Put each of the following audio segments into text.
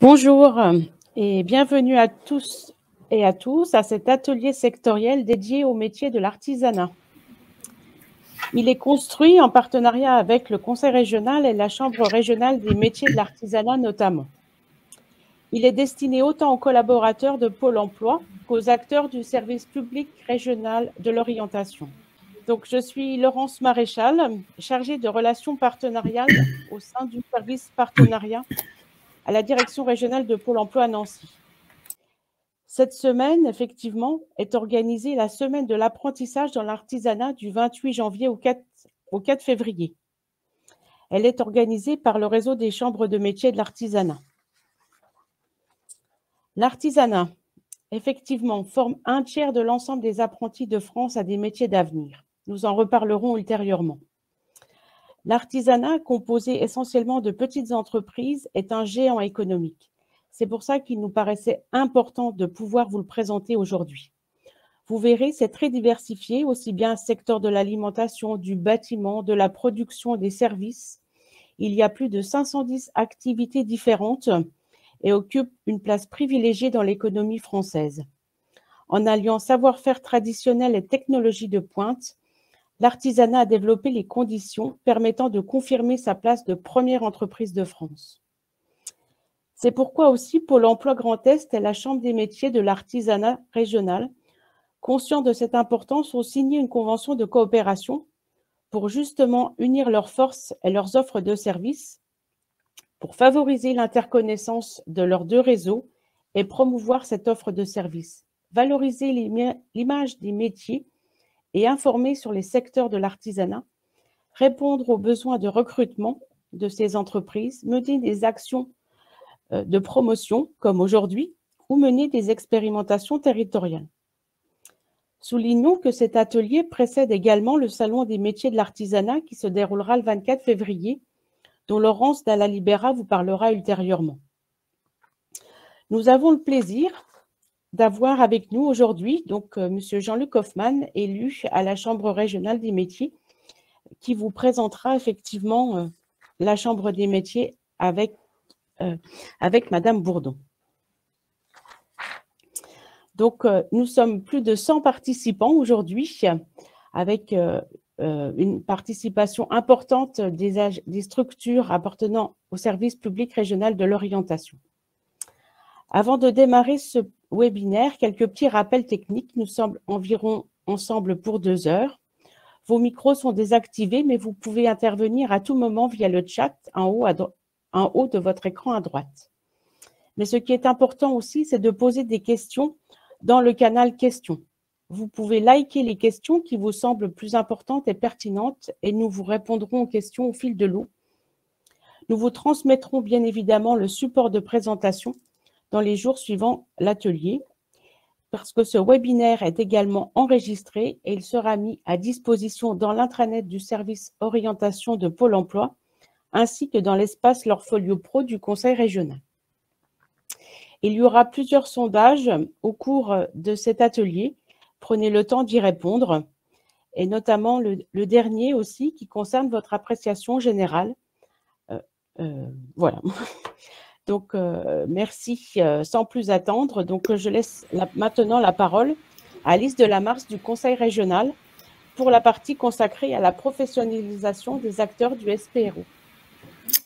Bonjour et bienvenue à tous et à tous à cet atelier sectoriel dédié au métier de l'artisanat. Il est construit en partenariat avec le Conseil régional et la Chambre régionale des métiers de l'artisanat notamment. Il est destiné autant aux collaborateurs de Pôle emploi qu'aux acteurs du service public régional de l'orientation. Donc, je suis Laurence Maréchal, chargée de relations partenariales au sein du service partenariat à la direction régionale de Pôle emploi à Nancy. Cette semaine, effectivement, est organisée la semaine de l'apprentissage dans l'artisanat du 28 janvier au 4 février. Elle est organisée par le réseau des chambres de métiers de l'artisanat. L'artisanat, effectivement, forme un tiers de l'ensemble des apprentis de France à des métiers d'avenir. Nous en reparlerons ultérieurement. L'artisanat, composé essentiellement de petites entreprises, est un géant économique. C'est pour ça qu'il nous paraissait important de pouvoir vous le présenter aujourd'hui. Vous verrez, c'est très diversifié, aussi bien secteur de l'alimentation, du bâtiment, de la production, des services. Il y a plus de 510 activités différentes et occupe une place privilégiée dans l'économie française. En alliant savoir-faire traditionnel et technologie de pointe, l'artisanat a développé les conditions permettant de confirmer sa place de première entreprise de France. C'est pourquoi aussi Pôle emploi Grand Est et la Chambre des métiers de l'artisanat régional, conscients de cette importance, ont signé une convention de coopération pour justement unir leurs forces et leurs offres de services, pour favoriser l'interconnaissance de leurs deux réseaux et promouvoir cette offre de services, valoriser l'image des métiers et informer sur les secteurs de l'artisanat, répondre aux besoins de recrutement de ces entreprises, mener des actions de promotion, comme aujourd'hui, ou mener des expérimentations territoriales. Soulignons que cet atelier précède également le Salon des métiers de l'artisanat qui se déroulera le 24 février, dont Laurence Dalla Libera vous parlera ultérieurement. Nous avons le plaisir d'avoir avec nous aujourd'hui M. Jean-Luc Hoffmann, élu à la Chambre régionale des métiers, qui vous présentera effectivement la Chambre des métiers avec Madame Bourdon. Donc, nous sommes plus de 100 participants aujourd'hui, avec une participation importante des structures appartenant au service public régional de l'orientation. Avant de démarrer ce webinaire, quelques petits rappels techniques. Nous sommes environ ensemble pour 2 heures. Vos micros sont désactivés, mais vous pouvez intervenir à tout moment via le chat en haut de votre écran à droite. Mais ce qui est important aussi, c'est de poser des questions dans le canal questions. Vous pouvez liker les questions qui vous semblent plus importantes et pertinentes et nous vous répondrons aux questions au fil de l'eau. Nous vous transmettrons bien évidemment le support de présentation dans les jours suivant l'atelier, parce que ce webinaire est également enregistré et il sera mis à disposition dans l'intranet du service orientation de Pôle emploi, ainsi que dans l'espace Lorfolio Pro du Conseil régional. Il y aura plusieurs sondages au cours de cet atelier. Prenez le temps d'y répondre, et notamment le dernier aussi qui concerne votre appréciation générale. Voilà. Donc, merci. Sans plus attendre, donc je laisse maintenant la parole à Alice Delamarce du Conseil régional pour la partie consacrée à la professionnalisation des acteurs du SPRO.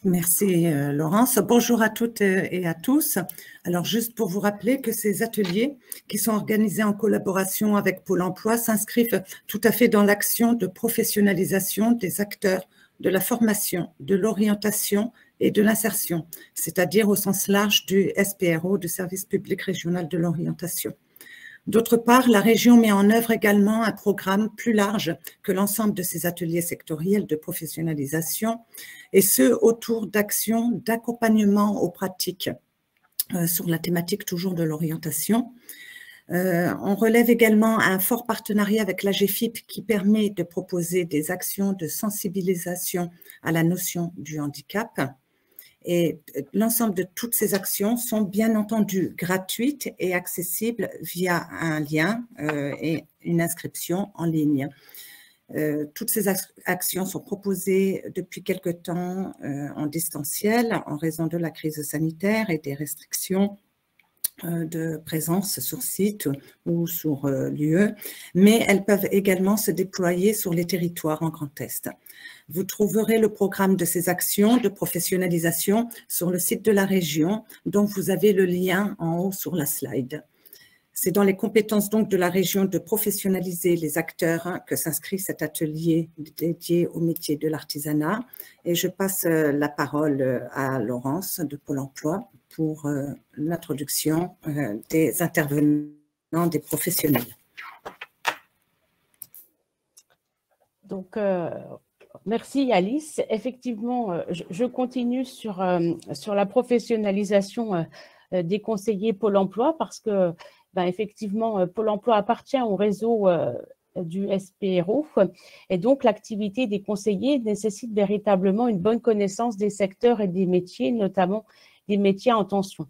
Merci Laurence. Bonjour à toutes et à tous. Alors juste pour vous rappeler que ces ateliers qui sont organisés en collaboration avec Pôle emploi s'inscrivent tout à fait dans l'action de professionnalisation des acteurs de la formation, de l'orientation et de l'insertion, c'est-à-dire au sens large du SPRO, du service public régional de l'orientation. D'autre part, la région met en œuvre également un programme plus large que l'ensemble de ces ateliers sectoriels de professionnalisation, et ce, autour d'actions d'accompagnement aux pratiques sur la thématique toujours de l'orientation. On relève également un fort partenariat avec l'AGEFIP qui permet de proposer des actions de sensibilisation à la notion du handicap. Et l'ensemble de toutes ces actions sont bien entendu gratuites et accessibles via un lien et une inscription en ligne. Toutes ces actions sont proposées depuis quelque temps en distanciel en raison de la crise sanitaire et des restrictions de présence sur site ou sur lieu, mais elles peuvent également se déployer sur les territoires en Grand Est. Vous trouverez le programme de ces actions de professionnalisation sur le site de la région, dont vous avez le lien en haut sur la slide. C'est dans les compétences donc de la région de professionnaliser les acteurs que s'inscrit cet atelier dédié au métier de l'artisanat. Et je passe la parole à Laurence de Pôle emploi pour l'introduction des intervenants, des professionnels. Donc, merci Alice. Effectivement, je continue sur la professionnalisation des conseillers Pôle emploi parce que effectivement, Pôle emploi appartient au réseau du SPRO et donc l'activité des conseillers nécessite véritablement une bonne connaissance des secteurs et des métiers, notamment des métiers en tension.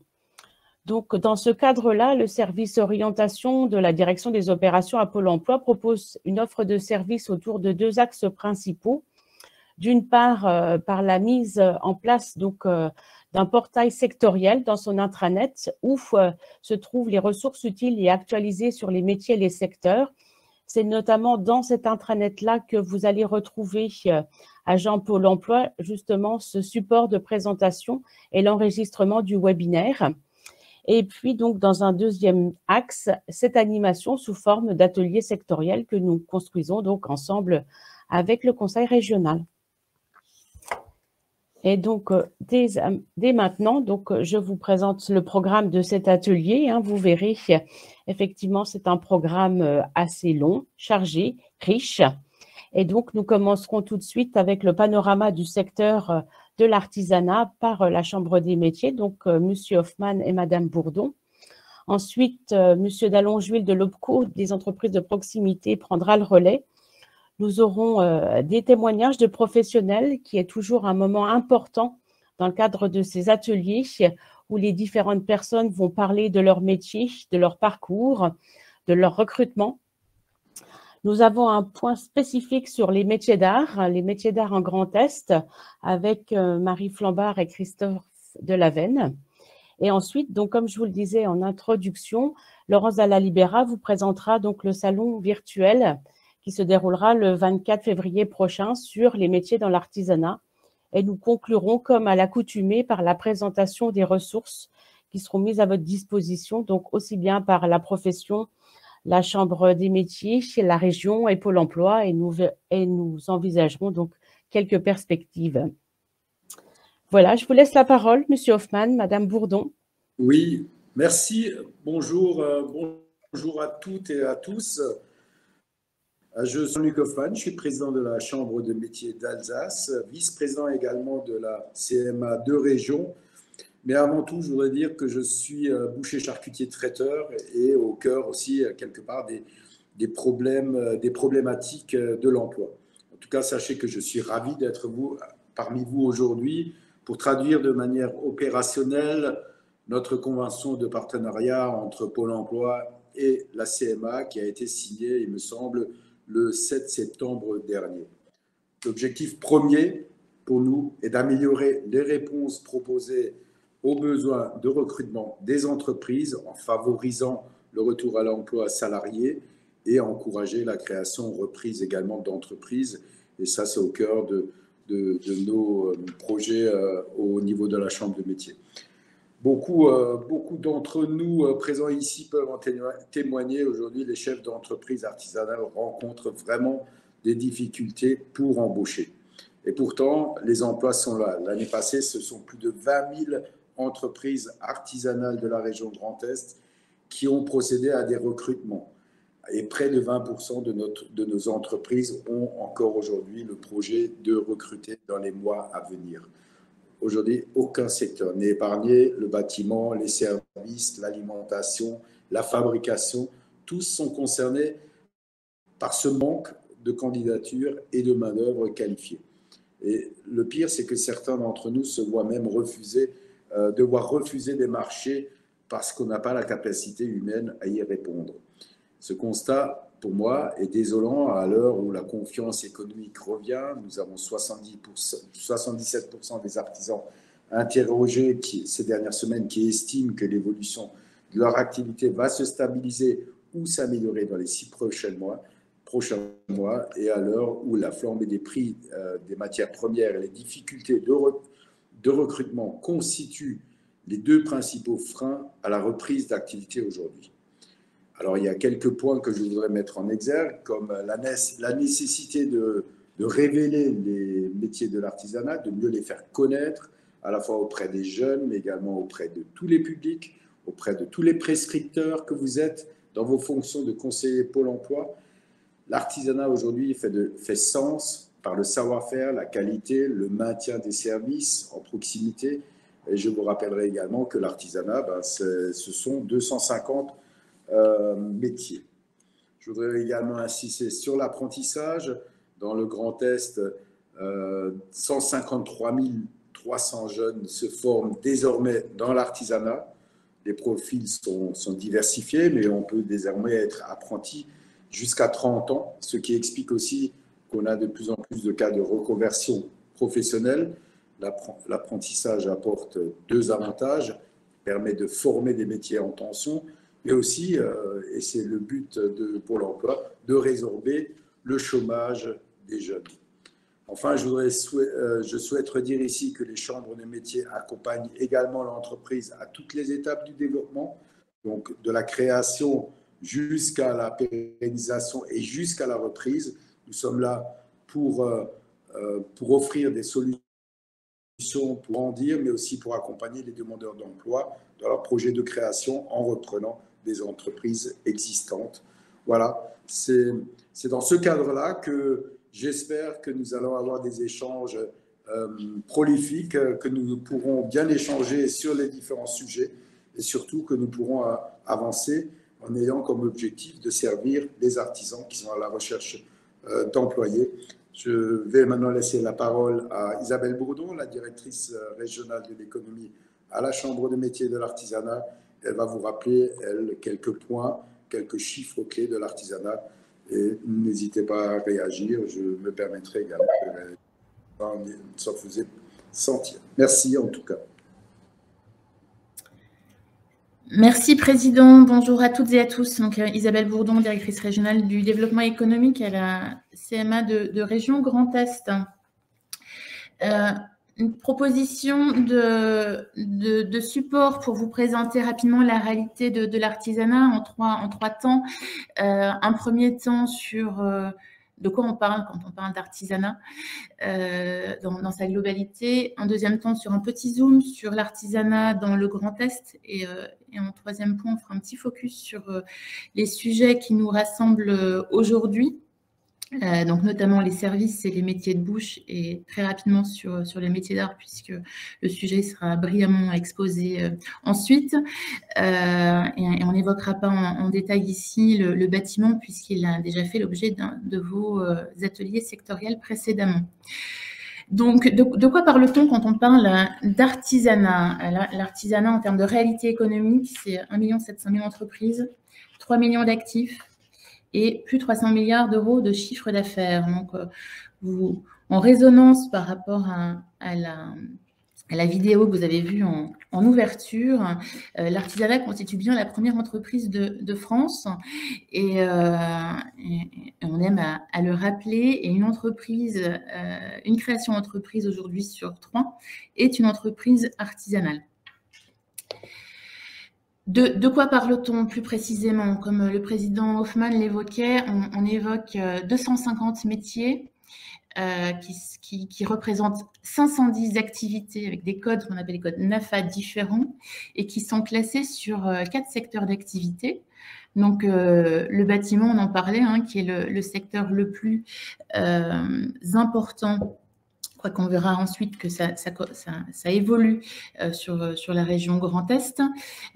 Donc, dans ce cadre-là, le service orientation de la direction des opérations à Pôle emploi propose une offre de services autour de 2 axes principaux. D'une part, par la mise en place d'un portail sectoriel dans son intranet où se trouvent les ressources utiles et actualisées sur les métiers et les secteurs. C'est notamment dans cet intranet-là que vous allez retrouver, agent Pôle emploi, justement ce support de présentation et l'enregistrement du webinaire. Et puis, donc, dans un deuxième axe, cette animation sous forme d'atelier sectoriel que nous construisons donc ensemble avec le Conseil régional. Et donc, dès maintenant, donc, je vous présente le programme de cet atelier. Vous verrez, effectivement, c'est un programme assez long, chargé, riche. Et donc, nous commencerons tout de suite avec le panorama du secteur de l'artisanat par la Chambre des métiers, donc Monsieur Hoffmann et Madame Bourdon. Ensuite, Monsieur Dallonjuil de l'OPCO, des entreprises de proximité, prendra le relais. Nous aurons des témoignages de professionnels, qui est toujours un moment important dans le cadre de ces ateliers où les différentes personnes vont parler de leur métier, de leur parcours, de leur recrutement. Nous avons un point spécifique sur les métiers d'art en Grand Est, avec Marie Flambard et Christophe Delavenne. Et ensuite, donc, comme je vous le disais en introduction, Laurence Dalla Libera vous présentera donc le salon virtuel qui se déroulera le 24 février prochain sur les métiers dans l'artisanat. Et nous conclurons, comme à l'accoutumée, par la présentation des ressources qui seront mises à votre disposition, donc aussi bien par la profession, la Chambre des métiers, la région et Pôle emploi, et nous envisagerons donc quelques perspectives. Voilà, je vous laisse la parole, Monsieur Hoffmann, Madame Bourdon. Oui, merci. Bonjour à toutes et à tous. Je suis Luc Hoffmann, je suis président de la Chambre de métiers d'Alsace, vice-président également de la CMA de région. Mais avant tout, je voudrais dire que je suis boucher charcutier traiteur et au cœur aussi, quelque part, des problématiques de l'emploi. En tout cas, sachez que je suis ravi d'être parmi vous aujourd'hui pour traduire de manière opérationnelle notre convention de partenariat entre Pôle emploi et la CMA qui a été signée, il me semble, le 7 septembre dernier. L'objectif premier pour nous est d'améliorer les réponses proposées aux besoins de recrutement des entreprises en favorisant le retour à l'emploi salarié et encourager la création reprise également d'entreprises. Et ça, c'est au cœur de nos projets au niveau de la Chambre de métiers. Beaucoup d'entre nous présents ici peuvent en témoigner. Aujourd'hui, les chefs d'entreprise artisanales rencontrent vraiment des difficultés pour embaucher. Et pourtant, les emplois sont là. L'année passée, ce sont plus de 20 000 entreprises artisanales de la région Grand Est qui ont procédé à des recrutements. Et près de 20% de nos entreprises ont encore aujourd'hui le projet de recruter dans les mois à venir. Aujourd'hui, aucun secteur n'est épargné. Le bâtiment, les services, l'alimentation, la fabrication, tous sont concernés par ce manque de candidatures et de main-d'œuvre qualifiée. Et le pire, c'est que certains d'entre nous se voient même devoir refuser des marchés parce qu'on n'a pas la capacité humaine à y répondre. Ce constat pour moi, est désolant à l'heure où la confiance économique revient. Nous avons 77% des artisans interrogés ces dernières semaines qui estiment que l'évolution de leur activité va se stabiliser ou s'améliorer dans les 6 prochains mois, et à l'heure où la flambée des prix des matières premières et les difficultés de recrutement constituent les 2 principaux freins à la reprise d'activité aujourd'hui. Alors, il y a quelques points que je voudrais mettre en exergue, comme la nécessité de révéler les métiers de l'artisanat, de mieux les faire connaître, à la fois auprès des jeunes, mais également auprès de tous les publics, auprès de tous les prescripteurs que vous êtes dans vos fonctions de conseiller Pôle emploi. L'artisanat aujourd'hui fait sens par le savoir-faire, la qualité, le maintien des services en proximité. Et je vous rappellerai également que l'artisanat, ce sont 250 métiers. Je voudrais également insister sur l'apprentissage. Dans le Grand Est, 153 300 jeunes se forment désormais dans l'artisanat. Les profils sont diversifiés, mais on peut désormais être apprenti jusqu'à 30 ans, ce qui explique aussi qu'on a de plus en plus de cas de reconversion professionnelle. L'apprentissage apporte 2 avantages, permet de former des métiers en tension, mais aussi, et c'est le but de Pôle emploi, de résorber le chômage des jeunes. Enfin, je souhaite redire ici que les chambres de métiers accompagnent également l'entreprise à toutes les étapes du développement, donc de la création jusqu'à la pérennisation et jusqu'à la reprise. Nous sommes là pour offrir des solutions, pour grandir, mais aussi pour accompagner les demandeurs d'emploi dans leur projet de création en reprenant des entreprises existantes. Voilà, c'est dans ce cadre-là que j'espère que nous allons avoir des échanges prolifiques, que nous pourrons bien échanger sur les différents sujets et surtout que nous pourrons avancer en ayant comme objectif de servir les artisans qui sont à la recherche d'employés. Je vais maintenant laisser la parole à Isabelle Bourdon, la directrice régionale de l'économie à la Chambre de métiers de l'artisanat. Elle va vous rappeler, elle, quelques points, quelques chiffres clés de l'artisanat. Et n'hésitez pas à réagir. Je me permettrai également de s'en faisait sentir. Merci en tout cas. Merci Président, bonjour à toutes et à tous. Donc, Isabelle Bourdon, directrice régionale du développement économique à la CMA de région Grand Est. Une proposition de support pour vous présenter rapidement la réalité de l'artisanat en trois temps. Un premier temps sur de quoi on parle quand on parle d'artisanat dans sa globalité. Un deuxième temps sur un petit zoom sur l'artisanat dans le Grand Est. Et en troisième point, on fera un petit focus sur les sujets qui nous rassemblent aujourd'hui. Donc notamment les services et les métiers de bouche et très rapidement sur les métiers d'art puisque le sujet sera brillamment exposé ensuite. Et on n'évoquera pas en détail ici le bâtiment puisqu'il a déjà fait l'objet de vos ateliers sectoriels précédemment. Donc, de quoi parle-t-on quand on parle d'artisanat? L'artisanat en termes de réalité économique, c'est 1 700 000 entreprises, 3 millions d'actifs, et plus de 300 milliards d'euros de chiffre d'affaires. Donc, en résonance par rapport à la vidéo que vous avez vue en ouverture, l'artisanat constitue bien la première entreprise de France et on aime à le rappeler. Et une entreprise, une création d'entreprise aujourd'hui sur 3 est une entreprise artisanale. De quoi parle-t-on plus précisément? Comme le président Hoffmann l'évoquait, on évoque 250 métiers qui représentent 510 activités avec des codes qu'on appelle les codes NAFA différents et qui sont classés sur 4 secteurs d'activité. Donc, le bâtiment, on en parlait, qui est le secteur le plus important. Je crois qu'on verra ensuite que ça évolue sur la région Grand Est,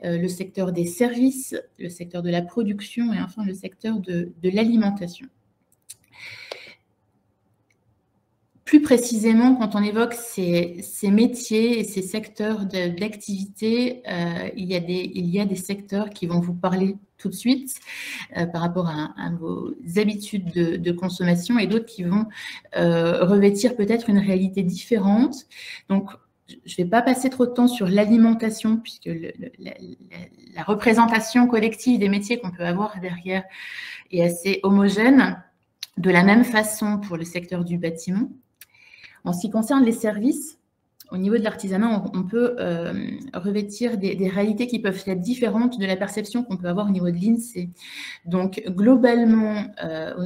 le secteur des services, le secteur de la production et enfin le secteur de l'alimentation. plus précisément, quand on évoque ces métiers et ces secteurs d'activité, il y a des secteurs qui vont vous parler tout de suite par rapport à vos habitudes de consommation et d'autres qui vont revêtir peut-être une réalité différente. Donc, je ne vais pas passer trop de temps sur l'alimentation puisque la représentation collective des métiers qu'on peut avoir derrière est assez homogène. De la même façon pour le secteur du bâtiment. En ce qui concerne les services, au niveau de l'artisanat, on peut revêtir des réalités qui peuvent être différentes de la perception qu'on peut avoir au niveau de l'INSEE. Donc, globalement,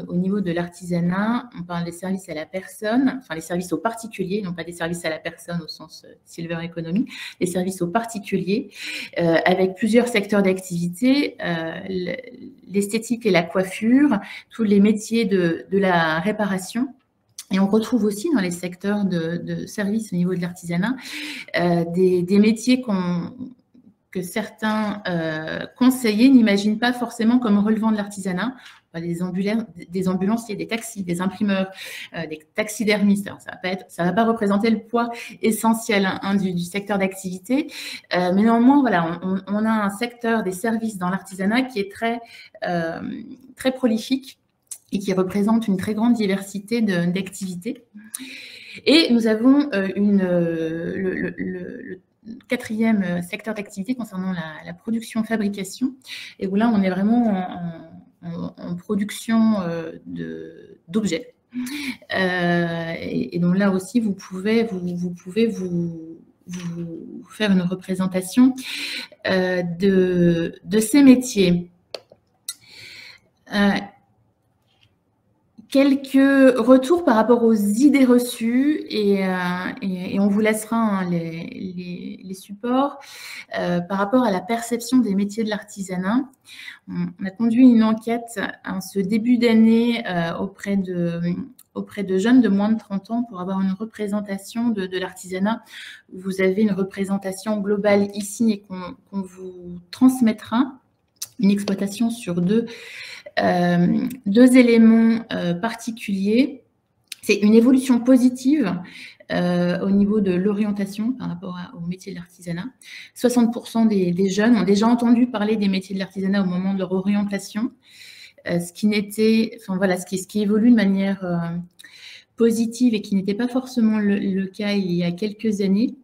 au niveau de l'artisanat, on parle des services à la personne, enfin les services aux particuliers, non pas des services à la personne au sens silver economy, des services aux particuliers, avec plusieurs secteurs d'activité, l'esthétique et la coiffure, tous les métiers de la réparation. Et on retrouve aussi dans les secteurs de services au niveau de l'artisanat des métiers que certains conseillers n'imaginent pas forcément comme relevant de l'artisanat. Des ambulanciers, des taxis, des imprimeurs, des taxidermistes. Alors, ça va pas représenter le poids essentiel du secteur d'activité, mais néanmoins, voilà, on a un secteur des services dans l'artisanat qui est très prolifique et qui représente une très grande diversité d'activités. Et nous avons le quatrième secteur d'activité concernant la production-fabrication, et où là, on est vraiment en production d'objets. Et donc là aussi, vous pouvez vous faire une représentation de ces métiers. Quelques retours par rapport aux idées reçues et on vous laissera les supports par rapport à la perception des métiers de l'artisanat. On a conduit une enquête en ce début d'année auprès de jeunes de moins de 30 ans pour avoir une représentation de l'artisanat. Vous avez une représentation globale ici et qu'on vous transmettra, une exploitation sur deux éléments particuliers. C'est une évolution positive au niveau de l'orientation par rapport au métier de l'artisanat. 60% des jeunes ont déjà entendu parler des métiers de l'artisanat au moment de leur orientation, ce qui évolue de manière positive et qui n'était pas forcément le cas il y a quelques années.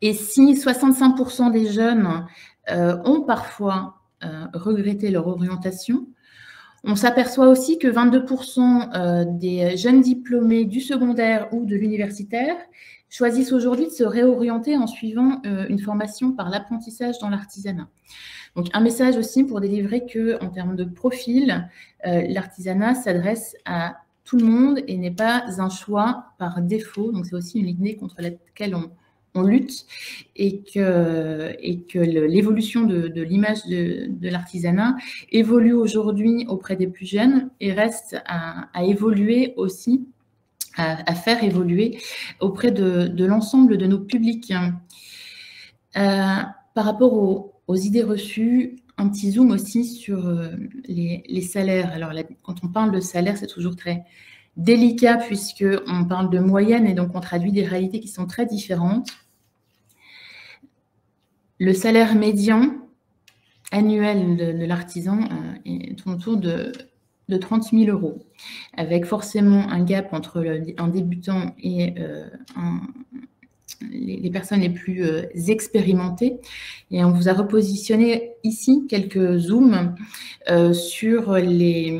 Et si 65% des jeunes ont parfois regretter leur orientation, on s'aperçoit aussi que 22% des jeunes diplômés du secondaire ou de l'universitaire choisissent aujourd'hui de se réorienter en suivant une formation par l'apprentissage dans l'artisanat. Donc un message aussi pour délivrer qu'en termes de profil, l'artisanat s'adresse à tout le monde et n'est pas un choix par défaut. Donc c'est aussi une idée contre laquelle on lutte et que l'évolution de l'image de l'artisanat évolue aujourd'hui auprès des plus jeunes et reste à évoluer aussi, à faire évoluer auprès de l'ensemble de nos publics. Par rapport aux idées reçues, un petit zoom aussi sur les salaires. Alors quand on parle de salaire, c'est toujours très délicat puisqu'on parle de moyenne et donc on traduit des réalités qui sont très différentes. Le salaire médian annuel de l'artisan est autour de 30 000 €, avec forcément un gap entre un débutant et les personnes les plus expérimentées. Et on vous a repositionné ici quelques zooms sur les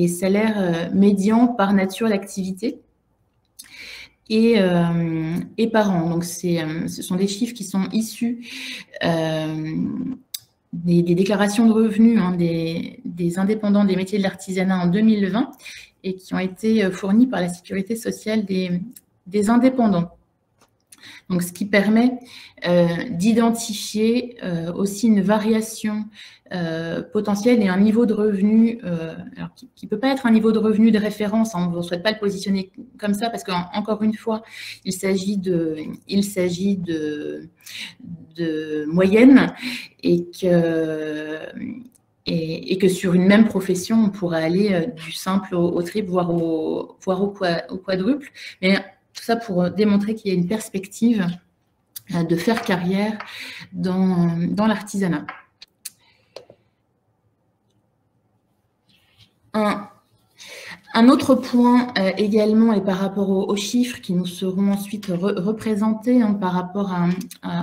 salaires médians par nature d'activité et par an. Donc, ce sont des chiffres qui sont issus des déclarations de revenus des indépendants des métiers de l'artisanat en 2020 et qui ont été fournis par la sécurité sociale des indépendants. Donc, ce qui permet d'identifier aussi une variation potentielle et un niveau de revenu, alors qui ne peut pas être un niveau de revenu de référence, on ne souhaite pas le positionner comme ça parce qu'encore une fois, il s'agit de moyenne et et que sur une même profession, on pourrait aller du simple au triple, voire au quadruple. Mais tout ça pour démontrer qu'il y a une perspective de faire carrière dans l'artisanat. Un autre point également, et par rapport aux chiffres qui nous seront ensuite représentés par rapport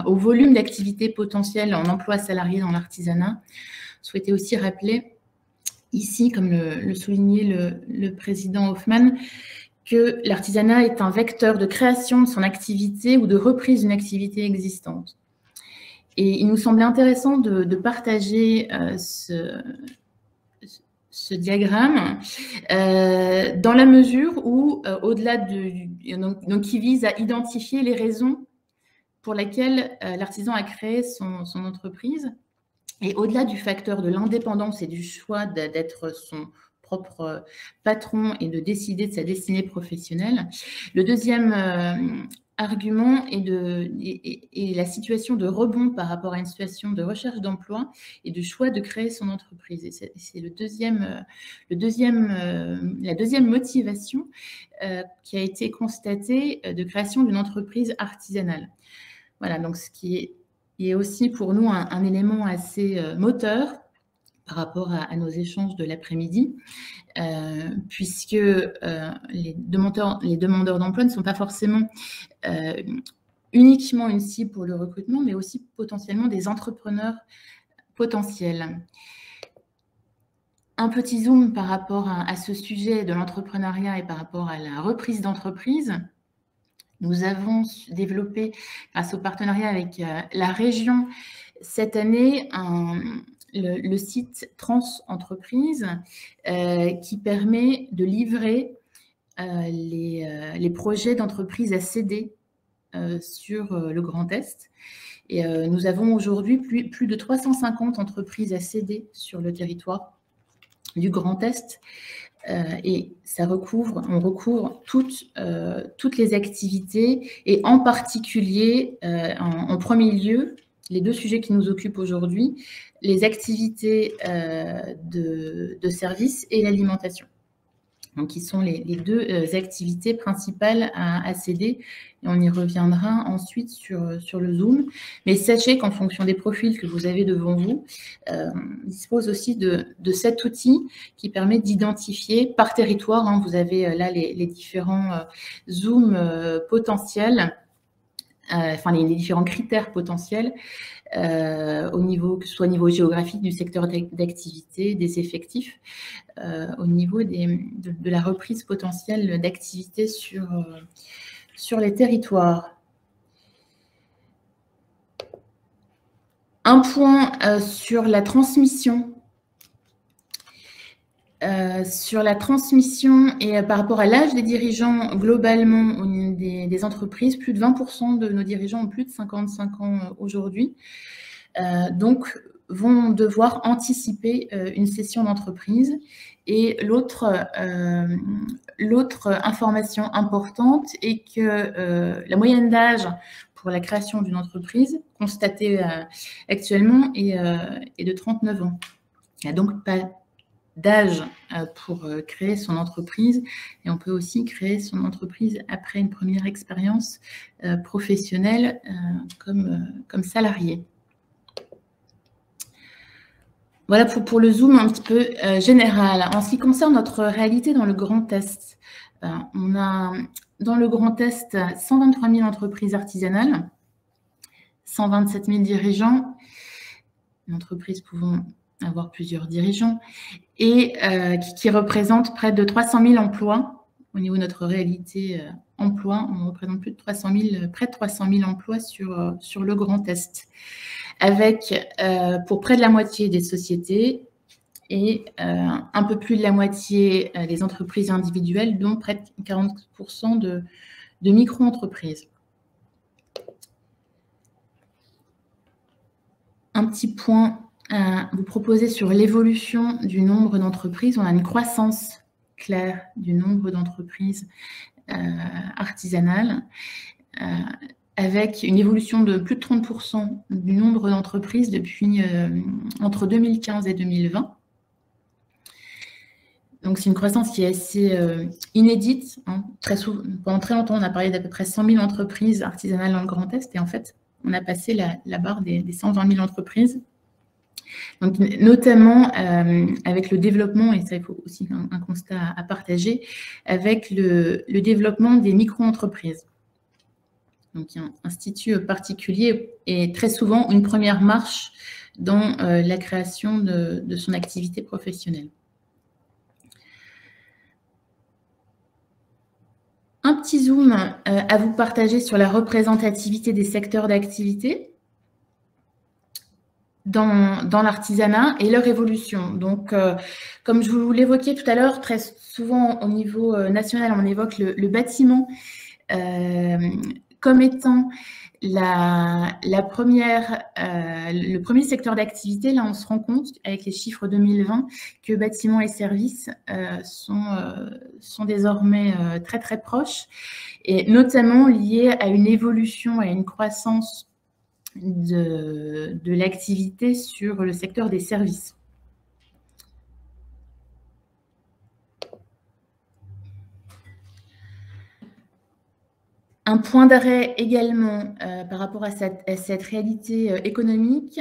au volume d'activité potentielle en emploi salarié dans l'artisanat, je souhaitais aussi rappeler ici, comme le soulignait le président Hoffmann, que l'artisanat est un vecteur de création de son activité ou de reprise d'une activité existante. Et il nous semblait intéressant de partager ce diagramme dans la mesure où, au-delà donc qui vise à identifier les raisons pour lesquelles l'artisan a créé son entreprise, et au-delà du facteur de l'indépendance et du choix d'être son propre patron et de décider de sa destinée professionnelle, le deuxième argument est la situation de rebond par rapport à une situation de recherche d'emploi et de choix de créer son entreprise. Et c'est la deuxième motivation qui a été constatée de création d'une entreprise artisanale. Voilà, donc ce qui est aussi pour nous un élément assez moteur par rapport à nos échanges de l'après-midi, puisque les demandeurs d'emploi ne sont pas forcément uniquement une cible pour le recrutement, mais aussi potentiellement des entrepreneurs potentiels. Un petit zoom par rapport à ce sujet de l'entrepreneuriat et par rapport à la reprise d'entreprise. Nous avons développé, grâce au partenariat avec la région, cette année, le site Trans Entreprise qui permet de livrer les projets d'entreprise à céder sur le Grand Est. Et nous avons aujourd'hui plus de 350 entreprises à céder sur le territoire du Grand Est. Et on recouvre toutes les activités et en particulier, en premier lieu, les deux sujets qui nous occupent aujourd'hui, les activités de services et l'alimentation. Donc, qui sont les deux activités principales à céder. Et on y reviendra ensuite sur le Zoom. Mais sachez qu'en fonction des profils que vous avez devant vous, on dispose aussi de cet outil qui permet d'identifier par territoire. Vous avez là les différents Zooms potentiels, les différents critères potentiels, au niveau, que ce soit au niveau géographique du secteur d'activité, des effectifs, au niveau de la reprise potentielle d'activité sur les territoires. Un point sur la transmission. Sur la transmission et par rapport à l'âge des dirigeants globalement des entreprises, plus de 20% de nos dirigeants ont plus de 55 ans aujourd'hui, donc vont devoir anticiper une cession d'entreprise. Et l'autre information importante est que la moyenne d'âge pour la création d'une entreprise constatée actuellement est de 39 ans. Il n'y a donc pas d'âge pour créer son entreprise, et on peut aussi créer son entreprise après une première expérience professionnelle comme salarié. Voilà pour le zoom un petit peu général. En ce qui concerne notre réalité dans le Grand Est, on a dans le Grand Est 123 000 entreprises artisanales, 127 000 dirigeants, une entreprise pouvant avoir plusieurs dirigeants, et qui représente près de 300 000 emplois. Au niveau de notre réalité emploi, on représente près de 300 000 emplois sur le Grand Est, avec pour près de la moitié des sociétés et un peu plus de la moitié des entreprises individuelles, dont près de 40% de micro-entreprises. Un petit point à vous proposer sur l'évolution du nombre d'entreprises. On a une croissance claire du nombre d'entreprises artisanales. avec une évolution de plus de 30% du nombre d'entreprises depuis entre 2015 et 2020. Donc, c'est une croissance qui est assez inédite. Hein. Pendant très longtemps, on a parlé d'à peu près 100 000 entreprises artisanales dans le Grand Est, et en fait, on a passé la barre des 120 000 entreprises. Donc, notamment avec le développement, et ça, il faut aussi un constat à partager, avec le développement des micro-entreprises. Donc, il y a un statut particulier et très souvent une première marche dans la création de son activité professionnelle. Un petit zoom à vous partager sur la représentativité des secteurs d'activité dans l'artisanat et leur évolution. Donc, comme je vous l'évoquais tout à l'heure, très souvent au niveau national, on évoque le bâtiment comme étant le premier secteur d'activité. Là, on se rend compte, avec les chiffres 2020, que bâtiments et services sont désormais très, très proches, et notamment liés à une évolution, à une croissance de l'activité sur le secteur des services. Un point d'arrêt également par rapport à cette réalité économique,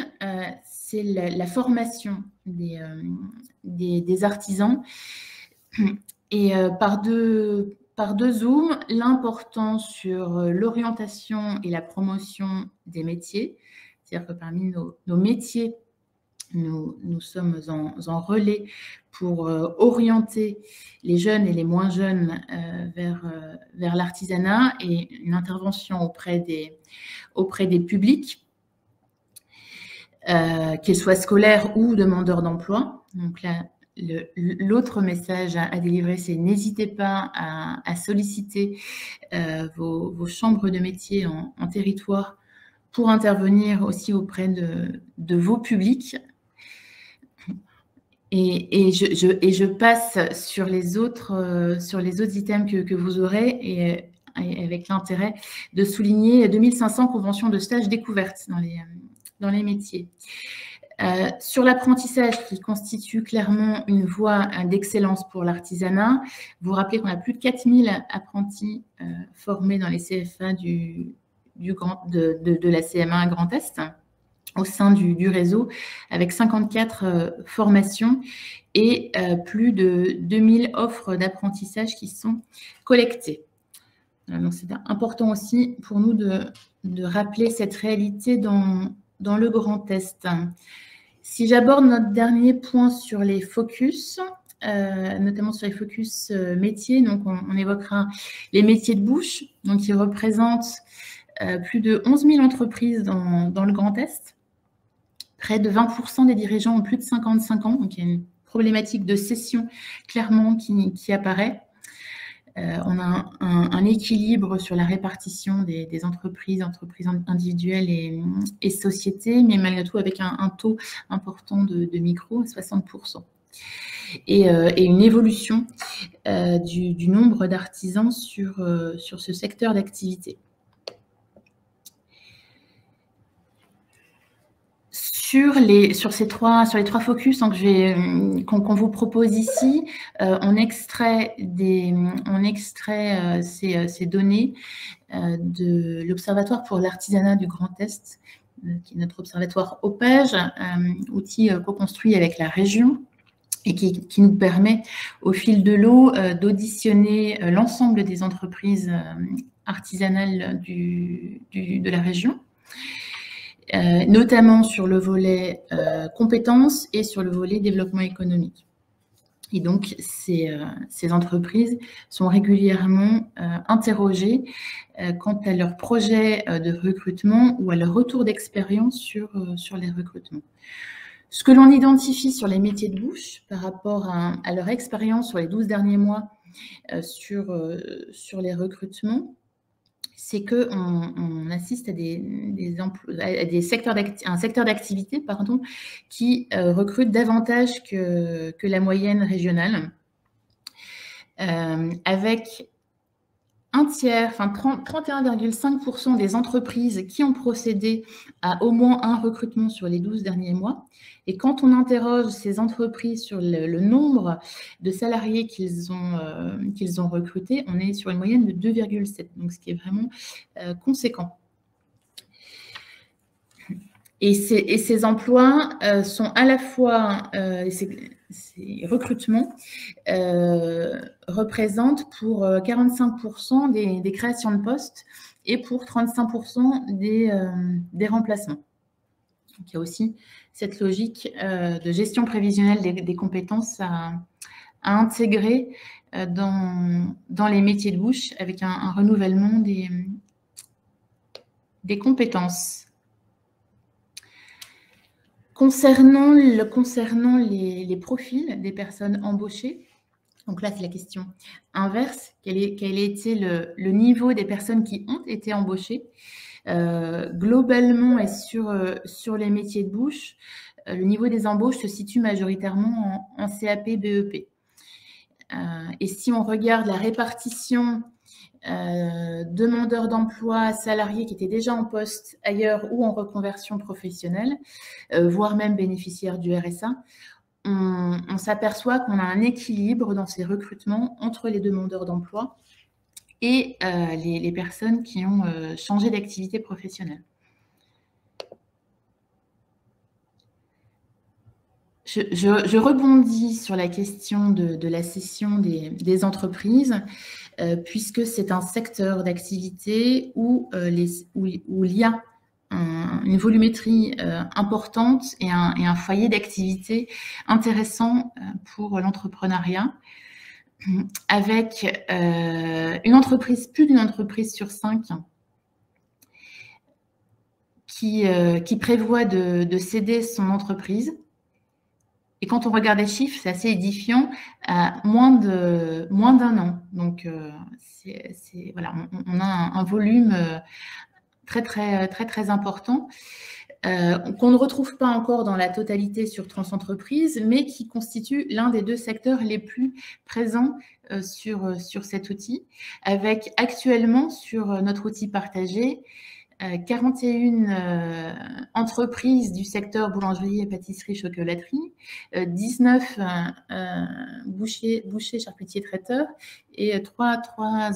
c'est la formation des artisans. Et par deux zooms, l'important sur l'orientation et la promotion des métiers. C'est-à-dire que parmi nos métiers, nous sommes en relais pour orienter les jeunes et les moins jeunes vers l'artisanat et une intervention auprès des publics, qu'ils soient scolaires ou demandeurs d'emploi. Donc là, l'autre message à délivrer, c'est n'hésitez pas à solliciter vos chambres de métiers en territoire pour intervenir aussi auprès de vos publics. Et je passe sur les autres items que vous aurez, et avec l'intérêt de souligner 2500 conventions de stage découvertes dans les métiers. Sur l'apprentissage, qui constitue clairement une voie d'excellence pour l'artisanat, vous rappelez qu'on a plus de 4000 apprentis formés dans les CFA de la CM1 Grand Est, au sein du réseau, avec 54 formations et plus de 2000 offres d'apprentissage qui sont collectées. Donc, c'est important aussi pour nous de rappeler cette réalité dans le Grand Est. Si j'aborde notre dernier point sur les focus, notamment sur les focus métiers, donc on évoquera les métiers de bouche, donc qui représentent plus de 11 000 entreprises dans le Grand Est. Près de 20% des dirigeants ont plus de 55 ans, donc il y a une problématique de cession clairement qui apparaît. On a un équilibre sur la répartition des entreprises individuelles et sociétés, mais malgré tout avec un taux important de micro, 60%. Et une évolution du nombre d'artisans sur ce secteur d'activité. Sur les trois focus qu'on vous propose ici, on extrait ces données de l'Observatoire pour l'artisanat du Grand Est, qui est notre observatoire OPEJ, outil co-construit avec la région, et qui nous permet, au fil de l'eau, d'auditionner l'ensemble des entreprises artisanales de la région. Notamment sur le volet compétences et sur le volet développement économique. Et donc, ces entreprises sont régulièrement interrogées quant à leur projet de recrutement ou à leur retour d'expérience sur les recrutements. Ce que l'on identifie sur les métiers de bouche par rapport à leur expérience sur les 12 derniers mois sur les recrutements, c'est qu'on assiste à un secteur d'activité qui recrute davantage que la moyenne régionale, avec un tiers, enfin 31,5% des entreprises qui ont procédé à au moins un recrutement sur les 12 derniers mois. Et quand on interroge ces entreprises sur le nombre de salariés qu'ils ont recrutés, on est sur une moyenne de 2,7, donc ce qui est vraiment conséquent. Et ces emplois sont à la fois, ces recrutements représentent pour 45% des créations de postes et pour 35% des remplacements. Donc, il y a aussi cette logique de gestion prévisionnelle des compétences à intégrer dans les métiers de bouche avec un renouvellement des compétences. Concernant les profils des personnes embauchées, donc là, c'est la question inverse. Quel a été le niveau des personnes qui ont été embauchées globalement et sur les métiers de bouche, le niveau des embauches se situe majoritairement en CAP, BEP. Et si on regarde la répartition demandeurs d'emploi, salariés qui étaient déjà en poste ailleurs ou en reconversion professionnelle, voire même bénéficiaires du RSA, on s'aperçoit qu'on a un équilibre dans ces recrutements entre les demandeurs d'emploi et les personnes qui ont changé d'activité professionnelle. Je rebondis sur la question de la cession des entreprises, puisque c'est un secteur d'activité où il y a une volumétrie importante et un foyer d'activité intéressant pour l'entrepreneuriat, avec plus d'une entreprise sur 5 qui prévoit de céder son entreprise. Et quand on regarde les chiffres, c'est assez édifiant, à moins d'un an. Donc, voilà, on a un volume très important qu'on ne retrouve pas encore dans la totalité sur Transentreprises, mais qui constitue l'un des 2 secteurs les plus présents sur cet outil, avec actuellement sur notre outil partagé 41 entreprises du secteur boulangerie et pâtisserie chocolaterie, 19 bouchers, charcutiers, traiteurs et trois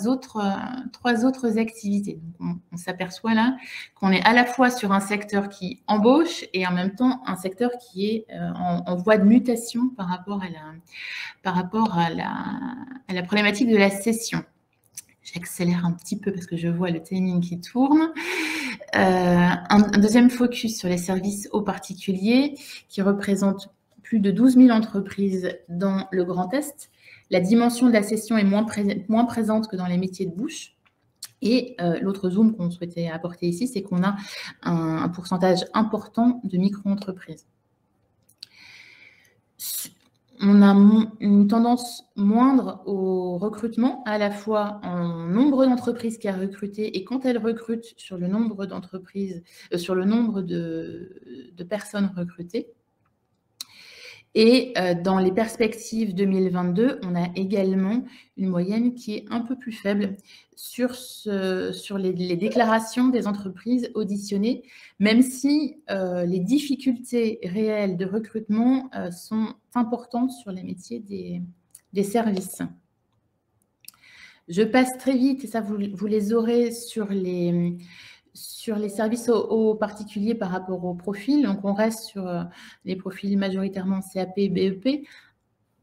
autres activités. Donc on s'aperçoit là qu'on est à la fois sur un secteur qui embauche et en même temps un secteur qui est en voie de mutation par rapport à la problématique de la cession. J'accélère un petit peu parce que je vois le timing qui tourne. Un deuxième focus sur les services aux particuliers qui représente plus de 12 000 entreprises dans le Grand Est. La dimension de la cession est moins présente que dans les métiers de bouche. Et l'autre zoom qu'on souhaitait apporter ici, c'est qu'on a un pourcentage important de micro-entreprises. On a une tendance moindre au recrutement, à la fois en nombre d'entreprises qui a recruté et quand elles recrutent sur le nombre d'entreprises, sur le nombre de personnes recrutées. Et dans les perspectives 2022, on a également une moyenne qui est un peu plus faible sur les déclarations des entreprises auditionnées, même si les difficultés réelles de recrutement sont importantes sur les métiers des services. Je passe très vite, et ça vous les aurez sur les services aux particuliers par rapport aux profils. Donc, on reste sur les profils majoritairement CAP, BEP.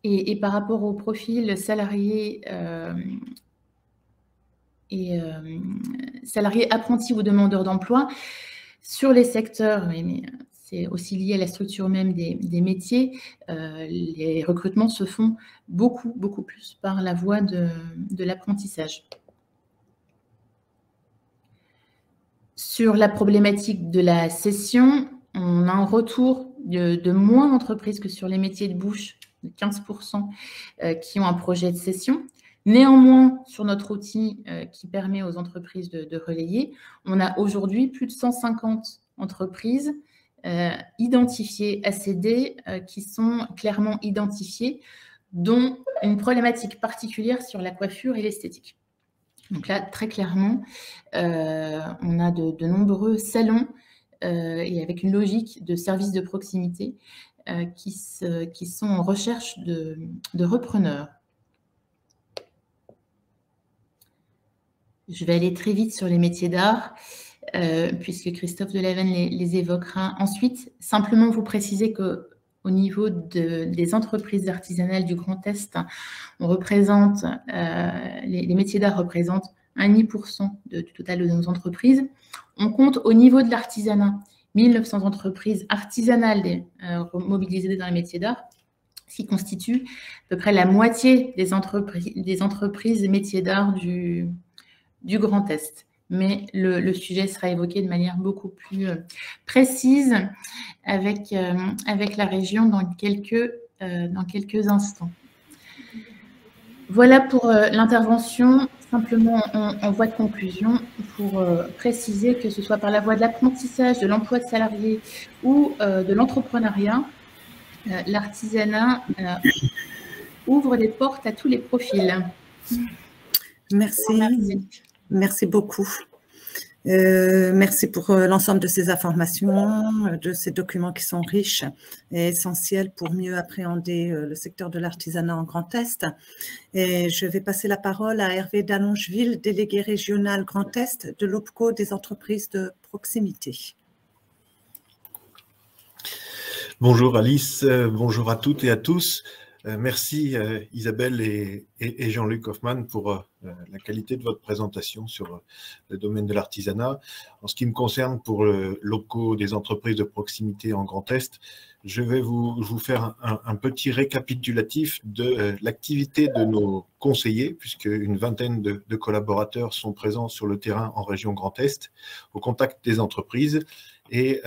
Et par rapport aux profils salariés salariés apprentis ou demandeurs d'emploi, sur les secteurs, mais c'est aussi lié à la structure même des métiers, les recrutements se font beaucoup plus par la voie de l'apprentissage. Sur la problématique de la cession, on a un retour de moins d'entreprises que sur les métiers de bouche, de 15% qui ont un projet de cession. Néanmoins, sur notre outil qui permet aux entreprises de relayer, on a aujourd'hui plus de 150 entreprises identifiées à céder qui sont clairement identifiées, dont une problématique particulière sur la coiffure et l'esthétique. Donc là, très clairement, on a de nombreux salons et avec une logique de services de proximité qui sont en recherche de repreneurs. Je vais aller très vite sur les métiers d'art, puisque Christophe Delaven les évoquera ensuite. Simplement vous préciser qu'au niveau des entreprises artisanales du Grand Est, on représente, les métiers d'art représentent 1,5% du total de nos entreprises. On compte au niveau de l'artisanat 1900 entreprises artisanales mobilisées dans les métiers d'art, ce qui constitue à peu près la moitié des entreprises métiers d'art du Grand Est. Mais le sujet sera évoqué de manière beaucoup plus précise avec la région dans quelques instants. Voilà pour l'intervention. Simplement en voie de conclusion, pour préciser que ce soit par la voie de l'apprentissage, de l'emploi de salariés ou de l'entrepreneuriat, l'artisanat ouvre des portes à tous les profils. Merci. Merci beaucoup. Merci pour l'ensemble de ces informations, de ces documents qui sont riches et essentiels pour mieux appréhender le secteur de l'artisanat en Grand Est. Et je vais passer la parole à Hervé Dallongeville, délégué régional Grand Est de l'OPCO des entreprises de proximité. Bonjour Alice, bonjour à toutes et à tous. Merci Isabelle et Jean-Luc Hoffmann pour la qualité de votre présentation sur le domaine de l'artisanat. En ce qui me concerne, pour le l'OPCO des entreprises de proximité en Grand Est, je vais vous faire un petit récapitulatif de l'activité de nos conseillers, puisque une vingtaine de collaborateurs sont présents sur le terrain en région Grand Est, au contact des entreprises, et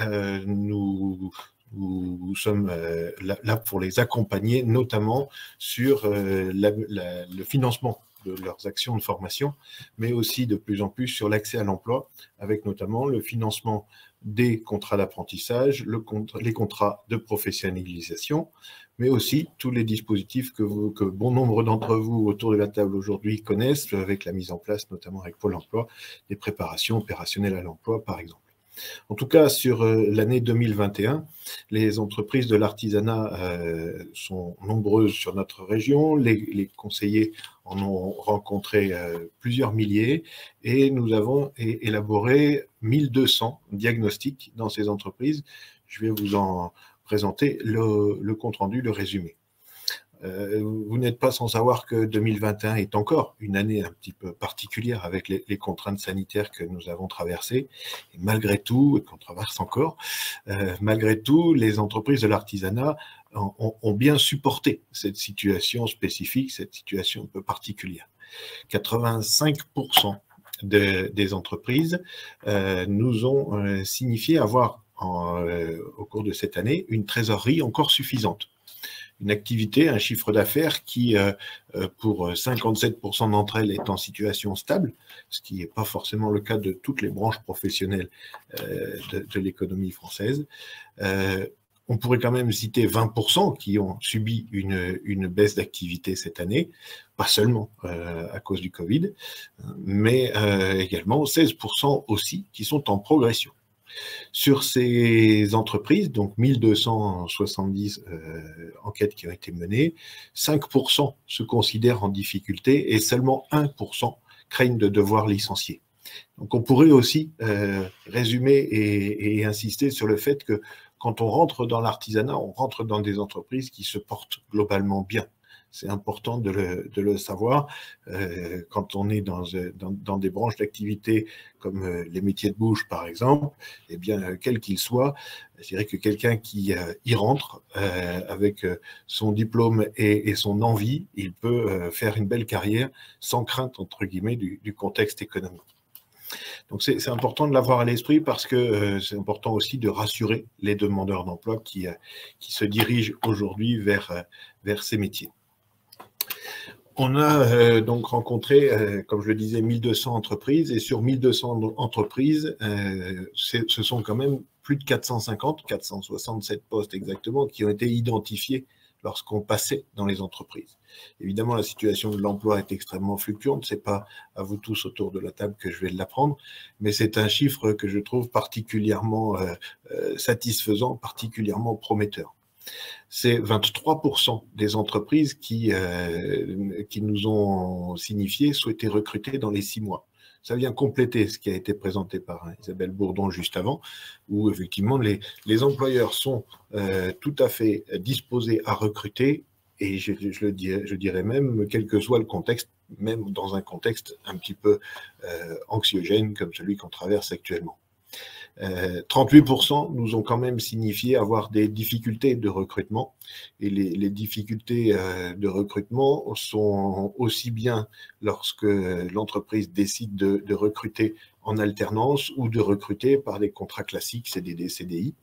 nous sommes là pour les accompagner, notamment sur le financement de leurs actions de formation, mais aussi de plus en plus sur l'accès à l'emploi, avec notamment le financement des contrats d'apprentissage, les contrats de professionnalisation, mais aussi tous les dispositifs que bon nombre d'entre vous autour de la table aujourd'hui connaissent, avec la mise en place, notamment avec Pôle emploi, des préparations opérationnelles à l'emploi, par exemple. En tout cas, sur l'année 2021, les entreprises de l'artisanat sont nombreuses sur notre région. Les conseillers en ont rencontré plusieurs milliers et nous avons élaboré 1200 diagnostics dans ces entreprises. Je vais vous en présenter le compte-rendu, le résumé. Vous n'êtes pas sans savoir que 2021 est encore une année un petit peu particulière avec les contraintes sanitaires que nous avons traversées. Et malgré tout, et qu'on traverse encore, malgré tout, les entreprises de l'artisanat ont bien supporté cette situation spécifique, cette situation un peu particulière. 85% des entreprises nous ont signifié avoir, au cours de cette année, une trésorerie encore suffisante. Une activité, un chiffre d'affaires qui, pour 57% d'entre elles, est en situation stable, ce qui n'est pas forcément le cas de toutes les branches professionnelles de l'économie française. On pourrait quand même citer 20% qui ont subi une baisse d'activité cette année, pas seulement à cause du Covid, mais également 16% aussi qui sont en progression. Sur ces entreprises, donc 1270 enquêtes qui ont été menées, 5% se considèrent en difficulté et seulement 1% craignent de devoir licencier. Donc on pourrait aussi résumer et insister sur le fait que quand on rentre dans l'artisanat, on rentre dans des entreprises qui se portent globalement bien. C'est important de le savoir. Quand on est dans des branches d'activité comme les métiers de bouche, par exemple, eh bien, quel qu'il soit, je dirais que quelqu'un qui y rentre avec son diplôme et son envie, il peut faire une belle carrière sans crainte, entre guillemets, du contexte économique. Donc c'est important de l'avoir à l'esprit parce que c'est important aussi de rassurer les demandeurs d'emploi qui se dirigent aujourd'hui vers ces métiers. On a donc rencontré, comme je le disais, 1200 entreprises et sur 1200 entreprises, ce sont quand même plus de 450, 467 postes exactement, qui ont été identifiés lorsqu'on passait dans les entreprises. Évidemment, la situation de l'emploi est extrêmement fluctuante, ce n'est pas à vous tous autour de la table que je vais l'apprendre, mais c'est un chiffre que je trouve particulièrement satisfaisant, particulièrement prometteur. C'est 23% des entreprises qui nous ont signifié souhaiter recruter dans les 6 mois. Ça vient compléter ce qui a été présenté par Isabelle Bourdon juste avant, où effectivement les employeurs sont tout à fait disposés à recruter, et je dirais même, quel que soit le contexte, même dans un contexte un petit peu anxiogène comme celui qu'on traverse actuellement. 38% nous ont quand même signifié avoir des difficultés de recrutement, et les difficultés de recrutement sont aussi bien lorsque l'entreprise décide de recruter en alternance ou de recruter par des contrats classiques CDD, CDI.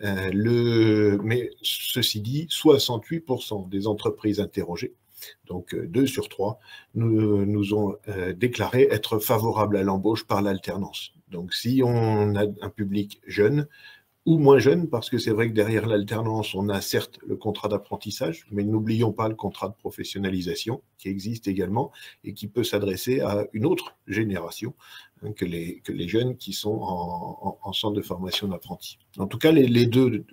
Mais ceci dit, 68% des entreprises interrogées, donc 2 sur 3, nous ont déclaré être favorables à l'embauche par l'alternance. Donc si on a un public jeune ou moins jeune, parce que c'est vrai que derrière l'alternance, on a certes le contrat d'apprentissage, mais n'oublions pas le contrat de professionnalisation qui existe également et qui peut s'adresser à une autre génération que les jeunes qui sont en centre de formation d'apprentis. En tout cas, les deux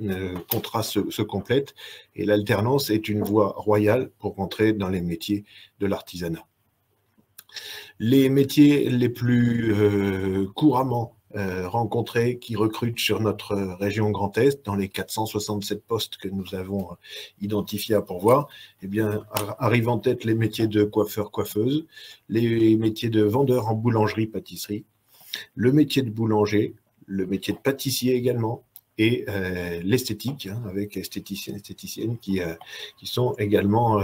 contrats se complètent, et l'alternance est une voie royale pour rentrer dans les métiers de l'artisanat. Les métiers les plus couramment rencontrés qui recrutent sur notre région Grand Est, dans les 467 postes que nous avons identifiés à pourvoir, eh bien, arrivent en tête les métiers de coiffeur-coiffeuse, les métiers de vendeur en boulangerie-pâtisserie, le métier de boulanger, le métier de pâtissier également, et l'esthétique, avec esthéticiennes qui sont également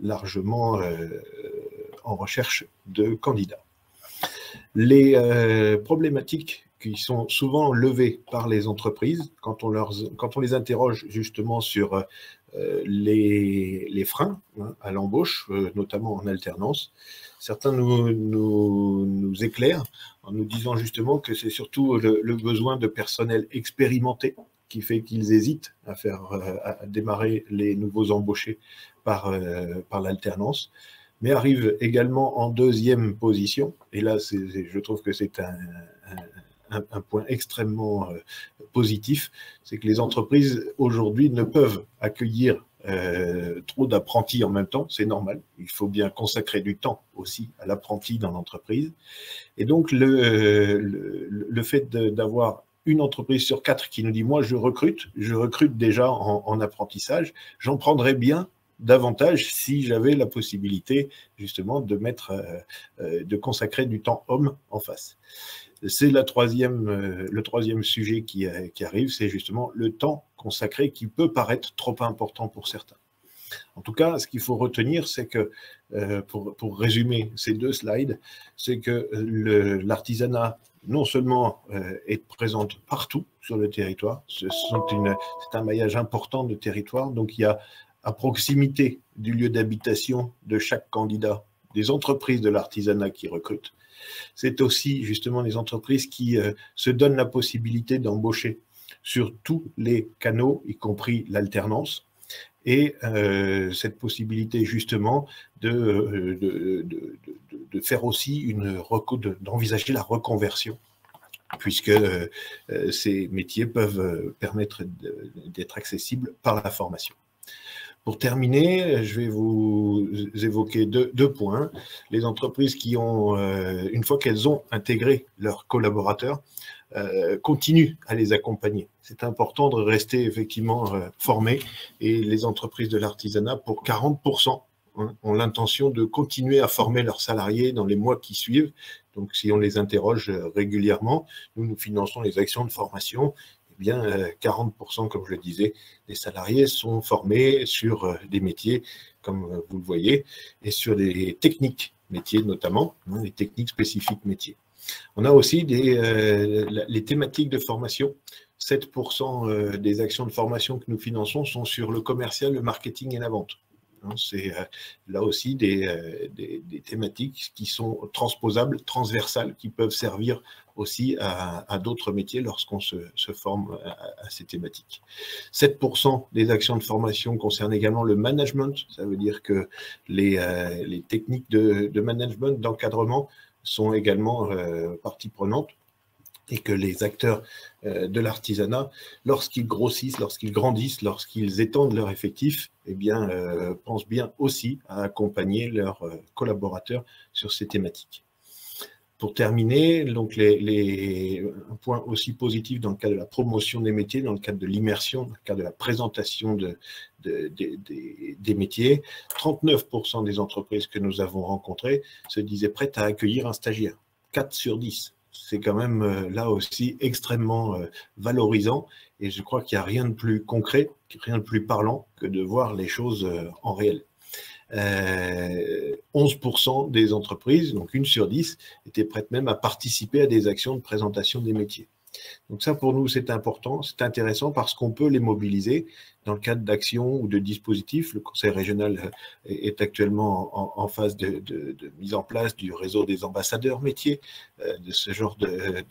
largement en recherche de candidats. Les problématiques qui sont souvent levées par les entreprises, quand on les interroge justement sur les freins à l'embauche, notamment en alternance, certains nous éclairent en nous disant justement que c'est surtout le besoin de personnel expérimenté qui fait qu'ils hésitent à démarrer les nouveaux embauchés par l'alternance, mais arrive également en deuxième position, et là je trouve que c'est un point extrêmement positif, c'est que les entreprises aujourd'hui ne peuvent accueillir trop d'apprentis en même temps, c'est normal, il faut bien consacrer du temps aussi à l'apprenti dans l'entreprise, et donc le fait d'avoir une entreprise sur 4 qui nous dit « moi je recrute déjà en apprentissage, j'en prendrais bien davantage si j'avais la possibilité justement de consacrer du temps homme en face ». C'est le troisième sujet qui arrive, c'est justement le temps consacré qui peut paraître trop important pour certains. En tout cas, ce qu'il faut retenir, c'est que, pour résumer ces 2 slides, c'est que l'artisanat, non seulement est présente partout sur le territoire, c'est un maillage important de territoire, donc il y a à proximité du lieu d'habitation de chaque candidat des entreprises de l'artisanat qui recrutent. C'est aussi justement les entreprises qui se donnent la possibilité d'embaucher sur tous les canaux, y compris l'alternance, et cette possibilité justement de faire aussi d'envisager la reconversion, puisque ces métiers peuvent permettre d'être accessibles par la formation. Pour terminer, je vais vous évoquer deux points. Les entreprises qui ont, une fois qu'elles ont intégré leurs collaborateurs, continuent à les accompagner. C'est important de rester effectivement formés, et les entreprises de l'artisanat, pour 40%, ont l'intention de continuer à former leurs salariés dans les mois qui suivent. Donc, si on les interroge régulièrement, nous finançons les actions de formation. Eh bien, 40%, comme je le disais, des salariés sont formés sur des métiers, comme vous le voyez, et sur des techniques métiers notamment, les techniques spécifiques métiers. On a aussi les thématiques de formation. 7% des actions de formation que nous finançons sont sur le commercial, le marketing et la vente. C'est là aussi des thématiques qui sont transposables, transversales, qui peuvent servir aussi à d'autres métiers lorsqu'on se forme à ces thématiques. 7% des actions de formation concernent également le management. Ça veut dire que les techniques de management, d'encadrement sont également partie prenante, et que les acteurs de l'artisanat, lorsqu'ils grossissent, lorsqu'ils grandissent, lorsqu'ils étendent leur effectif, eh bien, pensent bien aussi à accompagner leurs collaborateurs sur ces thématiques. Pour terminer, donc un point aussi positif dans le cadre de la promotion des métiers, dans le cadre de l'immersion, dans le cadre de la présentation des métiers, 39% des entreprises que nous avons rencontrées se disaient prêtes à accueillir un stagiaire, 4 sur 10. C'est quand même là aussi extrêmement valorisant, et je crois qu'il n'y a rien de plus concret, rien de plus parlant que de voir les choses en réel. 11% des entreprises, donc 1 sur 10, étaient prêtes même à participer à des actions de présentation des métiers. Donc ça, pour nous, c'est important, c'est intéressant parce qu'on peut les mobiliser dans le cadre d'actions ou de dispositifs. Le Conseil régional est actuellement en phase de mise en place du réseau des ambassadeurs métiers, de ce genre de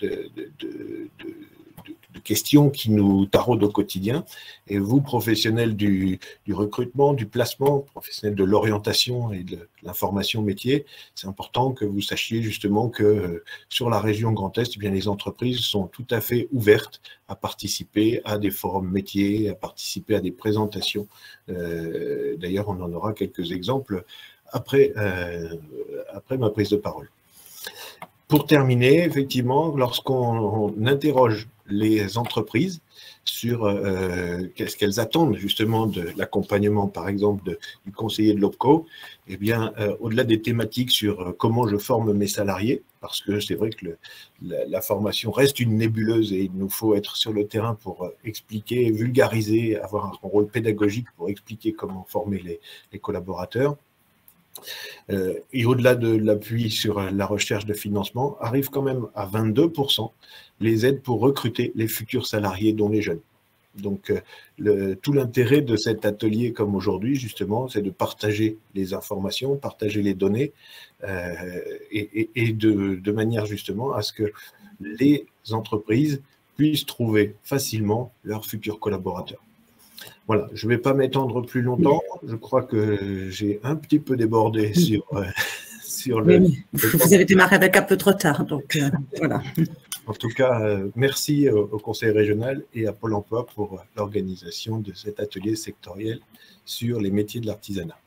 questions qui nous taraudent au quotidien. Et vous, professionnels du recrutement, du placement, professionnels de l'orientation et de l'information métier, c'est important que vous sachiez justement que sur la région Grand Est, eh bien, les entreprises sont tout à fait ouvertes à participer à des forums métiers, à participer à des présentations. D'ailleurs, on en aura quelques exemples après ma prise de parole. Pour terminer, effectivement, lorsqu'on interroge les entreprises sur qu'est-ce qu'elles attendent justement de l'accompagnement, par exemple, du conseiller de l'OPCO, eh bien, au-delà des thématiques sur comment je forme mes salariés, parce que c'est vrai que la formation reste une nébuleuse et il nous faut être sur le terrain pour expliquer, vulgariser, avoir un rôle pédagogique pour expliquer comment former les collaborateurs. Et au-delà de l'appui sur la recherche de financement, arrivent quand même à 22% les aides pour recruter les futurs salariés, dont les jeunes. Donc, tout l'intérêt de cet atelier comme aujourd'hui, justement, c'est de partager les informations, partager les données, et de manière justement à ce que les entreprises puissent trouver facilement leurs futurs collaborateurs. Voilà, je ne vais pas m'étendre plus longtemps. Je crois que j'ai un petit peu débordé sur le… Vous avez démarré avec un peu trop tard, donc voilà. En tout cas, merci au Conseil régional et à Pôle emploi pour l'organisation de cet atelier sectoriel sur les métiers de l'artisanat.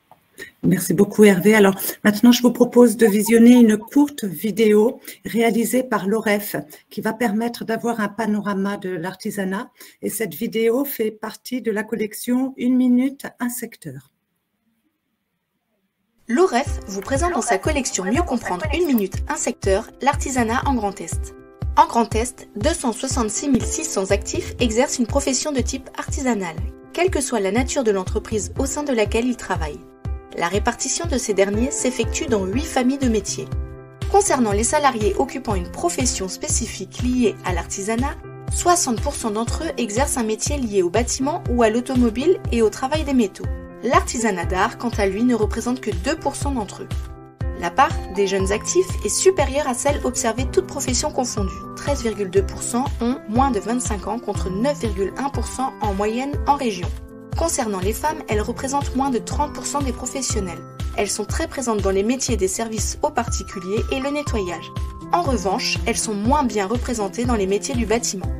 Merci beaucoup Hervé. Alors maintenant, je vous propose de visionner une courte vidéo réalisée par l'OREF qui va permettre d'avoir un panorama de l'artisanat. Et cette vidéo fait partie de la collection 1 minute, un secteur. L'OREF vous présente dans sa collection Mieux comprendre 1 minute, un secteur, l'artisanat en Grand Est. En Grand Est, 266 600 actifs exercent une profession de type artisanal, quelle que soit la nature de l'entreprise au sein de laquelle ils travaillent. La répartition de ces derniers s'effectue dans 8 familles de métiers. Concernant les salariés occupant une profession spécifique liée à l'artisanat, 60% d'entre eux exercent un métier lié au bâtiment ou à l'automobile et au travail des métaux. L'artisanat d'art, quant à lui, ne représente que 2% d'entre eux. La part des jeunes actifs est supérieure à celle observée toutes professions confondues. 13,2% ont moins de 25 ans contre 9,1% en moyenne en région. Concernant les femmes, elles représentent moins de 30% des professionnels. Elles sont très présentes dans les métiers des services aux particuliers et le nettoyage. En revanche, elles sont moins bien représentées dans les métiers du bâtiment.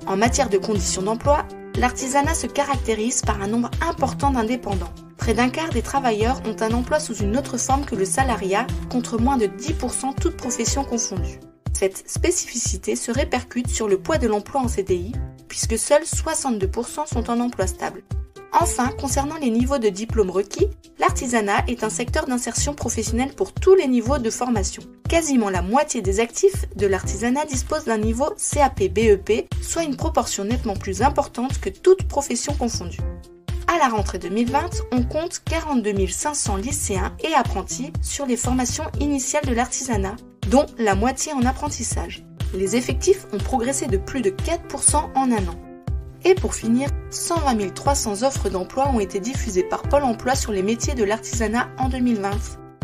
En matière de conditions d'emploi, l'artisanat se caractérise par un nombre important d'indépendants. Près d'un quart des travailleurs ont un emploi sous une autre forme que le salariat, contre moins de 10% toutes professions confondues. Cette spécificité se répercute sur le poids de l'emploi en CDI, puisque seuls 62% sont en emploi stable. Enfin, concernant les niveaux de diplôme requis, l'artisanat est un secteur d'insertion professionnelle pour tous les niveaux de formation. Quasiment la moitié des actifs de l'artisanat disposent d'un niveau CAP-BEP, soit une proportion nettement plus importante que toute profession confondue. À la rentrée 2020, on compte 42 500 lycéens et apprentis sur les formations initiales de l'artisanat, dont la moitié en apprentissage. Les effectifs ont progressé de plus de 4% en un an. Et pour finir, 120 300 offres d'emploi ont été diffusées par Pôle emploi sur les métiers de l'artisanat en 2020.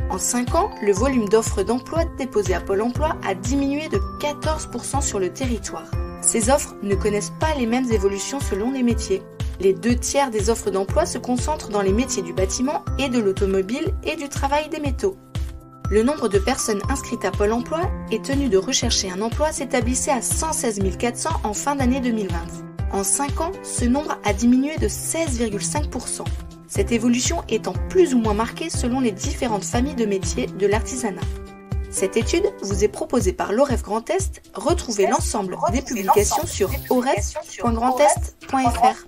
En 5 ans, le volume d'offres d'emploi déposées à Pôle emploi a diminué de 14% sur le territoire. Ces offres ne connaissent pas les mêmes évolutions selon les métiers. Les 2/3 des offres d'emploi se concentrent dans les métiers du bâtiment et de l'automobile et du travail des métaux. Le nombre de personnes inscrites à Pôle emploi et tenues de rechercher un emploi s'établissait à 116 400 en fin d'année 2020. En 5 ans, ce nombre a diminué de 16,5%. Cette évolution étant plus ou moins marquée selon les différentes familles de métiers de l'artisanat. Cette étude vous est proposée par l'OREF Grand Est. Retrouvez l'ensemble des publications sur oref.grandest.fr.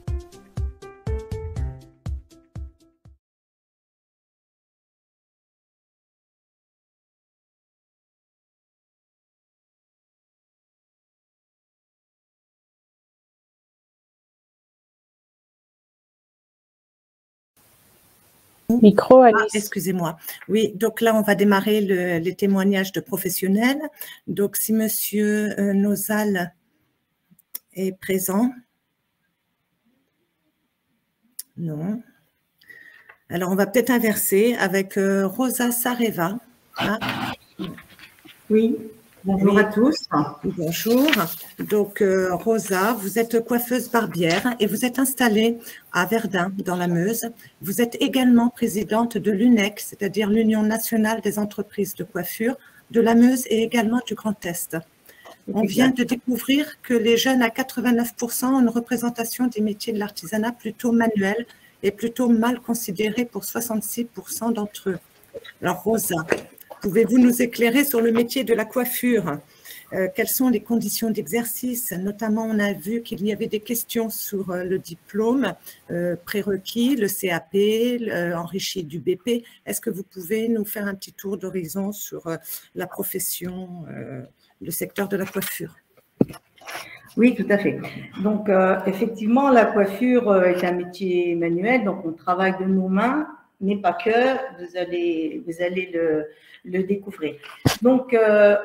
Micro, Alice. Excusez-moi. Oui, donc là, on va démarrer les témoignages de professionnels. Donc, si Monsieur Nozal est présent. Non. Alors, on va peut-être inverser avec Rosa Sareva. Ah. Oui, bonjour à tous. Bonjour. Donc, Rosa, vous êtes coiffeuse barbière et vous êtes installée à Verdun, dans la Meuse. Vous êtes également présidente de l'UNEC, c'est-à-dire l'Union nationale des entreprises de coiffure de la Meuse et également du Grand Est. On vient de découvrir que les jeunes à 89% ont une représentation des métiers de l'artisanat plutôt manuels et plutôt mal considérés pour 66% d'entre eux. Alors, Rosa, pouvez-vous nous éclairer sur le métier de la coiffure? Quelles sont les conditions d'exercice? Notamment, on a vu qu'il y avait des questions sur le diplôme prérequis, le CAP, enrichi du BP. Est-ce que vous pouvez nous faire un petit tour d'horizon sur la profession, le secteur de la coiffure? Oui, tout à fait. Donc, effectivement, la coiffure est un métier manuel, donc on travaille de nos mains, mais pas que, vous allez le découvrir. Donc,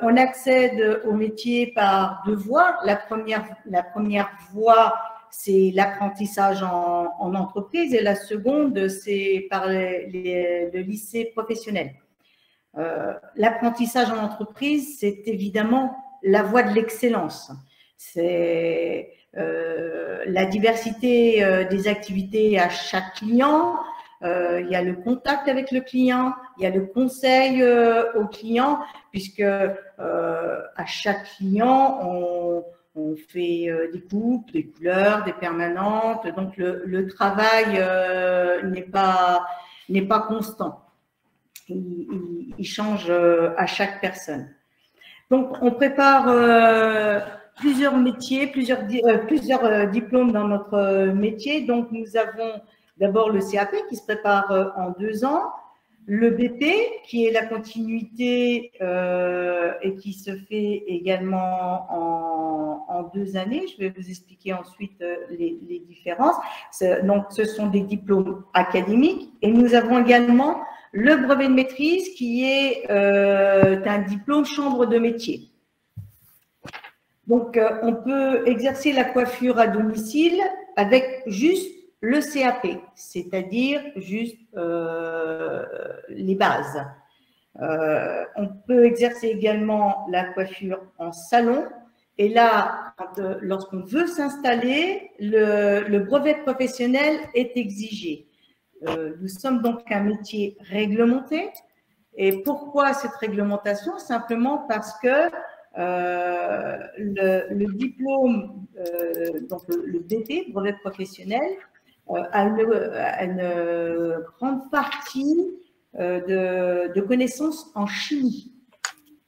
on accède au métier par 2 voies. La première voie, c'est l'apprentissage en entreprise et la seconde, c'est par le lycée professionnel. L'apprentissage en entreprise, c'est évidemment la voie de l'excellence. C'est la diversité des activités à chaque client. Il y a le contact avec le client, il y a le conseil au client, puisque à chaque client, on fait des coupes, des couleurs, des permanentes. Donc, le travail n'est pas constant. Il change à chaque personne. Donc, on prépare plusieurs métiers, plusieurs diplômes dans notre métier. Donc, nous avons d'abord le CAP qui se prépare en 2 ans, le BP qui est la continuité et qui se fait également en 2 années. Je vais vous expliquer ensuite les différences. Donc, ce sont des diplômes académiques et nous avons également le brevet de maîtrise qui est un diplôme chambre de métier. Donc, on peut exercer la coiffure à domicile avec juste le CAP, c'est-à-dire juste les bases. On peut exercer également la coiffure en salon. Et là, lorsqu'on veut s'installer, le brevet professionnel est exigé. Nous sommes donc un métier réglementé. Et pourquoi cette réglementation? Simplement parce que le diplôme, donc le BP, brevet professionnel, a une grande partie de connaissances en chimie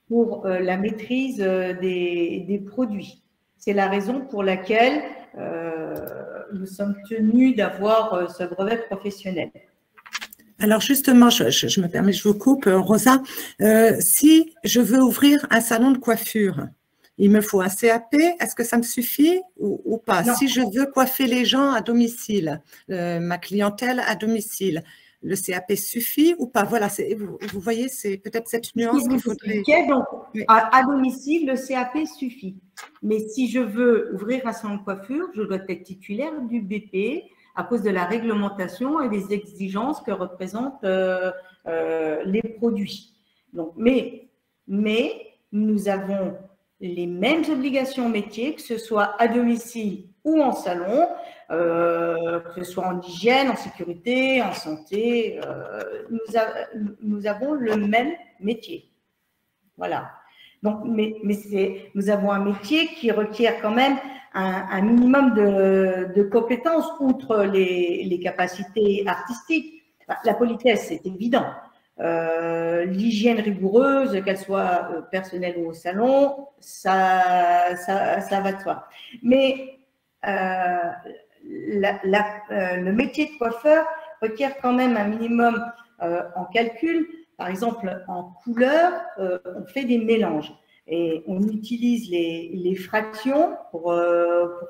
pour la maîtrise des produits. C'est la raison pour laquelle nous sommes tenus d'avoir ce brevet professionnel. Alors justement, je me permets, je vous coupe, Rosa. Si je veux ouvrir un salon de coiffure, il me faut un CAP, est-ce que ça me suffit ou pas? Non. Si je veux coiffer les gens à domicile, ma clientèle à domicile, le CAP suffit ou pas? Voilà, vous voyez, c'est peut-être cette nuance qu'il faudrait… Donc, à domicile, le CAP suffit. Mais si je veux ouvrir un salon de coiffure, je dois être titulaire du BP à cause de la réglementation et des exigences que représentent les produits. Donc, mais nous avons les mêmes obligations métiers, que ce soit à domicile ou en salon, que ce soit en hygiène, en sécurité, en santé, nous avons le même métier. Voilà. Donc, nous avons un métier qui requiert quand même un minimum de compétences, outre les capacités artistiques. La politesse, c'est évident. L'hygiène rigoureuse, qu'elle soit personnelle ou au salon, ça va de soi. Mais le métier de coiffeur requiert quand même un minimum en calcul. Par exemple, en couleur, on fait des mélanges et on utilise les fractions pour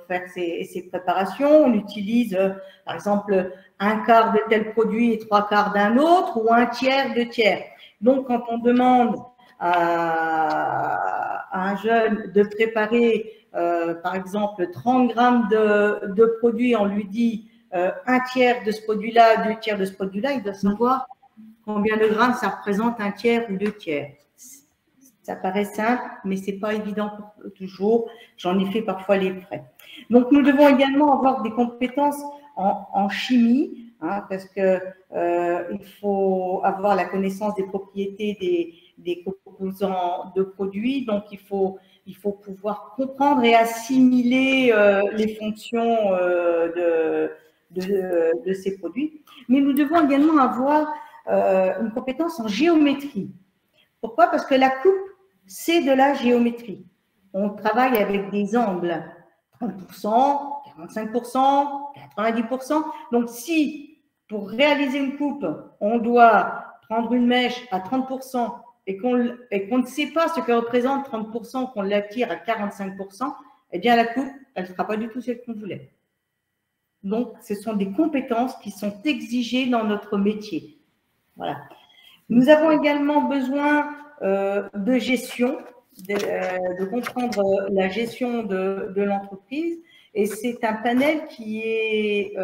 faire ces préparations. On utilise, par exemple, un quart de tel produit et trois quarts d'un autre, ou un tiers de tiers. Donc, quand on demande à un jeune de préparer, par exemple, 30 grammes de produit, on lui dit un tiers de ce produit-là, deux tiers de ce produit-là, il doit savoir combien de grammes ça représente, un tiers ou deux tiers. Ça paraît simple, mais ce n'est pas évident pour toujours. J'en ai fait parfois les frais. Donc, nous devons également avoir des compétences en chimie, hein, parce que il faut avoir la connaissance des propriétés des composants de produits. Donc, il faut pouvoir comprendre et assimiler les fonctions de ces produits. Mais nous devons également avoir une compétence en géométrie. Pourquoi? Parce que la coupe, c'est de la géométrie. On travaille avec des angles, 30%, 45%, 90%. Donc, si pour réaliser une coupe, on doit prendre une mèche à 30% et qu'on ne sait pas ce que représente 30%, qu'on l'attire à 45%, eh bien, la coupe, elle ne sera pas du tout celle qu'on voulait. Donc, ce sont des compétences qui sont exigées dans notre métier. Voilà. Nous avons également besoin de gestion, de comprendre la gestion de l'entreprise. Et c'est un panel qui est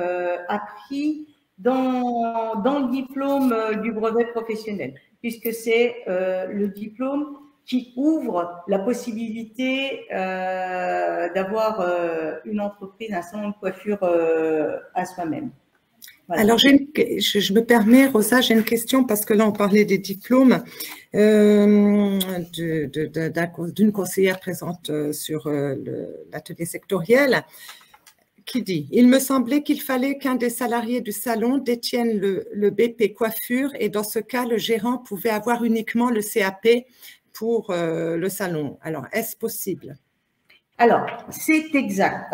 appris dans le diplôme du brevet professionnel, puisque c'est le diplôme qui ouvre la possibilité d'avoir une entreprise, un salon de coiffure à soi-même. Voilà. Alors, je me permets, Rosa, j'ai une question parce que là, on parlait des diplômes d'une conseillère présente sur l'atelier sectoriel qui dit « Il me semblait qu'il fallait qu'un des salariés du salon détienne le BP coiffure et dans ce cas, le gérant pouvait avoir uniquement le CAP pour le salon. Alors, est-ce possible ?» Alors, c'est exact.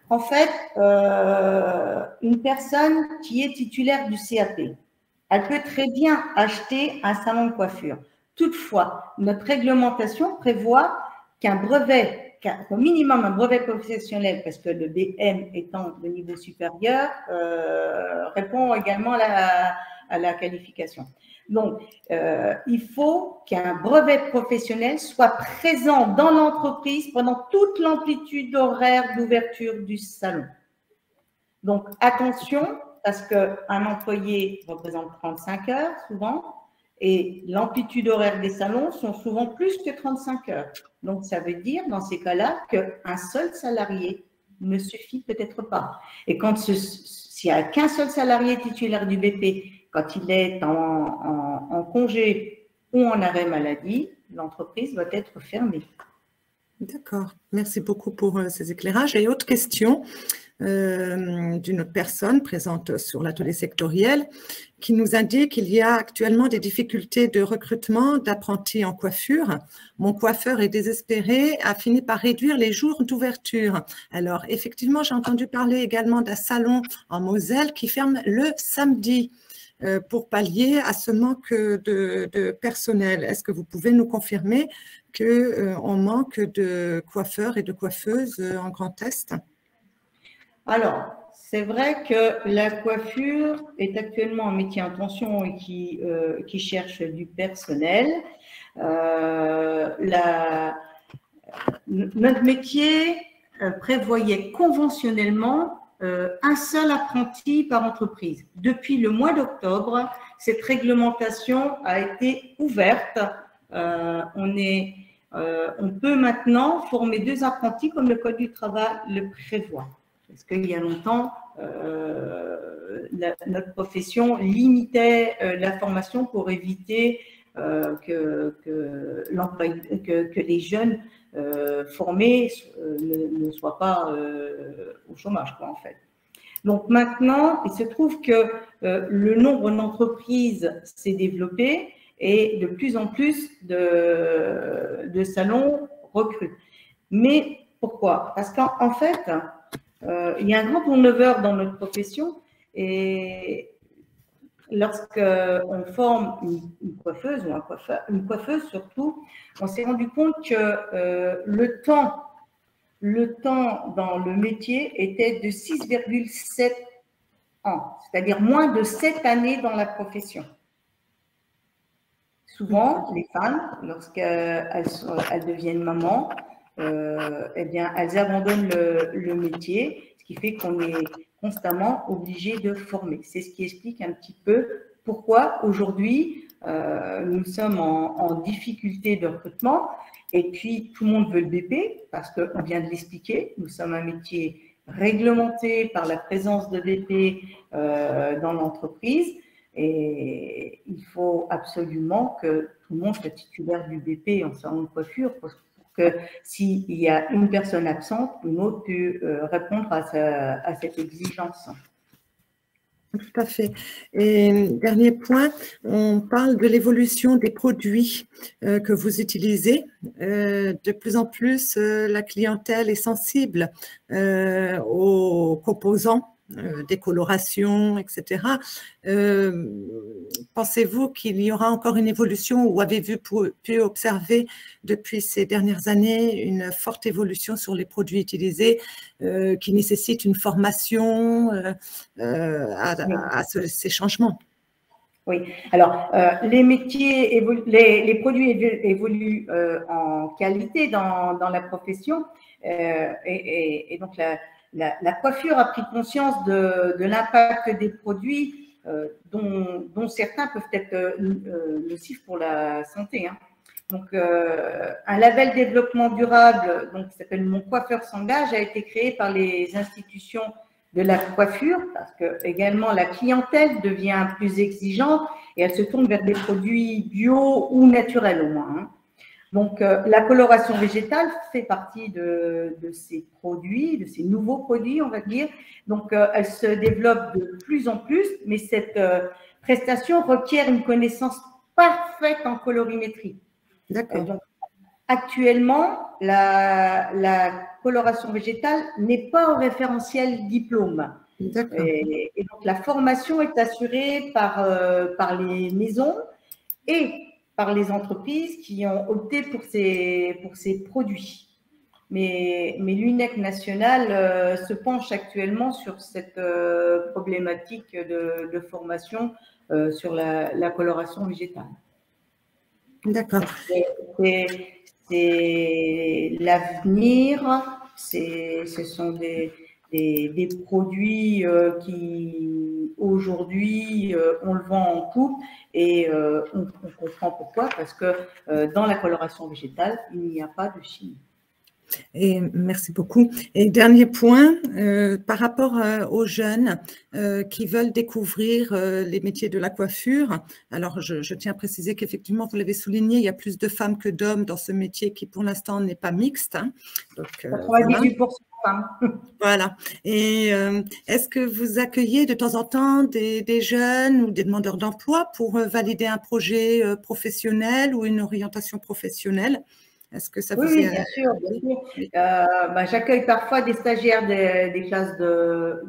En fait, une personne qui est titulaire du CAP, elle peut très bien acheter un salon de coiffure. Toutefois, notre réglementation prévoit qu'un brevet, au minimum un brevet professionnel, parce que le BM étant de niveau supérieur, répond également à la qualification. Donc, il faut qu'un brevet professionnel soit présent dans l'entreprise pendant toute l'amplitude horaire d'ouverture du salon. Donc, attention, parce qu'un employé représente 35 heures souvent, et l'amplitude horaire des salons sont souvent plus que 35 heures. Donc, ça veut dire, dans ces cas-là, qu'un seul salarié ne suffit peut-être pas. Et quand s'il n'y a qu'un seul salarié titulaire du BP, quand il est en congé ou en arrêt maladie, l'entreprise va être fermée. D'accord. Merci beaucoup pour ces éclairages. Et autre question d'une autre personne présente sur l'atelier sectoriel qui nous indique qu'il y a actuellement des difficultés de recrutement d'apprentis en coiffure. Mon coiffeur est désespéré, a fini par réduire les jours d'ouverture. Alors, effectivement, j'ai entendu parler également d'un salon en Moselle qui ferme le samedi pour pallier à ce manque de personnel. Est-ce que vous pouvez nous confirmer qu'on manque de coiffeurs et de coiffeuses en Grand Est? Alors, c'est vrai que la coiffure est actuellement un métier en tension et qui cherche du personnel. Notre métier prévoyait conventionnellement un seul apprenti par entreprise. Depuis le mois d'octobre, cette réglementation a été ouverte. On peut maintenant former 2 apprentis comme le Code du travail le prévoit. Parce qu'il y a longtemps, notre profession limitait la formation pour éviter que les jeunes formés ne soient pas au chômage, quoi, en fait. Donc maintenant, il se trouve que le nombre d'entreprises s'est développé et de plus en plus de salons recrutent. Mais pourquoi? Parce qu'en fait, il y a un grand turnover dans notre profession et lorsqu'on forme une coiffeuse ou un coiffeur, une coiffeuse surtout, on s'est rendu compte que le temps dans le métier était de 6,7 ans, c'est-à-dire moins de 7 années dans la profession. Souvent, les femmes, lorsqu'elles deviennent mamans, eh bien, elles abandonnent le métier, ce qui fait qu'on est constamment obligé de former. C'est ce qui explique un petit peu pourquoi aujourd'hui nous sommes en difficulté de recrutement et puis tout le monde veut le BP parce qu'on vient de l'expliquer, nous sommes un métier réglementé par la présence de BP dans l'entreprise et il faut absolument que tout le monde soit titulaire du BP en salon de coiffure pour que s'il y a une personne absente, une autre peut répondre à cette exigence. Tout à fait. Et dernier point, on parle de l'évolution des produits que vous utilisez. De plus en plus, la clientèle est sensible aux composants, des colorations, etc. Pensez-vous qu'il y aura encore une évolution ou avez-vous pu observer depuis ces dernières années une forte évolution sur les produits utilisés qui nécessitent une formation à ces changements? Oui, alors les métiers les produits évoluent en qualité dans la profession et donc la coiffure a pris conscience de l'impact des produits dont certains peuvent être nocifs pour la santé. Hein. Donc, un label développement durable qui s'appelle Mon coiffeur s'engage a été créé par les institutions de la coiffure parce que également la clientèle devient plus exigeante et elle se tourne vers des produits bio ou naturels au moins. Hein. Donc, la coloration végétale fait partie de ces produits, de ces nouveaux produits, on va dire. Donc, elle se développe de plus en plus, mais cette prestation requiert une connaissance parfaite en colorimétrie. D'accord. Actuellement, la coloration végétale n'est pas au référentiel diplôme. Et donc, la formation est assurée par les maisons et par les entreprises qui ont opté pour ces produits. Mais l'UNEC national se penche actuellement sur cette problématique de formation sur la coloration végétale. D'accord. C'est l'avenir, ce sont des produits qui aujourd'hui on le vend en coupe et on comprend pourquoi, parce que dans la coloration végétale, il n'y a pas de chimie. Et merci beaucoup. Et dernier point, par rapport aux jeunes qui veulent découvrir les métiers de la coiffure. Alors, je tiens à préciser qu'effectivement, vous l'avez souligné, il y a plus de femmes que d'hommes dans ce métier qui, pour l'instant, n'est pas mixte. Hein. Donc, 98% de femmes. Voilà. Et est-ce que vous accueillez de temps en temps des jeunes ou des demandeurs d'emploi pour valider un projet professionnel ou une orientation professionnelle? Est-ce que ça vous Oui, bien sûr. J'accueille parfois des stagiaires des classes de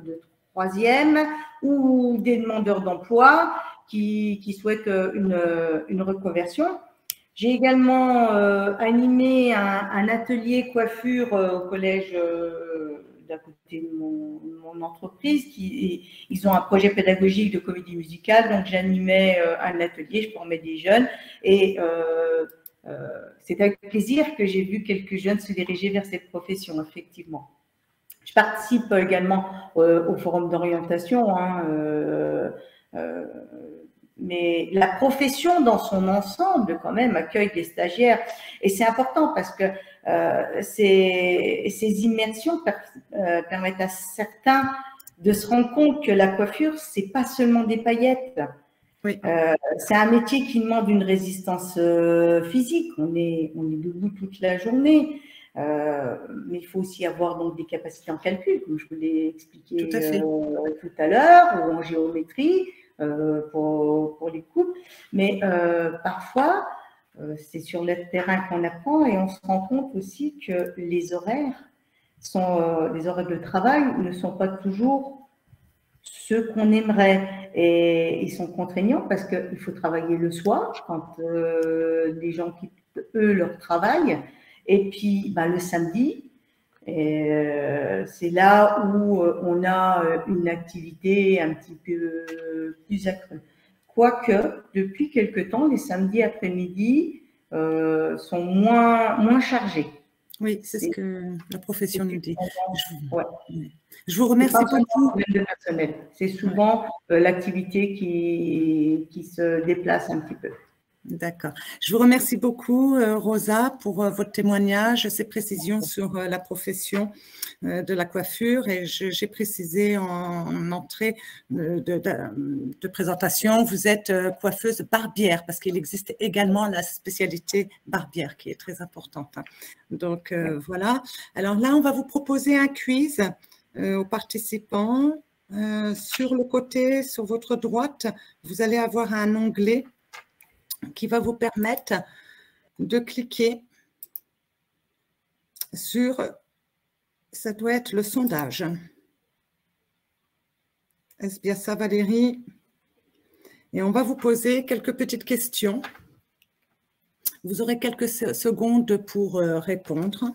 3e ou des demandeurs d'emploi qui souhaitent une reconversion. J'ai également animé un atelier coiffure au collège d'à côté de mon entreprise. Ils ont un projet pédagogique de comédie musicale, donc j'animais un atelier, je formais des jeunes et c'est avec plaisir que j'ai vu quelques jeunes se diriger vers cette profession, effectivement. Je participe également au forum d'orientation, hein, mais la profession dans son ensemble, quand même, accueille des stagiaires. Et c'est important parce que ces immersions permettent à certains de se rendre compte que la coiffure, c'est pas seulement des paillettes. Oui. C'est un métier qui demande une résistance physique. On est debout toute la journée. Mais il faut aussi avoir donc des capacités en calcul, comme je vous l'ai expliqué tout à l'heure, ou en géométrie pour les coupes. Mais parfois, c'est sur le terrain qu'on apprend et on se rend compte aussi que les horaires de travail ne sont pas toujours ceux qu'on aimerait. Et ils sont contraignants parce qu'il faut travailler le soir quand les gens quittent, eux, leur travail. Et puis, le samedi, c'est là où on a une activité un petit peu plus accrue. Quoique, depuis quelque temps, les samedis après-midi sont moins chargés. Oui, c'est ce que la profession nous dit. Je vous remercie beaucoup. C'est souvent l'activité qui se déplace un petit peu. D'accord. Je vous remercie beaucoup, Rosa, pour votre témoignage, ces précisions sur la profession de la coiffure. Et j'ai précisé en entrée de présentation, vous êtes coiffeuse barbière, parce qu'il existe également la spécialité barbière qui est très importante. Donc, voilà. Alors là, on va vous proposer un quiz aux participants. Sur le côté, sur votre droite, vous allez avoir un onglet qui va vous permettre de cliquer sur, ça doit être le sondage. Est-ce bien ça, Valérie? Et on va vous poser quelques petites questions. Vous aurez quelques secondes pour répondre.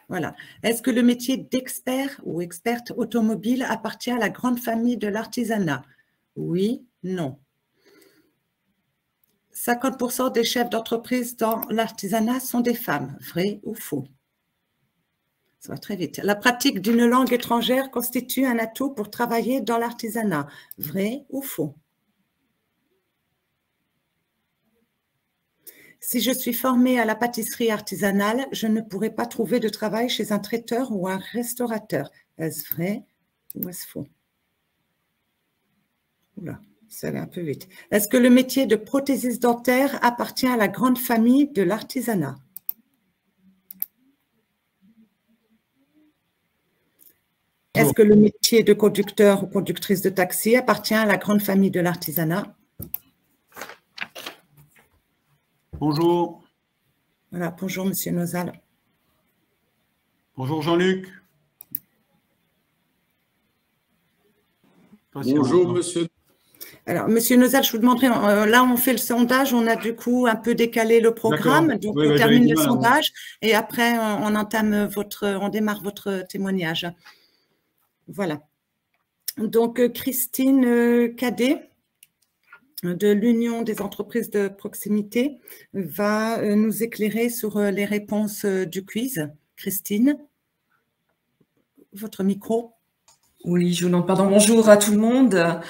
Voilà. Est-ce que le métier d'expert ou experte automobile appartient à la grande famille de l'artisanat? Oui, non. 50% des chefs d'entreprise dans l'artisanat sont des femmes. Vrai ou faux? Ça va très vite. La pratique d'une langue étrangère constitue un atout pour travailler dans l'artisanat. Vrai ou faux? Si je suis formée à la pâtisserie artisanale, je ne pourrai pas trouver de travail chez un traiteur ou un restaurateur. Est-ce vrai ou est-ce faux? Oula. Ça va un peu vite. Est-ce que le métier de prothésiste dentaire appartient à la grande famille de l'artisanat? Est-ce que le métier de conducteur ou conductrice de taxi appartient à la grande famille de l'artisanat? Bonjour. Voilà, bonjour Monsieur Nozal. Bonjour Jean-Luc. Bonjour Monsieur. Alors, Monsieur Nozal, je vous demanderai, là on fait le sondage, on a du coup un peu décalé le programme, donc on termine le sondage et après on démarre votre témoignage. Voilà. Donc, Christine Cadet de l'Union des entreprises de proximité va nous éclairer sur les réponses du quiz. Christine, votre micro. Oui, je vous demande pardon. Bonjour à tout le monde.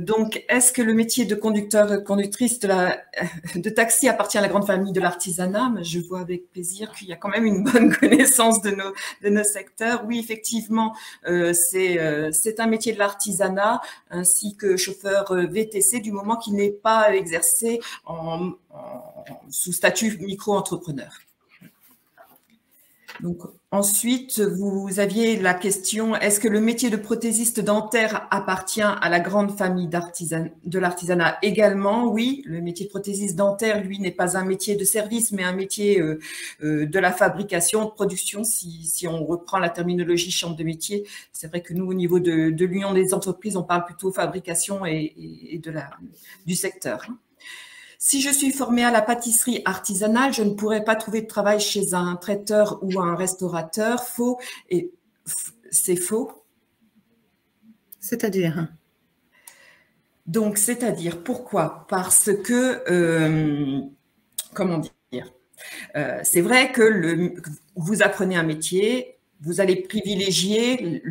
Donc, est-ce que le métier de conducteur, conductrice de taxi appartient à la grande famille de l'artisanat? Je vois avec plaisir qu'il y a quand même une bonne connaissance de nos secteurs. Oui, effectivement, c'est un métier de l'artisanat ainsi que chauffeur VTC du moment qu'il n'est pas exercé sous statut micro-entrepreneur. Donc, ensuite, vous aviez la question, est-ce que le métier de prothésiste dentaire appartient à la grande famille de l'artisanat? Également, oui. Le métier de prothésiste dentaire, lui, n'est pas un métier de service, mais un métier de la fabrication, de production, si on reprend la terminologie chambre de métier. C'est vrai que nous, au niveau de l'Union des entreprises, on parle plutôt fabrication et du secteur. Si je suis formée à la pâtisserie artisanale, je ne pourrai pas trouver de travail chez un traiteur ou un restaurateur. Faux. Et c'est faux. C'est-à-dire? Donc, c'est-à-dire, pourquoi? Parce que, comment dire, c'est vrai que vous apprenez un métier, vous allez privilégier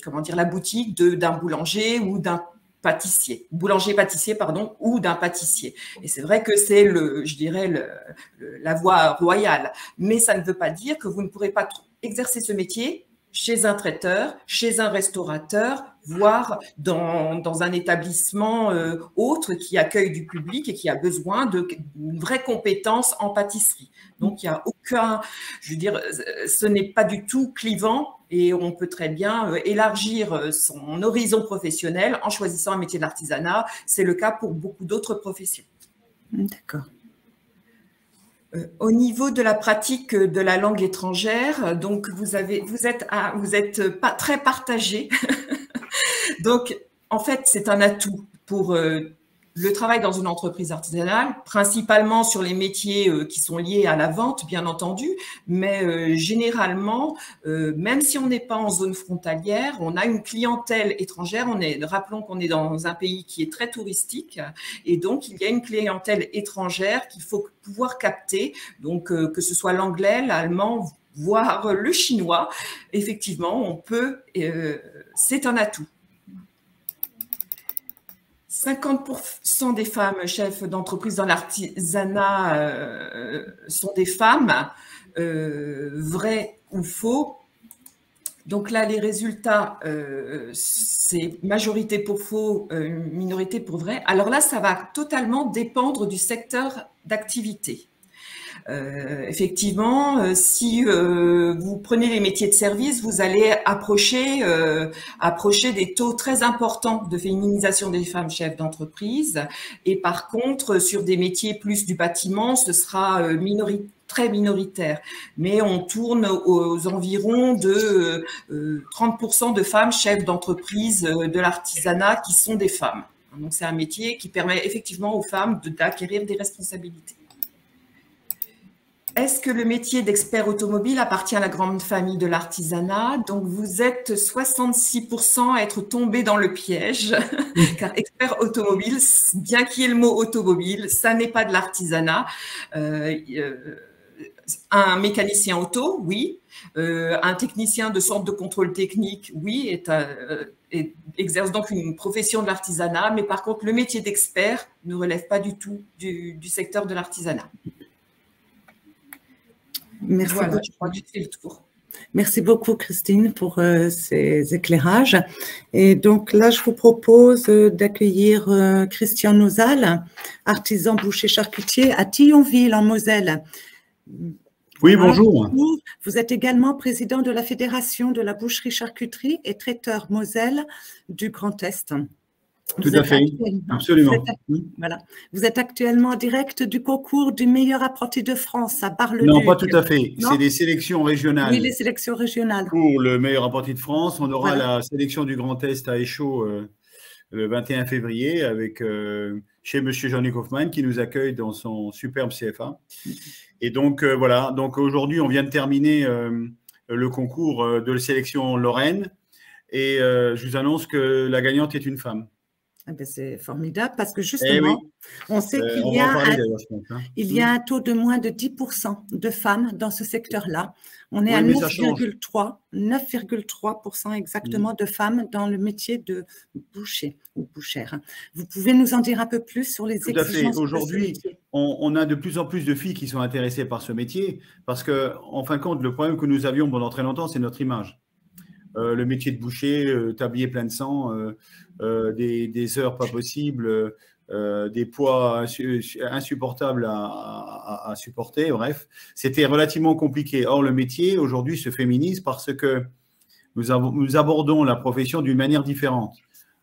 comment dire, la boutique d'un boulanger ou d'un pâtissier, boulanger-pâtissier, pardon, ou d'un pâtissier. Et c'est vrai que c'est, je dirais, la voie royale. Mais ça ne veut pas dire que vous ne pourrez pas exercer ce métier chez un traiteur, chez un restaurateur, voire dans un établissement autre qui accueille du public et qui a besoin d'une vraie compétence en pâtisserie. Donc, il n'y a aucun, je veux dire, ce n'est pas du tout clivant et on peut très bien élargir son horizon professionnel en choisissant un métier de l'artisanat. C'est le cas pour beaucoup d'autres professions. D'accord. Au niveau de la pratique de la langue étrangère, donc vous êtes pas très partagé. Donc, en fait, c'est un atout pour le travail dans une entreprise artisanale, principalement sur les métiers qui sont liés à la vente, bien entendu, mais généralement, même si on n'est pas en zone frontalière, on a une clientèle étrangère. Rappelons qu'on est dans un pays qui est très touristique et donc il y a une clientèle étrangère qu'il faut pouvoir capter, donc que ce soit l'anglais, l'allemand, voire le chinois. Effectivement, on peut, c'est un atout. 50% des femmes chefs d'entreprise dans l'artisanat sont des femmes, vrai ou faux. Donc là, les résultats, c'est majorité pour faux, minorité pour vrai. Alors là, ça va totalement dépendre du secteur d'activité. Effectivement, si vous prenez les métiers de service, vous allez approcher des taux très importants de féminisation des femmes chefs d'entreprise. Et par contre, sur des métiers plus du bâtiment, ce sera très minoritaire. Mais on tourne aux environs de 30% de femmes chefs d'entreprise de l'artisanat qui sont des femmes. Donc c'est un métier qui permet effectivement aux femmes d'acquérir des responsabilités. Est-ce que le métier d'expert automobile appartient à la grande famille de l'artisanat? Donc, vous êtes 66% à être tombé dans le piège, car expert automobile, bien qu'il y ait le mot automobile, ça n'est pas de l'artisanat. Un mécanicien auto, oui. Un technicien de centre de contrôle technique, oui, exerce donc une profession de l'artisanat. Mais par contre, le métier d'expert ne relève pas du tout du secteur de l'artisanat. Merci voilà, beaucoup. Je crois que j'ai fait le tour. Merci beaucoup, Christine, pour ces éclairages. Et donc là, je vous propose d'accueillir Christian Nozal, artisan boucher charcutier à Thionville, en Moselle. Oui, bonjour. Vous êtes également président de la Fédération de la boucherie, charcuterie et traiteur Moselle du Grand Est. Tout à fait, absolument. Voilà. Vous êtes actuellement en direct du concours du meilleur apprenti de France à Bar-le-Duc. Non, pas tout à fait. C'est des sélections régionales. Oui, les sélections régionales. Pour le meilleur apprenti de France, on aura la sélection du Grand Est à Échaud le 21 février avec chez M. Jean-Luc Hoffmann qui nous accueille dans son superbe CFA. Et donc, voilà. Donc, aujourd'hui, on vient de terminer le concours de la sélection Lorraine et je vous annonce que la gagnante est une femme. Eh bien, c'est formidable parce que justement, on sait qu'il y a un taux de moins de 10% de femmes dans ce secteur-là. On est à 9,3% exactement de femmes dans le métier de boucher ou bouchère. Vous pouvez nous en dire un peu plus sur les exigences? Tout à fait. Aujourd'hui, on a de plus en plus de filles qui sont intéressées par ce métier parce qu'en fin de compte, le problème que nous avions pendant très longtemps, c'est notre image. Le métier de boucher, tablier plein de sang, des heures pas possibles, des poids insupportables à supporter, bref, c'était relativement compliqué. Or, le métier aujourd'hui se féminise parce que nous abordons la profession d'une manière différente.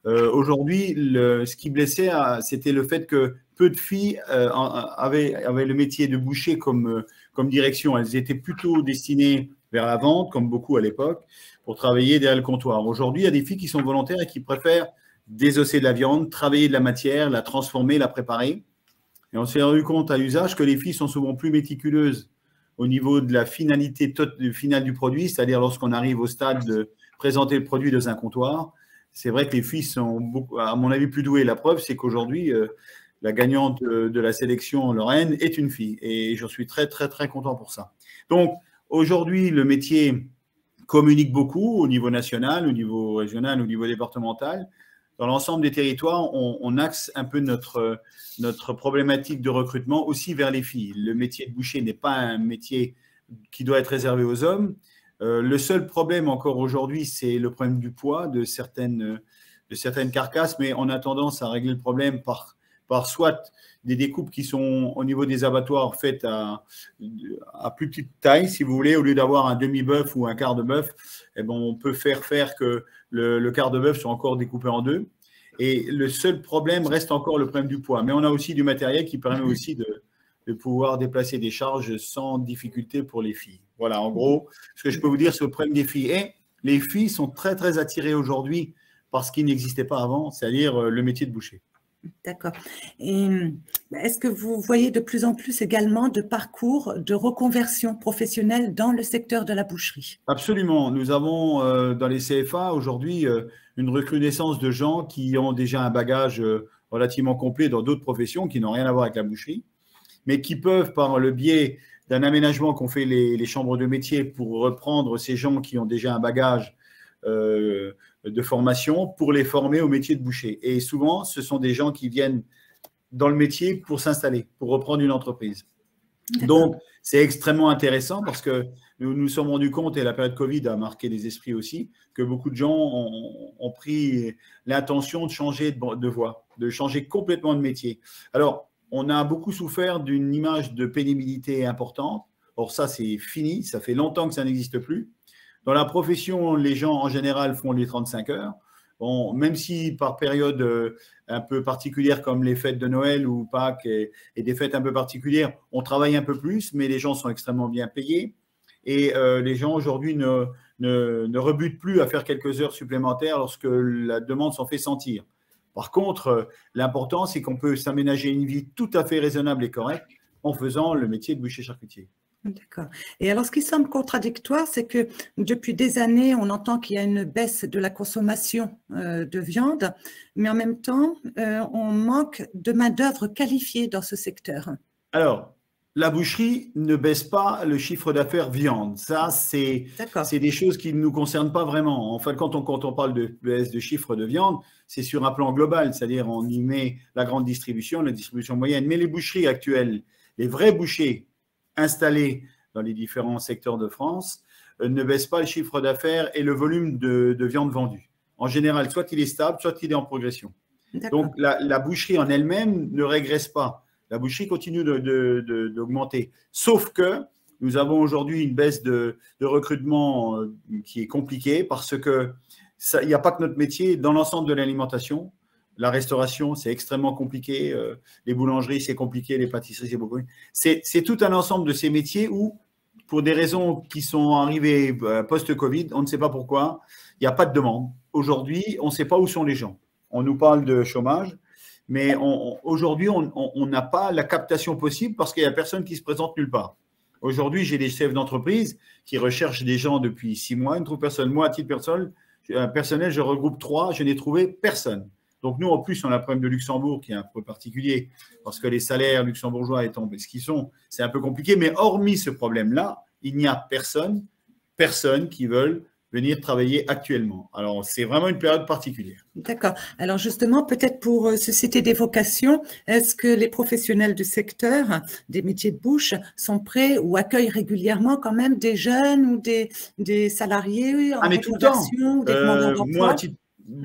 Aujourd'hui, ce qui blessait, c'était le fait que peu de filles avaient le métier de boucher comme direction. Elles étaient plutôt destinées vers la vente, comme beaucoup à l'époque, pour travailler derrière le comptoir. Aujourd'hui, il y a des filles qui sont volontaires et qui préfèrent désosser de la viande, travailler de la matière, la transformer, la préparer. Et on s'est rendu compte à l'usage que les filles sont souvent plus méticuleuses au niveau de la finalité finale du produit, c'est-à-dire lorsqu'on arrive au stade de présenter le produit dans un comptoir. C'est vrai que les filles sont, à mon avis, plus douées. La preuve, c'est qu'aujourd'hui, la gagnante de la sélection Lorraine est une fille. Et j'en suis très, très, très content pour ça. Donc, aujourd'hui, le métier communique beaucoup au niveau national, au niveau régional, au niveau départemental. Dans l'ensemble des territoires, on axe un peu notre problématique de recrutement aussi vers les filles. Le métier de boucher n'est pas un métier qui doit être réservé aux hommes. Le seul problème encore aujourd'hui, c'est le problème du poids de certaines carcasses, mais on a tendance à régler le problème par soit des découpes qui sont au niveau des abattoirs faites à plus petite taille, si vous voulez, au lieu d'avoir un demi-bœuf ou un quart de bœuf, eh ben, on peut faire que le quart de bœuf soit encore découpé en deux. Et le seul problème reste encore le problème du poids. Mais on a aussi du matériel qui permet aussi de pouvoir déplacer des charges sans difficulté pour les filles. Voilà, en gros, ce que je peux vous dire sur le problème des filles. Et les filles sont très, très attirées aujourd'hui par ce qui n'existait pas avant, c'est-à-dire le métier de boucher. D'accord. Et est-ce que vous voyez de plus en plus également de parcours de reconversion professionnelle dans le secteur de la boucherie? Absolument. Nous avons dans les CFA aujourd'hui une recrudescence de gens qui ont déjà un bagage relativement complet dans d'autres professions qui n'ont rien à voir avec la boucherie, mais qui peuvent, par le biais d'un aménagement qu'ont fait les chambres de métier pour reprendre ces gens qui ont déjà un bagage de formation pour les former au métier de boucher. Et souvent, ce sont des gens qui viennent dans le métier pour s'installer, pour reprendre une entreprise. Donc, c'est extrêmement intéressant parce que nous nous sommes rendus compte, et la période Covid a marqué les esprits aussi, que beaucoup de gens ont pris l'intention de changer de voie, de changer complètement de métier. Alors, on a beaucoup souffert d'une image de pénibilité importante. Or, ça, c'est fini. Ça fait longtemps que ça n'existe plus. Dans la profession, les gens, en général, font les 35 heures. Bon, même si par période un peu particulière comme les fêtes de Noël ou Pâques et des fêtes un peu particulières, on travaille un peu plus, mais les gens sont extrêmement bien payés. Et les gens, aujourd'hui, ne rebutent plus à faire quelques heures supplémentaires lorsque la demande s'en fait sentir. Par contre, l'important, c'est qu'on peut s'aménager une vie tout à fait raisonnable et correcte en faisant le métier de boucher-charcutier. D'accord. Et alors, ce qui semble contradictoire, c'est que depuis des années, on entend qu'il y a une baisse de la consommation de viande, mais en même temps, on manque de main-d'œuvre qualifiée dans ce secteur. Alors, la boucherie ne baisse pas le chiffre d'affaires viande. Ça, c'est des choses qui ne nous concernent pas vraiment. En fait, quand on parle de baisse de chiffre de viande, c'est sur un plan global, c'est-à-dire on y met la grande distribution, la distribution moyenne. Mais les boucheries actuelles, les vrais bouchers installés dans les différents secteurs de France, ne baissent pas le chiffre d'affaires et le volume de viande vendue. En général, soit il est stable, soit il est en progression. Donc, la boucherie en elle-même ne régresse pas. La boucherie continue d'augmenter. Sauf que nous avons aujourd'hui une baisse de recrutement qui est compliquée parce qu'il n'y a pas que notre métier. Dans l'ensemble de l'alimentation, la restauration, c'est extrêmement compliqué. Les boulangeries, c'est compliqué. Les pâtisseries, c'est beaucoup. C'est tout un ensemble de ces métiers où, pour des raisons qui sont arrivées post-Covid, on ne sait pas pourquoi, il n'y a pas de demande. Aujourd'hui, on ne sait pas où sont les gens. On nous parle de chômage, mais aujourd'hui, on n'a pas la captation possible parce qu'il n'y a personne qui se présente nulle part. Aujourd'hui, j'ai des chefs d'entreprise qui recherchent des gens depuis 6 mois, ils ne trouvent personne. Moi, à titre personnel, je regroupe 3, je n'ai trouvé personne. Donc, nous, en plus, on a le problème de Luxembourg qui est un peu particulier parce que les salaires luxembourgeois étant ce qu'ils sont, c'est un peu compliqué. Mais hormis ce problème-là, il n'y a personne qui veulent venir travailler actuellement. Alors, c'est vraiment une période particulière. D'accord. Alors, justement, peut-être pour susciter des vocations, est-ce que les professionnels du secteur des métiers de bouche sont prêts ou accueillent régulièrement quand même des jeunes ou des salariés en reconversion ou des demandeurs d'emploi?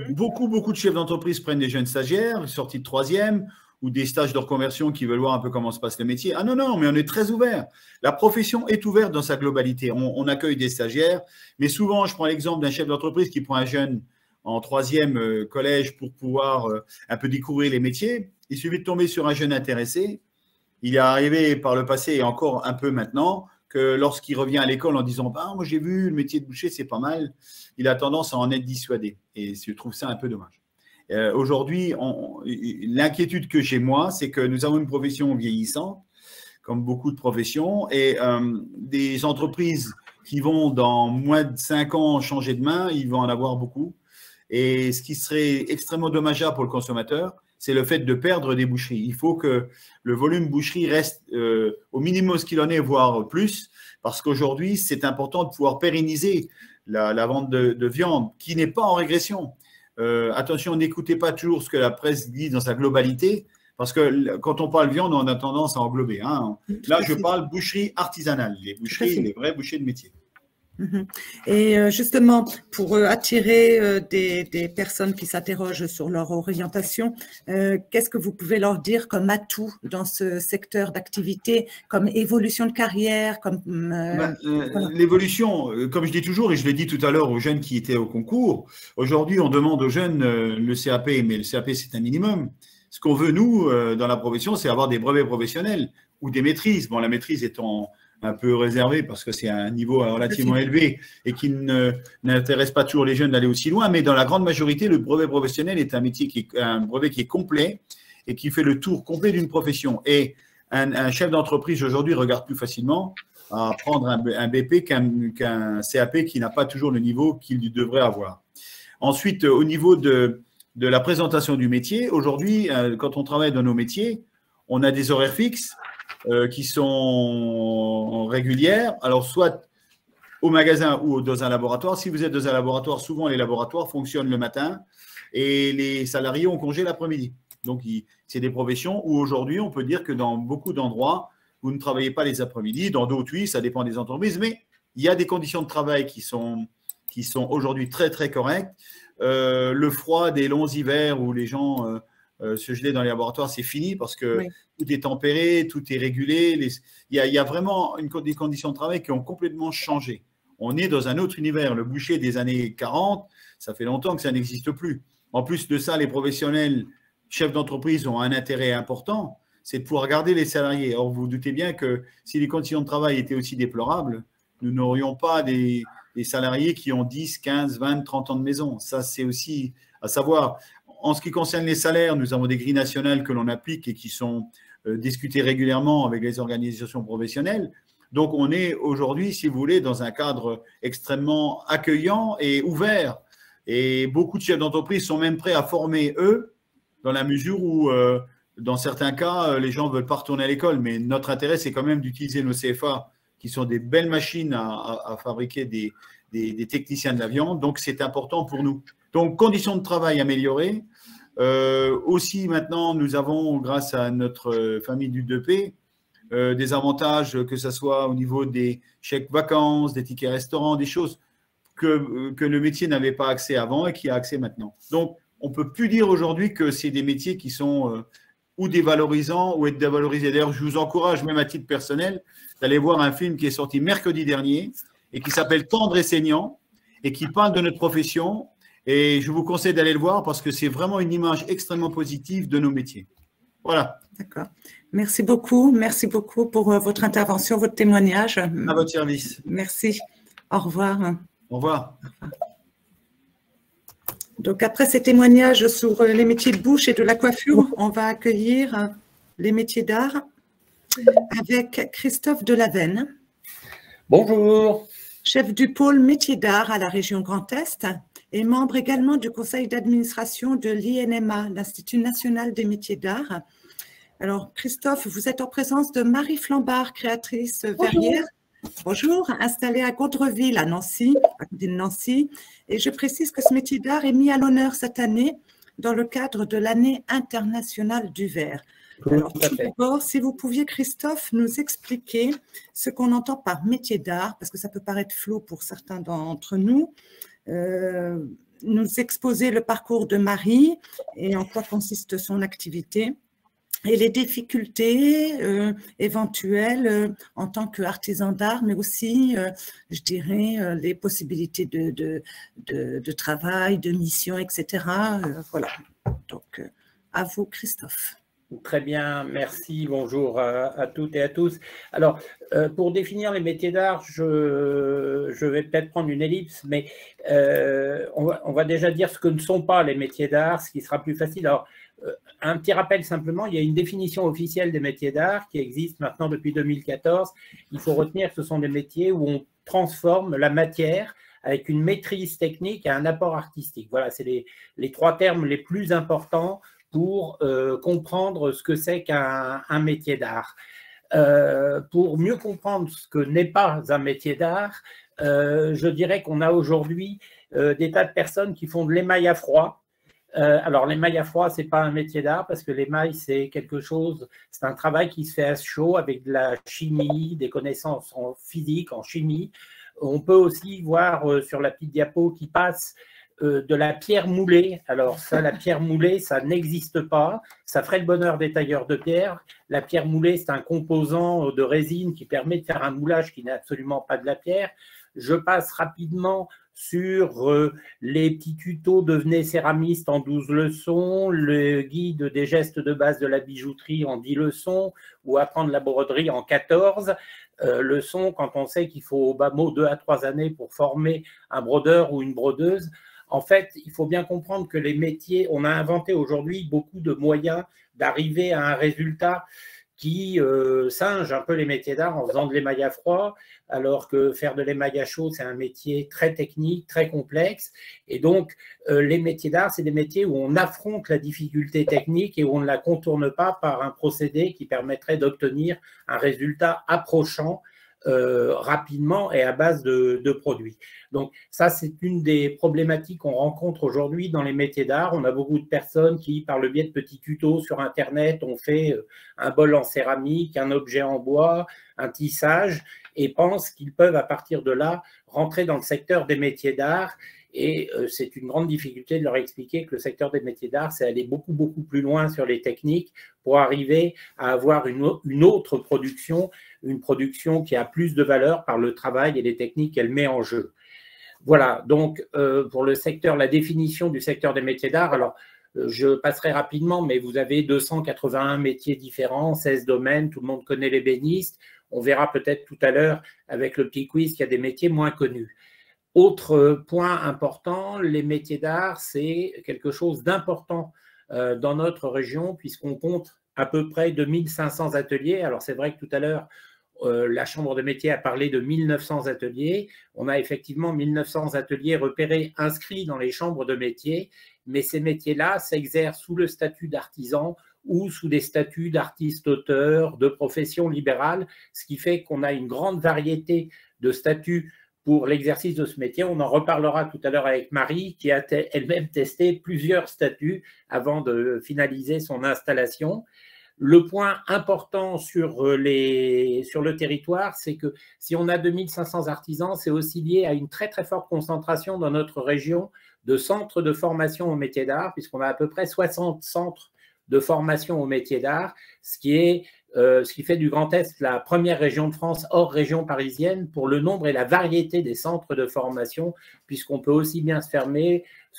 Beaucoup de chefs d'entreprise prennent des jeunes stagiaires, sortis de 3e, ou des stages de reconversion qui veulent voir un peu comment se passe le métier. Ah non, mais on est très ouvert. La profession est ouverte dans sa globalité. On accueille des stagiaires, mais souvent, je prends l'exemple d'un chef d'entreprise qui prend un jeune en 3e collège pour pouvoir un peu découvrir les métiers. Il suffit de tomber sur un jeune intéressé. Il est arrivé par le passé et encore un peu maintenant que lorsqu'il revient à l'école en disant « moi j'ai vu le métier de boucher, c'est pas mal », il a tendance à en être dissuadé. Et je trouve ça un peu dommage. Aujourd'hui, l'inquiétude que j'ai moi, c'est que nous avons une profession vieillissante. comme beaucoup de professions, et des entreprises qui vont dans moins de 5 ans changer de main, ils vont en avoir beaucoup. Et ce qui serait extrêmement dommageable pour le consommateur, c'est le fait de perdre des boucheries. Il faut que le volume boucherie reste au minimum ce qu'il en est, voire plus, parce qu'aujourd'hui, c'est important de pouvoir pérenniser la vente de viande qui n'est pas en régression. Attention, n'écoutez pas toujours ce que la presse dit dans sa globalité, parce que quand on parle viande, on a tendance à englober. Hein. Là, je parle boucherie artisanale, les boucheries, les vrais bouchers de métier. Et justement, pour attirer des personnes qui s'interrogent sur leur orientation, qu'est-ce que vous pouvez leur dire comme atout dans ce secteur d'activité, comme évolution de carrière, comme voilà. L'évolution, comme je dis toujours, et je l'ai dit tout à l'heure aux jeunes qui étaient au concours, aujourd'hui, on demande aux jeunes le CAP, mais le CAP, c'est un minimum. Ce qu'on veut, nous, dans la profession, c'est avoir des brevets professionnels ou des maîtrises. Bon, la maîtrise étant un peu réservé parce que c'est un niveau relativement élevé et qui n'intéresse pas toujours les jeunes d'aller aussi loin, mais dans la grande majorité, le brevet professionnel est un brevet qui est complet et qui fait le tour complet d'une profession. Et un chef d'entreprise aujourd'hui regarde plus facilement à prendre un BP qu'un CAP qui n'a pas toujours le niveau qu'il devrait avoir. Ensuite, au niveau de la présentation du métier, aujourd'hui, quand on travaille dans nos métiers, on a des horaires fixes qui sont régulières, alors soit au magasin ou dans un laboratoire. Si vous êtes dans un laboratoire, souvent les laboratoires fonctionnent le matin et les salariés ont congé l'après-midi. Donc, c'est des professions où aujourd'hui, on peut dire que dans beaucoup d'endroits, vous ne travaillez pas les après-midi. Dans d'autres, oui, ça dépend des entreprises, mais il y a des conditions de travail qui sont aujourd'hui très, très correctes. Le froid des longs hivers où les gens se geler dans les laboratoires, c'est fini parce que tout est tempéré, tout est régulé. Il y a vraiment des conditions de travail qui ont complètement changé. On est dans un autre univers. Le boucher des années 40, ça fait longtemps que ça n'existe plus. En plus de ça, les professionnels, chefs d'entreprise ont un intérêt important, c'est de pouvoir garder les salariés. Or, vous vous doutez bien que si les conditions de travail étaient aussi déplorables, nous n'aurions pas des salariés qui ont 10, 15, 20, 30 ans de maison. Ça, c'est aussi à savoir. En ce qui concerne les salaires, nous avons des grilles nationales que l'on applique et qui sont discutées régulièrement avec les organisations professionnelles. Donc, on est aujourd'hui, si vous voulez, dans un cadre extrêmement accueillant et ouvert. Et beaucoup de chefs d'entreprise sont même prêts à former eux, dans la mesure où, dans certains cas, les gens ne veulent pas retourner à l'école. Mais notre intérêt, c'est quand même d'utiliser nos CFA, qui sont des belles machines à fabriquer des techniciens de la viande. Donc, c'est important pour nous. Donc, conditions de travail améliorées. Aussi, maintenant, nous avons, grâce à notre famille du 2P, des avantages, que ce soit au niveau des chèques vacances, des tickets restaurants, des choses que le métier n'avait pas accès avant et qui a accès maintenant. Donc, on ne peut plus dire aujourd'hui que c'est des métiers qui sont ou dévalorisants ou être dévalorisés. D'ailleurs, je vous encourage, même à titre personnel, d'aller voir un film qui est sorti mercredi dernier et qui s'appelle Tendre et saignant et qui parle de notre profession. Et je vous conseille d'aller le voir parce que c'est vraiment une image extrêmement positive de nos métiers. Voilà. D'accord. Merci beaucoup pour votre intervention, votre témoignage. À votre service. Merci. Au revoir. Au revoir. Donc, après ces témoignages sur les métiers de bouche et de la coiffure, on va accueillir les métiers d'art avec Christophe Delavenne. Bonjour. Chef du pôle métiers d'art à la région Grand Est et membre également du conseil d'administration de l'INMA, l'Institut national des métiers d'art. Alors, Christophe, vous êtes en présence de Marie Flambard, créatrice verrière. Bonjour, installée à Gaudreville, à Nancy, à côté de Nancy. Et je précise que ce métier d'art est mis à l'honneur cette année dans le cadre de l'année internationale du verre. Alors, tout d'abord, si vous pouviez, Christophe, nous expliquer ce qu'on entend par métier d'art, parce que ça peut paraître flou pour certains d'entre nous, nous exposer le parcours de Marie et en quoi consiste son activité et les difficultés éventuelles en tant qu'artisan d'art, mais aussi, je dirais, les possibilités de travail, de mission, etc. Voilà. Donc, à vous, Christophe. Très bien, merci. Bonjour à toutes et à tous. Alors, pour définir les métiers d'art, je vais peut-être prendre une ellipse, mais on va déjà dire ce que ne sont pas les métiers d'art, ce qui sera plus facile. Alors, Un petit rappel simplement, il y a une définition officielle des métiers d'art qui existe maintenant depuis 2014. Il faut retenir que ce sont des métiers où on transforme la matière avec une maîtrise technique et un apport artistique. Voilà, c'est les trois termes les plus importants pour comprendre ce que c'est qu'un métier d'art. Pour mieux comprendre ce que n'est pas un métier d'art, je dirais qu'on a aujourd'hui des tas de personnes qui font de l'émail à froid. Alors, l'émail à froid, ce n'est pas un métier d'art parce que l'émail, c'est quelque chose, c'est un travail qui se fait à chaud avec de la chimie, des connaissances en physique, en chimie. On peut aussi voir sur la petite diapo qui passe de la pierre moulée. Alors ça, la pierre moulée, ça n'existe pas. Ça ferait le bonheur des tailleurs de pierre. La pierre moulée, c'est un composant de résine qui permet de faire un moulage qui n'est absolument pas de la pierre. Je passe rapidement sur les petits tutos Devenez céramiste en 12 leçons, le guide des gestes de base de la bijouterie en 10 leçons, ou apprendre la broderie en 14 leçons, quand on sait qu'il faut au bas mot 2 à 3 années pour former un brodeur ou une brodeuse. En fait, il faut bien comprendre que les métiers, on a inventé aujourd'hui beaucoup de moyens d'arriver à un résultat qui singe un peu les métiers d'art en faisant de l'émail à froid, alors que faire de l'émail à chaud, c'est un métier très technique, très complexe. Et donc, les métiers d'art, c'est des métiers où on affronte la difficulté technique et où on ne la contourne pas par un procédé qui permettrait d'obtenir un résultat approchant rapidement et à base de produits. Donc ça, c'est une des problématiques qu'on rencontre aujourd'hui dans les métiers d'art. On a beaucoup de personnes qui, par le biais de petits tutos sur Internet, ont fait un bol en céramique, un objet en bois, un tissage, et pensent qu'ils peuvent, à partir de là, rentrer dans le secteur des métiers d'art. Et c'est une grande difficulté de leur expliquer que le secteur des métiers d'art, c'est aller beaucoup, beaucoup plus loin sur les techniques pour arriver à avoir une autre production, une production qui a plus de valeur par le travail et les techniques qu'elle met en jeu. Voilà, donc pour le secteur, la définition du secteur des métiers d'art, alors je passerai rapidement, mais vous avez 281 métiers différents, 16 domaines, tout le monde connaît l'ébéniste. On verra peut-être tout à l'heure avec le petit quiz qu'il y a des métiers moins connus. Autre point important, les métiers d'art, c'est quelque chose d'important dans notre région puisqu'on compte à peu près 2500 ateliers. Alors c'est vrai que tout à l'heure, la Chambre de métiers a parlé de 1900 ateliers. On a effectivement 1900 ateliers repérés, inscrits dans les chambres de métiers, mais ces métiers-là s'exercent sous le statut d'artisan ou sous des statuts d'artiste-auteur, de profession libérale, ce qui fait qu'on a une grande variété de statuts pour l'exercice de ce métier. On en reparlera tout à l'heure avec Marie, qui a elle-même testé plusieurs statuts avant de finaliser son installation. Le point important sur le territoire, c'est que si on a 2500 artisans, c'est aussi lié à une très très forte concentration dans notre région de centres de formation au métier d'art, puisqu'on a à peu près 60 centres de formation au métier d'art, ce qui fait du Grand Est la première région de France hors région parisienne pour le nombre et la variété des centres de formation, puisqu'on peut aussi bien se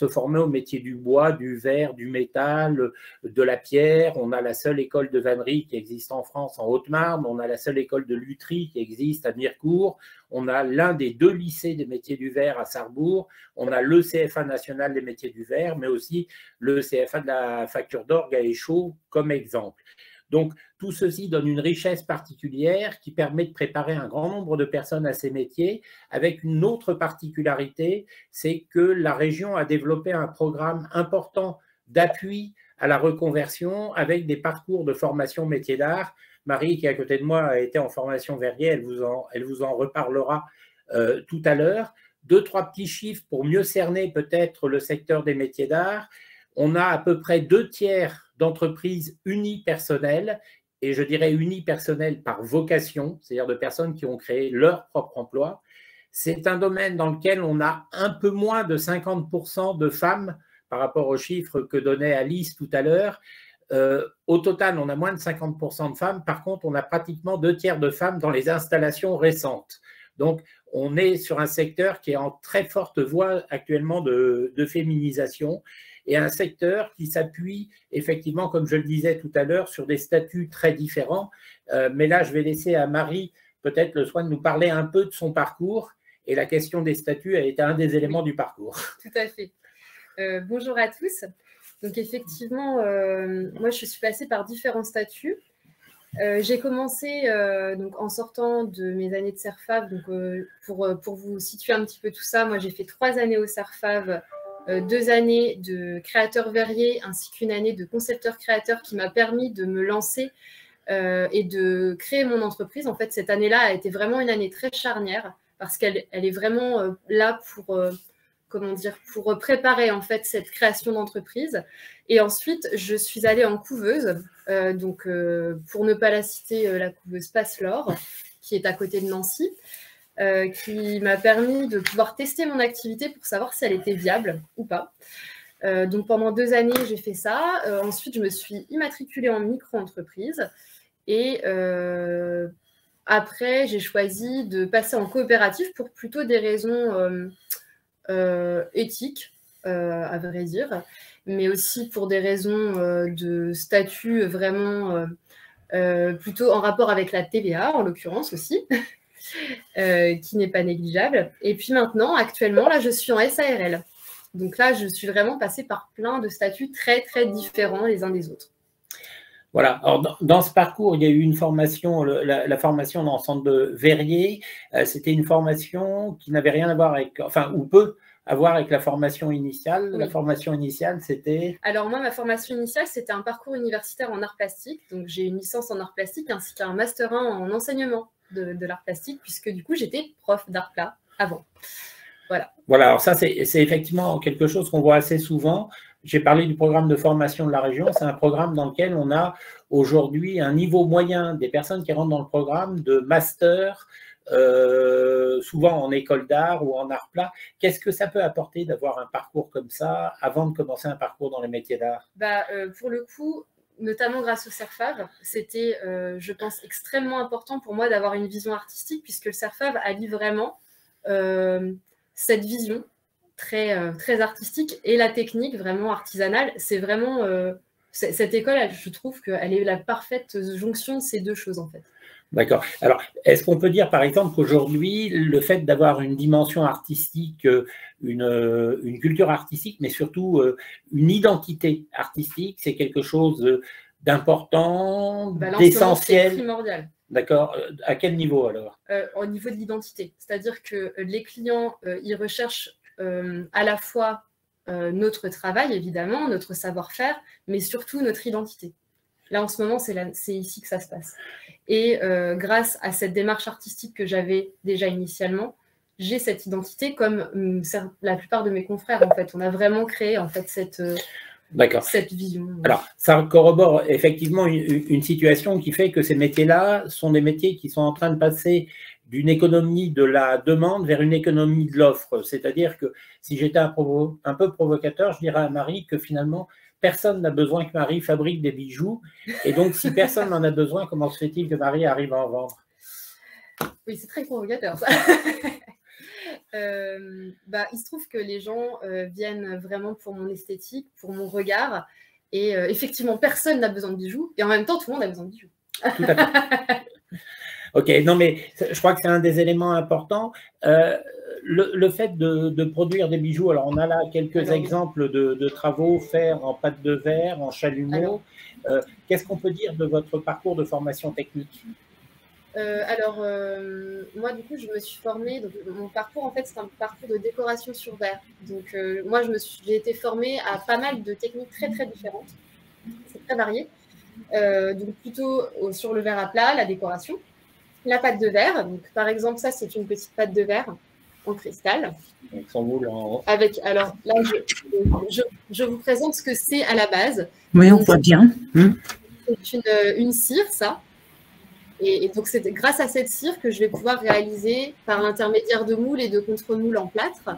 former au métier du bois, du verre, du métal, de la pierre. On a la seule école de vannerie qui existe en France en Haute-Marne, on a la seule école de lutherie qui existe à Mirecourt, on a l'un des 2 lycées des métiers du verre à Sarrebourg, on a le CFA national des métiers du verre, mais aussi le CFA de la facture d'orgue à Échaud comme exemple. Donc, tout ceci donne une richesse particulière qui permet de préparer un grand nombre de personnes à ces métiers, avec une autre particularité, c'est que la région a développé un programme important d'appui à la reconversion avec des parcours de formation métier d'art. Marie, qui est à côté de moi, a été en formation verrier, elle vous en reparlera tout à l'heure. 2-3 petits chiffres pour mieux cerner peut-être le secteur des métiers d'art. On a à peu près 2 tiers d'entreprises unipersonnelles, et je dirais unipersonnelles par vocation, c'est-à-dire de personnes qui ont créé leur propre emploi. C'est un domaine dans lequel on a un peu moins de 50% de femmes par rapport aux chiffres que donnait Alice tout à l'heure. Au total, on a moins de 50% de femmes. Par contre, on a pratiquement 2 tiers de femmes dans les installations récentes. Donc, on est sur un secteur qui est en très forte voie actuellement de féminisation, et un secteur qui s'appuie effectivement, comme je le disais tout à l'heure, sur des statuts très différents. Mais là, je vais laisser à Marie peut-être le soin de nous parler un peu de son parcours, et la question des statuts a été un des éléments du parcours. Tout à fait. Bonjour à tous. Donc effectivement, moi je suis passée par différents statuts. J'ai commencé donc, en sortant de mes années de CERFAV. Donc, pour vous situer un petit peu tout ça, moi j'ai fait 3 années au CERFAV, 2 années de créateur verrier ainsi qu'une année de concepteur créateur qui m'a permis de me lancer et de créer mon entreprise. En fait, cette année-là a été vraiment une année très charnière parce qu'elle est vraiment là pour... comment dire, pour préparer en fait cette création d'entreprise. Et ensuite, je suis allée en couveuse, donc pour ne pas la citer, la couveuse Passelor, qui est à côté de Nancy, qui m'a permis de pouvoir tester mon activité pour savoir si elle était viable ou pas. Donc pendant 2 années, j'ai fait ça. Ensuite, je me suis immatriculée en micro-entreprise et après, j'ai choisi de passer en coopérative pour plutôt des raisons éthiques, à vrai dire, mais aussi pour des raisons de statut vraiment plutôt en rapport avec la TVA, en l'occurrence aussi, qui n'est pas négligeable. Et puis maintenant, actuellement, là, je suis en SARL. Donc là, je suis vraiment passée par plein de statuts très, très différents les uns des autres. Voilà. Alors, dans ce parcours, il y a eu une formation, la formation dans le centre de Verrier. C'était une formation qui n'avait rien à voir avec, enfin, ou peu avoir avec la formation initiale. Oui. La formation initiale, c'était… Alors moi, ma formation initiale, c'était un parcours universitaire en arts plastiques. Donc j'ai une licence en arts plastiques ainsi qu'un master 1 en enseignement de l'art plastique, puisque du coup, j'étais prof d'art plat avant. Voilà. Voilà, alors ça, c'est effectivement quelque chose qu'on voit assez souvent. J'ai parlé du programme de formation de la région. C'est un programme dans lequel on a aujourd'hui un niveau moyen des personnes qui rentrent dans le programme de master, souvent en école d'art ou en art plat. Qu'est-ce que ça peut apporter d'avoir un parcours comme ça avant de commencer un parcours dans les métiers d'art? Pour le coup, notamment grâce au CERFAV, c'était, je pense, extrêmement important pour moi d'avoir une vision artistique, puisque le CERFAV allie vraiment cette vision très, très artistique et la technique vraiment artisanale. C'est vraiment, cette école, je trouve qu'elle est la parfaite jonction de ces deux choses en fait. D'accord. Alors, est-ce qu'on peut dire, par exemple, qu'aujourd'hui, le fait d'avoir une dimension artistique, une culture artistique, mais surtout une identité artistique, c'est quelque chose d'important, d'essentiel? C'est primordial. D'accord. À quel niveau alors? Au niveau de l'identité. C'est-à-dire que les clients, ils recherchent à la fois notre travail, évidemment, notre savoir-faire, mais surtout notre identité. Là, en ce moment, c'est ici que ça se passe. Et grâce à cette démarche artistique que j'avais déjà initialement, j'ai cette identité comme la plupart de mes confrères, en fait. On a vraiment créé, en fait, cette vision. Alors, ça corrobore effectivement une situation qui fait que ces métiers-là sont des métiers qui sont en train de passer d'une économie de la demande vers une économie de l'offre. C'est-à-dire que si j'étais un peu provocateur, je dirais à Marie que finalement, personne n'a besoin que Marie fabrique des bijoux. Et donc, si personne n'en a besoin, comment se fait-il que Marie arrive à en vendre? Oui, c'est très provocateur, ça. Il se trouve que les gens viennent vraiment pour mon esthétique, pour mon regard. Et effectivement, personne n'a besoin de bijoux. Et en même temps, tout le monde a besoin de bijoux. Tout à fait. Ok, non, mais je crois que c'est un des éléments importants. Le fait de produire des bijoux, alors on a là quelques exemples de travaux faits en pâte de verre, en chalumeau. Qu'est-ce qu'on peut dire de votre parcours de formation technique? Moi, du coup, je me suis formée. Donc, mon parcours, en fait, c'est un parcours de décoration sur verre. Donc, moi, j'ai été formée à pas mal de techniques très, très différentes. C'est très varié. Donc, plutôt sur le verre à plat, la décoration. La pâte de verre, donc par exemple, ça c'est une petite pâte de verre en cristal. Avec son moule en… Alors là, je vous présente ce que c'est à la base. Oui, on voit bien. C'est une cire, ça. Et donc c'est grâce à cette cire que je vais pouvoir réaliser par l'intermédiaire de moules et de contre-moules en plâtre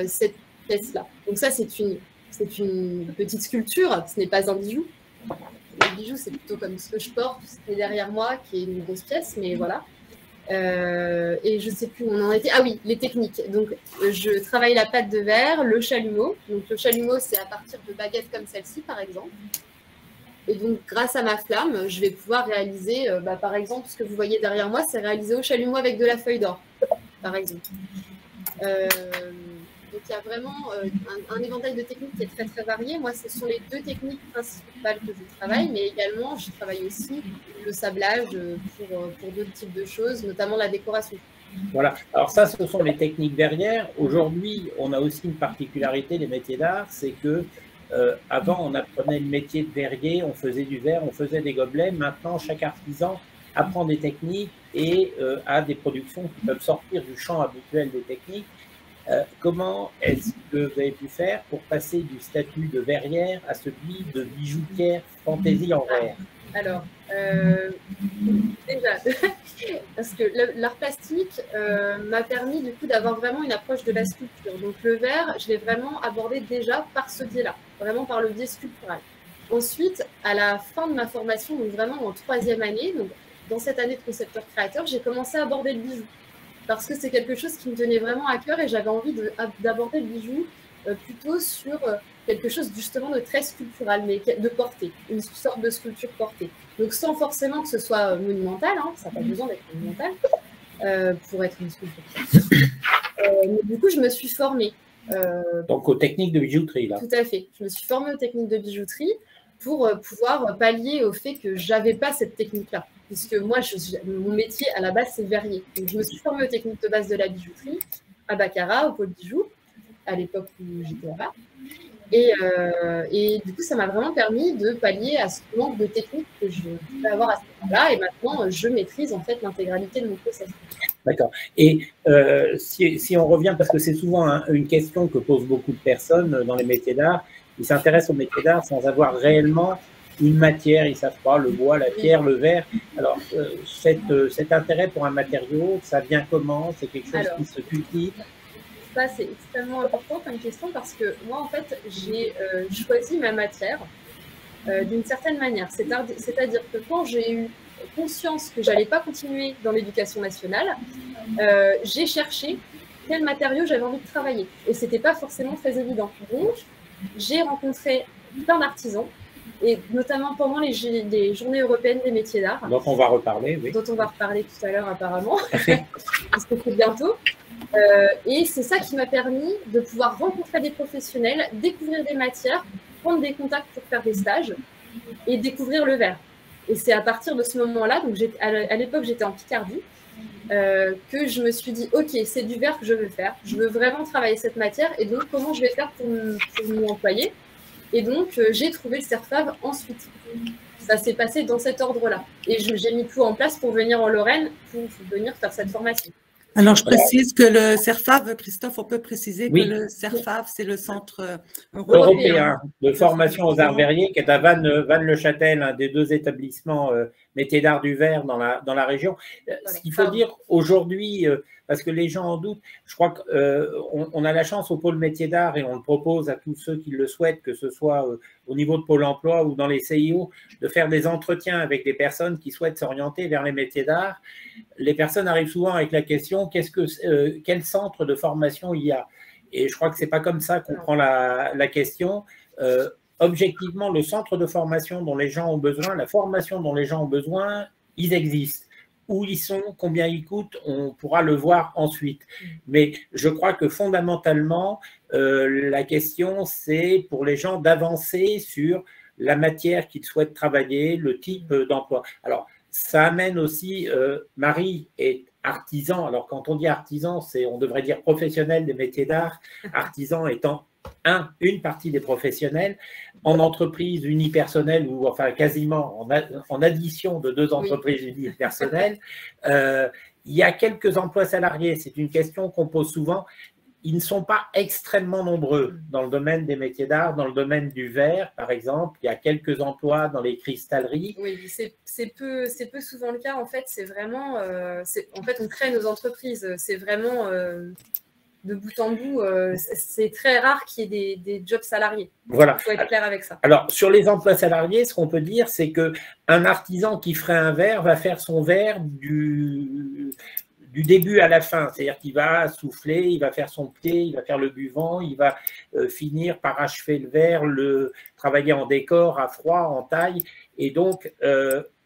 cette pièce-là. Donc ça c'est une petite sculpture, ce n'est pas un bijou. Le bijou, c'est plutôt comme ce que je porte, c'est derrière moi, qui est une grosse pièce, mais voilà. Et je ne sais plus où on en était. Ah oui, les techniques. Donc, je travaille la pâte de verre, le chalumeau. Donc, le chalumeau, c'est à partir de baguettes comme celle-ci, par exemple. Et donc, grâce à ma flamme, je vais pouvoir réaliser, par exemple, ce que vous voyez derrière moi, c'est réalisé au chalumeau avec de la feuille d'or, par exemple. Donc Donc il y a vraiment un éventail de techniques qui est très très varié. Moi, ce sont les 2 techniques principales que je travaille, mais également je travaille aussi le sablage pour d'autres types de choses, notamment la décoration. Voilà. Alors ça, ce sont les techniques verrières. Aujourd'hui, on a aussi une particularité des métiers d'art, c'est que avant, on apprenait le métier de verrier, on faisait du verre, on faisait des gobelets. Maintenant, chaque artisan apprend des techniques et a des productions qui peuvent sortir du champ habituel des techniques. Comment est-ce que vous avez pu faire pour passer du statut de verrière à celui de bijoutière fantaisie en verre? Alors, déjà, parce que l'art plastique m'a permis du coup d'avoir vraiment une approche de la sculpture. Donc le verre, je l'ai vraiment abordé déjà par ce biais-là, vraiment par le biais sculptural. Ensuite, à la fin de ma formation, donc vraiment en 3e année, donc dans cette année de concepteur-créateur, j'ai commencé à aborder le bijou. Parce que c'est quelque chose qui me tenait vraiment à cœur et j'avais envie d'aborder le bijou plutôt sur quelque chose justement de très sculptural, mais de portée, une sorte de sculpture portée. Donc sans forcément que ce soit monumental, hein, ça n'a pas besoin d'être monumental pour être une sculpture. Mais du coup, je me suis formée. Donc aux techniques de bijouterie, là. Tout à fait. Je me suis formée aux techniques de bijouterie pour pouvoir pallier au fait que je n'avais pas cette technique-là. Puisque moi, mon métier à la base, c'est verrier. Donc je me suis formée aux techniques de base de la bijouterie, à Baccarat, au pôle bijoux, à l'époque où j'étais là-bas. Et du coup, ça m'a vraiment permis de pallier à ce manque de technique que je pouvais avoir à ce moment-là. Et maintenant, je maîtrise en fait l'intégralité de mon processus. D'accord. Et si on revient, parce que c'est souvent une question que posent beaucoup de personnes dans les métiers d'art, ils s'intéressent aux métiers d'art sans avoir réellement une matière, ils ne savent pas, le bois, la pierre, le verre. Alors, cet intérêt pour un matériau, ça vient comment? C'est quelque chose qui se cultive? Ça, c'est extrêmement important comme question parce que moi, en fait, j'ai choisi ma matière d'une certaine manière. C'est-à-dire que quand j'ai eu conscience que je n'allais pas continuer dans l'éducation nationale, j'ai cherché quel matériau j'avais envie de travailler. Et ce n'était pas forcément très évident. Donc, j'ai rencontré plein d'artisans, et notamment pendant les journées européennes des métiers d'art. Dont on va reparler, oui. Dont on va reparler tout à l'heure, apparemment, parce que c'est bientôt. Et c'est ça qui m'a permis de pouvoir rencontrer des professionnels, découvrir des matières, prendre des contacts pour faire des stages et découvrir le verre. Et c'est à partir de ce moment-là, donc à l'époque j'étais en Picardie, que je me suis dit, ok, c'est du verre que je veux faire, je veux vraiment travailler cette matière et donc comment je vais faire pour m'y employer. Et donc j'ai trouvé le CERFAV ensuite. Ça s'est passé dans cet ordre-là. Et j'ai mis tout en place pour venir en Lorraine, pour venir faire cette formation. Alors, je précise que le CERFAV, Christophe, on peut préciser que le CERFAV, c'est le Centre européen de formation aux arts verriers qui est à Vannes-le-Châtel, un des 2 établissements métiers d'art du verre dans la région. Ce qu'il faut dire aujourd'hui, parce que les gens en doutent, je crois qu'on a la chance au pôle métiers d'art et on le propose à tous ceux qui le souhaitent, que ce soit au niveau de Pôle emploi ou dans les CIO, de faire des entretiens avec des personnes qui souhaitent s'orienter vers les métiers d'art. Les personnes arrivent souvent avec la question, quel centre de formation il y a? Et je crois que ce n'est pas comme ça qu'on prend la question. Objectivement, le centre de formation dont les gens ont besoin, la formation dont les gens ont besoin, ils existent. Où ils sont, combien ils coûtent, on pourra le voir ensuite. Mais je crois que fondamentalement, la question, c'est pour les gens d'avancer sur la matière qu'ils souhaitent travailler, le type d'emploi. Alors, ça amène aussi, Marie est artisan. Alors, quand on dit artisan, on devrait dire professionnel des métiers d'art, artisan étant une partie des professionnels, en entreprise unipersonnelle ou enfin quasiment en addition de 2 entreprises unipersonnelles. Il y a quelques emplois salariés, c'est une question qu'on pose souvent. Ils ne sont pas extrêmement nombreux dans le domaine des métiers d'art, dans le domaine du verre, par exemple. Il y a quelques emplois dans les cristalleries. Oui, c'est peu souvent le cas. En fait, c'est vraiment… en fait, on crée nos entreprises. C'est vraiment… de bout en bout, c'est très rare qu'il y ait des jobs salariés. Voilà. Il faut être clair avec ça. Alors, sur les emplois salariés, ce qu'on peut dire, c'est qu'un artisan qui ferait un verre va faire son verre du début à la fin. C'est-à-dire qu'il va souffler, il va faire son pied, il va faire le buvant, il va finir par achever le verre, travailler en décor, à froid, en taille. Et donc,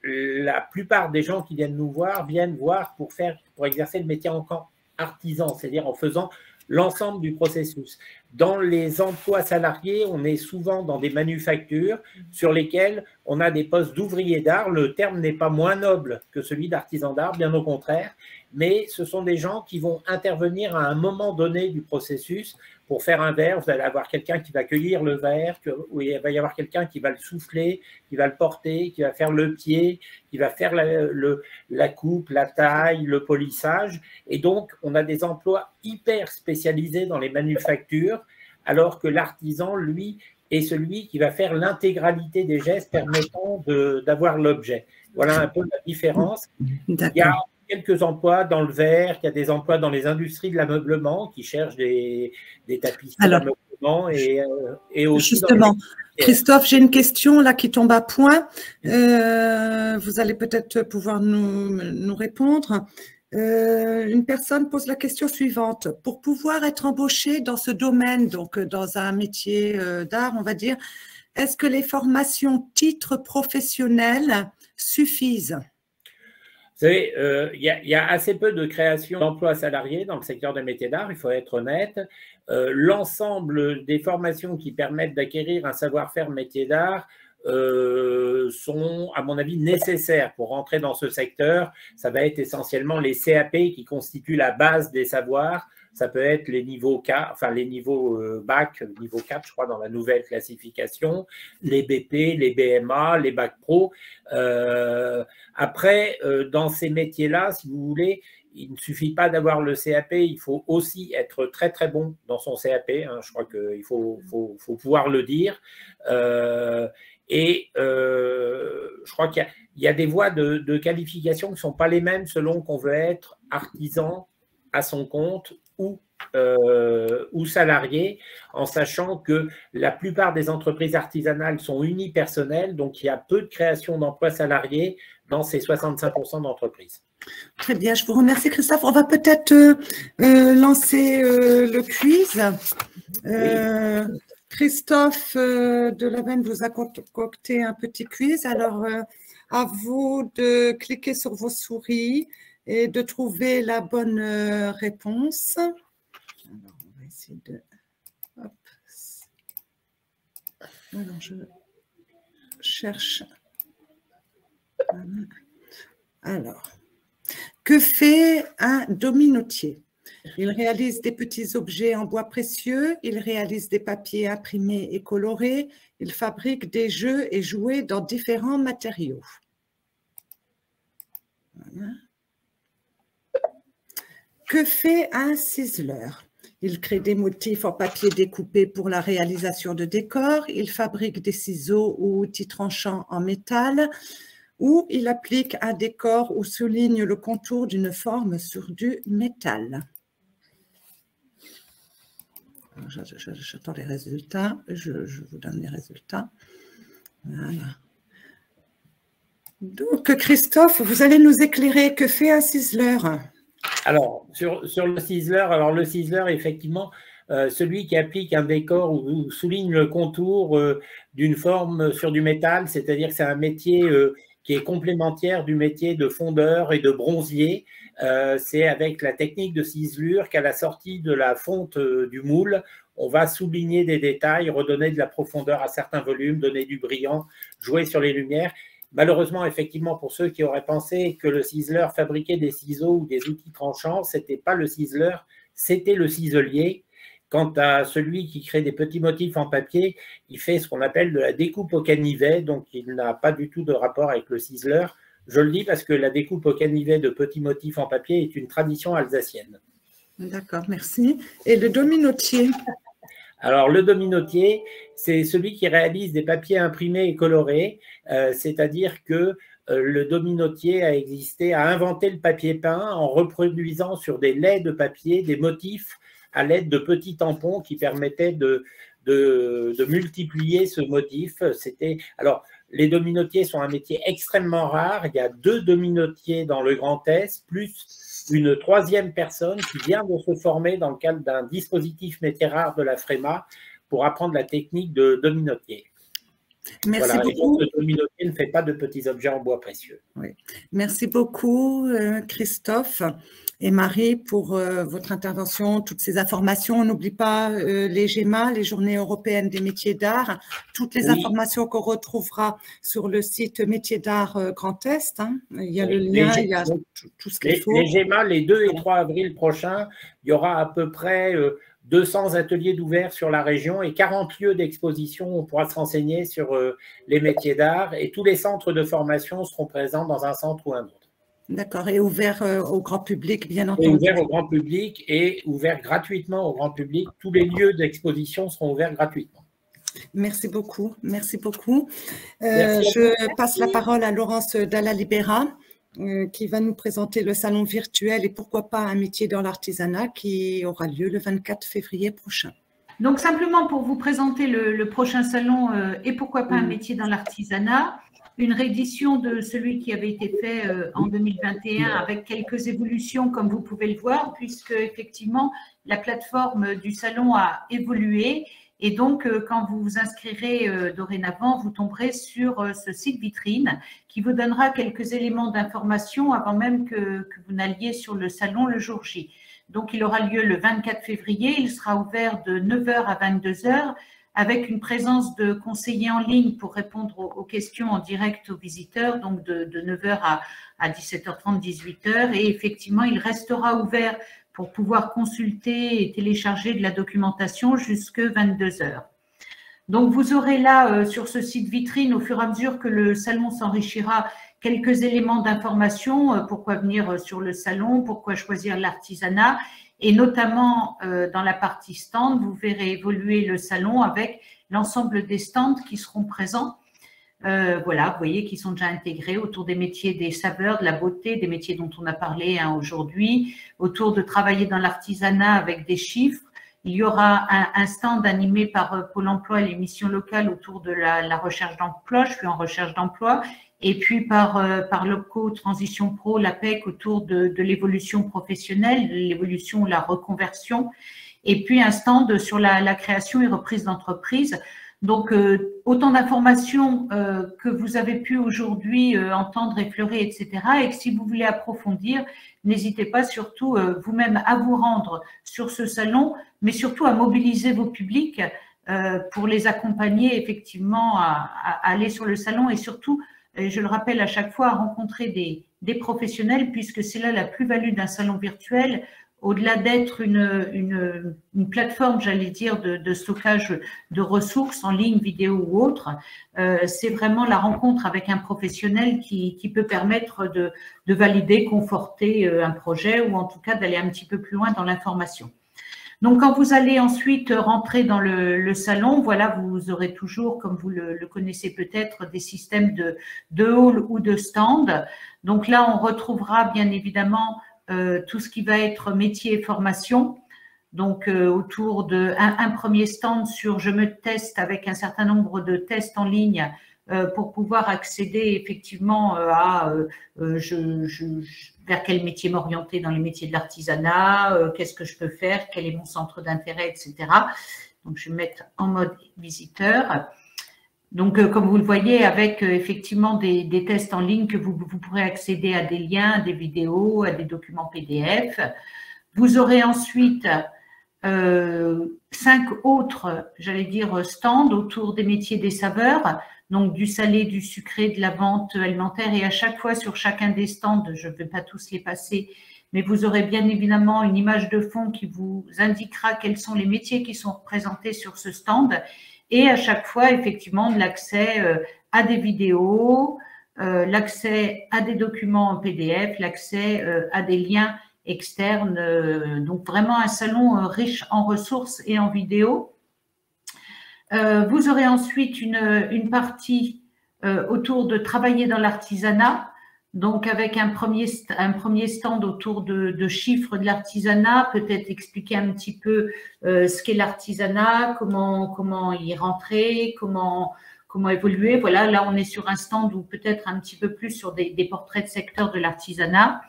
la plupart des gens qui viennent nous voir, viennent voir pour exercer le métier en artisan, c'est-à-dire en faisant l'ensemble du processus. Dans les emplois salariés, on est souvent dans des manufactures sur lesquelles on a des postes d'ouvriers d'art. Le terme n'est pas moins noble que celui d'artisan d'art, bien au contraire, mais ce sont des gens qui vont intervenir à un moment donné du processus pour faire un verre. Vous allez avoir quelqu'un qui va cueillir le verre, il va y avoir quelqu'un qui va le souffler, qui va le porter, qui va faire le pied, qui va faire la coupe, la taille, le polissage. Et donc, on a des emplois hyper spécialisés dans les manufactures, alors que l'artisan, lui, est celui qui va faire l'intégralité des gestes permettant d'avoir l'objet. Voilà un peu la différence. Il y a quelques emplois dans le verre, il y a des emplois dans les industries de l'ameublement qui cherchent des tapisseries d'ameublement et aussi justement, Christophe, j'ai une question là qui tombe à point. Vous allez peut-être pouvoir nous répondre. Une personne pose la question suivante. Pour pouvoir être embauché dans ce domaine, donc dans un métier d'art, on va dire, est-ce que les formations titres professionnels suffisent? Vous savez, il y a assez peu de création d'emplois salariés dans le secteur des métiers d'art, il faut être honnête. L'ensemble des formations qui permettent d'acquérir un savoir-faire métier d'art sont, à mon avis, nécessaires pour rentrer dans ce secteur. Ça va être essentiellement les CAP qui constituent la base des savoirs. Ça peut être les niveaux 4, enfin les niveaux bac, niveau 4, je crois, dans la nouvelle classification, les BP, les BMA, les bac pro. Après, dans ces métiers-là, si vous voulez, il ne suffit pas d'avoir le CAP, il faut aussi être très très bon dans son CAP. Hein, je crois qu'il faut pouvoir le dire. Je crois qu'il y a des voies de qualification qui ne sont pas les mêmes selon qu'on veut être artisan à son compte ou salarié, en sachant que la plupart des entreprises artisanales sont unipersonnelles, donc il y a peu de création d'emplois salariés dans ces 65% d'entreprises. Très bien, je vous remercie Christophe. On va peut-être lancer le quiz. Oui. Christophe Delaveine vous a concocté un petit quiz. Alors, à vous de cliquer sur vos souris et de trouver la bonne réponse. Alors, on va essayer de… Hop. Alors, je cherche… Alors, que fait un dominotier? Il réalise des petits objets en bois précieux, il réalise des papiers imprimés et colorés, il fabrique des jeux et jouets dans différents matériaux. Voilà. Que fait un ciseleur? Il crée des motifs en papier découpé pour la réalisation de décors, il fabrique des ciseaux ou outils tranchants en métal, ou il applique un décor ou souligne le contour d'une forme sur du métal. J'attends les résultats, je vous donne les résultats. Voilà. Donc, Christophe, vous allez nous éclairer. Que fait un ciseleur? Alors, sur le ciseleur, le ciseleur, effectivement, celui qui applique un décor ou souligne le contour d'une forme sur du métal, c'est-à-dire que c'est un métier qui est complémentaire du métier de fondeur et de bronzier. C'est avec la technique de ciselure qu'à la sortie de la fonte du moule, on va souligner des détails, redonner de la profondeur à certains volumes, donner du brillant, jouer sur les lumières. Malheureusement, effectivement, pour ceux qui auraient pensé que le ciseleur fabriquait des ciseaux ou des outils tranchants, ce n'était pas le ciseleur, c'était le ciselier. Quant à celui qui crée des petits motifs en papier, il fait ce qu'on appelle de la découpe au canivet, donc il n'a pas du tout de rapport avec le ciseleur. Je le dis parce que la découpe au canivet de petits motifs en papier est une tradition alsacienne. D'accord, merci. Et le dominotier? Alors, le dominotier, c'est celui qui réalise des papiers imprimés et colorés, c'est-à-dire que le dominotier a inventé le papier peint en reproduisant sur des laits de papier des motifs à l'aide de petits tampons qui permettaient de multiplier ce motif. Alors, les dominotiers sont un métier extrêmement rare. Il y a 2 dominotiers dans le Grand Est, plus une 3e personne qui vient de se former dans le cadre d'un dispositif métier rare de la FREMA pour apprendre la technique de dominotier. Merci voilà, beaucoup. Le dominotier ne fait pas de petits objets en bois précieux. Oui. Merci beaucoup, Christophe. et Marie pour votre intervention, toutes ces informations. On n'oublie pas les GEMA, les Journées européennes des métiers d'art, toutes les informations qu'on retrouvera sur le site Métiers d'art Grand Est. Hein. Il y a le lien, il y a tout ce qu'il faut. Les GEMA, les 2 et 3 avril prochains, il y aura à peu près 200 ateliers d'ouverts sur la région et 40 lieux d'exposition où on pourra se renseigner sur les métiers d'art, et tous les centres de formation seront présents dans un centre ou un autre. D'accord, et ouvert au grand public, bien entendu. Et ouvert au grand public et ouvert gratuitement au grand public. Tous les lieux d'exposition seront ouverts gratuitement. Merci beaucoup, merci beaucoup. Je passe la parole à Laurence Dalla Libera qui va nous présenter le salon virtuel et pourquoi pas un métier dans l'artisanat qui aura lieu le 24 février prochain. Donc, simplement pour vous présenter le prochain salon et pourquoi pas un métier dans l'artisanat, une réédition de celui qui avait été fait en 2021 avec quelques évolutions, comme vous pouvez le voir, puisque effectivement, la plateforme du salon a évolué. Et donc, quand vous vous inscrirez dorénavant, vous tomberez sur ce site vitrine qui vous donnera quelques éléments d'information avant même que vous n'alliez sur le salon le jour J. Donc, il aura lieu le 24 février. Il sera ouvert de 9h à 22h avec une présence de conseillers en ligne pour répondre aux questions en direct aux visiteurs, donc de 9h à 17h30, 18h. Et effectivement, il restera ouvert pour pouvoir consulter et télécharger de la documentation jusque 22h. Donc, vous aurez là, sur ce site vitrine, au fur et à mesure que le salon s'enrichira, quelques éléments d'information, pourquoi venir sur le salon, pourquoi choisir l'artisanat, et notamment dans la partie stand, vous verrez évoluer le salon avec l'ensemble des stands qui seront présents. Voilà, vous voyez qu'ils sont déjà intégrés autour des métiers des saveurs, de la beauté, des métiers dont on a parlé aujourd'hui, autour de travailler dans l'artisanat avec des chiffres. Il y aura un stand animé par Pôle emploi et les missions locales autour de la recherche d'emploi. Je suis en recherche d'emploi. Et puis par l'OPCO Transition Pro, l'APEC, autour de l'évolution professionnelle, de l'évolution ou la reconversion. Et puis un stand sur la création et reprise d'entreprise. Donc, autant d'informations que vous avez pu aujourd'hui entendre, effleurer, etc. Et que si vous voulez approfondir, n'hésitez pas surtout vous-même à vous rendre sur ce salon, mais surtout à mobiliser vos publics pour les accompagner effectivement à aller sur le salon et surtout, je le rappelle à chaque fois, à rencontrer des professionnels, puisque c'est là la plus-value d'un salon virtuel. Au-delà d'être une plateforme, j'allais dire, de stockage de ressources en ligne, vidéo ou autre, c'est vraiment la rencontre avec un professionnel qui peut permettre de valider, conforter un projet ou en tout cas d'aller un petit peu plus loin dans l'information. Donc, quand vous allez ensuite rentrer dans le salon, voilà, vous aurez toujours, comme vous le connaissez peut-être, des systèmes de hall ou de stand. Donc là, on retrouvera bien évidemment tout ce qui va être métier et formation, donc autour d'un premier stand sur je me teste avec un certain nombre de tests en ligne pour pouvoir accéder effectivement à vers quel métier m'orienter dans les métiers de l'artisanat, qu'est-ce que je peux faire, quel est mon centre d'intérêt, etc. Donc je vais me mettre en mode visiteur. Donc, comme vous le voyez, avec effectivement des tests en ligne que vous pourrez accéder à des liens, à des vidéos, à des documents PDF. Vous aurez ensuite 5 autres, j'allais dire, stands autour des métiers des saveurs, donc du salé, du sucré, de la vente alimentaire. Et à chaque fois, sur chacun des stands, je ne vais pas tous les passer, mais vous aurez bien évidemment une image de fond qui vous indiquera quels sont les métiers qui sont représentés sur ce stand. Et à chaque fois, effectivement, de l'accès à des vidéos, l'accès à des documents en PDF, l'accès à des liens externes. Donc, vraiment un salon riche en ressources et en vidéos. Vous aurez ensuite une partie autour de travailler dans l'artisanat. Donc, avec un premier stand autour de chiffres de l'artisanat, peut-être expliquer un petit peu ce qu'est l'artisanat, comment y rentrer, comment évoluer. Voilà, là, on est sur un stand ou peut-être un petit peu plus sur des portraits de secteur de l'artisanat.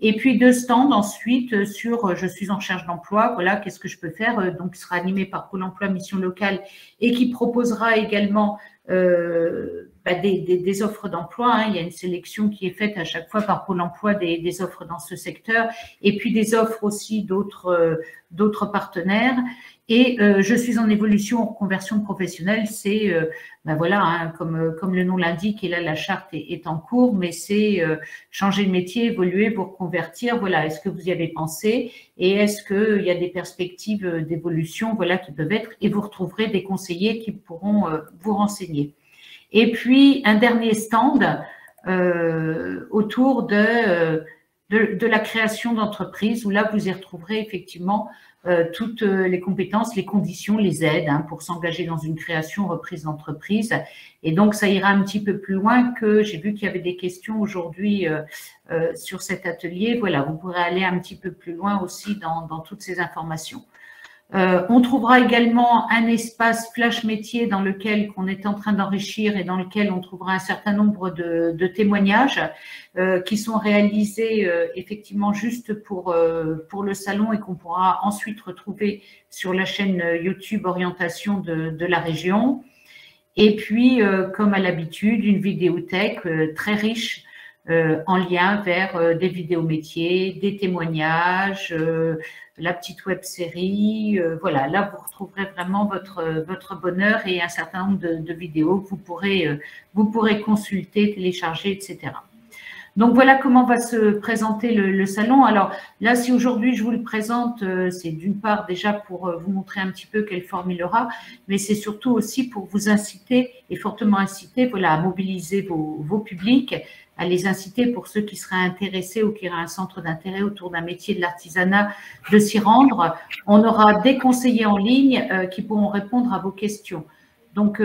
Et puis 2 stands ensuite sur je suis en recherche d'emploi, voilà, qu'est-ce que je peux faire, donc qui sera animé par Pôle emploi Mission Locale et qui proposera également des offres d'emploi. Hein. Il y a une sélection qui est faite à chaque fois par Pôle emploi des offres dans ce secteur, et puis des offres aussi d'autres partenaires. Et je suis en évolution, en conversion professionnelle, c'est, voilà, hein, comme le nom l'indique, et là la charte est en cours, mais c'est changer de métier, évoluer, vous reconvertir. Voilà, est-ce que vous y avez pensé et est-ce qu'il y a des perspectives d'évolution, voilà, qui peuvent être, et vous retrouverez des conseillers qui pourront vous renseigner. Et puis, un dernier stand autour de la création d'entreprises, où là, vous y retrouverez effectivement toutes les compétences, les conditions, les aides hein, pour s'engager dans une création, reprise d'entreprise. Et donc, ça ira un petit peu plus loin que j'ai vu qu'il y avait des questions aujourd'hui sur cet atelier. Voilà, vous pourrez aller un petit peu plus loin aussi dans toutes ces informations. On trouvera également un espace flash métier dans lequel on est en train d'enrichir et dans lequel on trouvera un certain nombre de témoignages qui sont réalisés effectivement juste pour le salon et qu'on pourra ensuite retrouver sur la chaîne YouTube Orientation de la région. Et puis, comme à l'habitude, une vidéothèque très riche en lien vers des vidéos métiers, des témoignages, la petite web-série. Voilà, là, vous retrouverez vraiment votre bonheur et un certain nombre de vidéos que vous pourrez consulter, télécharger, etc. Donc, voilà comment va se présenter le salon. Alors, là, si aujourd'hui je vous le présente, c'est d'une part déjà pour vous montrer un petit peu quelle forme il aura, mais c'est surtout aussi pour vous inciter et fortement inciter, voilà, à mobiliser vos publics, à les inciter pour ceux qui seraient intéressés ou qui auraient un centre d'intérêt autour d'un métier de l'artisanat de s'y rendre. On aura des conseillers en ligne qui pourront répondre à vos questions. Donc,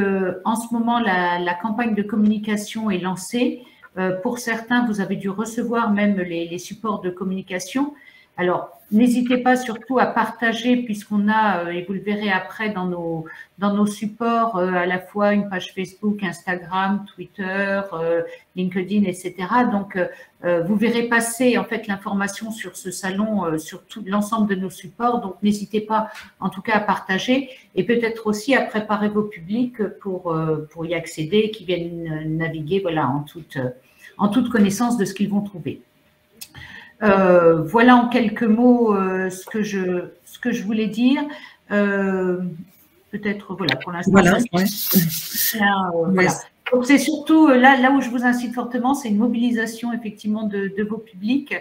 en ce moment, la campagne de communication est lancée. Pour certains, vous avez dû recevoir même les supports de communication. Alors, n'hésitez pas surtout à partager, puisqu'on a, et vous le verrez après dans nos supports, à la fois une page Facebook, Instagram, Twitter, LinkedIn, etc. Donc, vous verrez passer en fait l'information sur ce salon, sur tout l'ensemble de nos supports. Donc, n'hésitez pas en tout cas à partager et peut-être aussi à préparer vos publics pour y accéder, qui viennent naviguer voilà, en toute connaissance de ce qu'ils vont trouver. Voilà en quelques mots ce que je voulais dire. Peut-être, voilà, pour l'instant. Voilà, voilà. Donc, c'est surtout là où je vous incite fortement, c'est une mobilisation effectivement de vos publics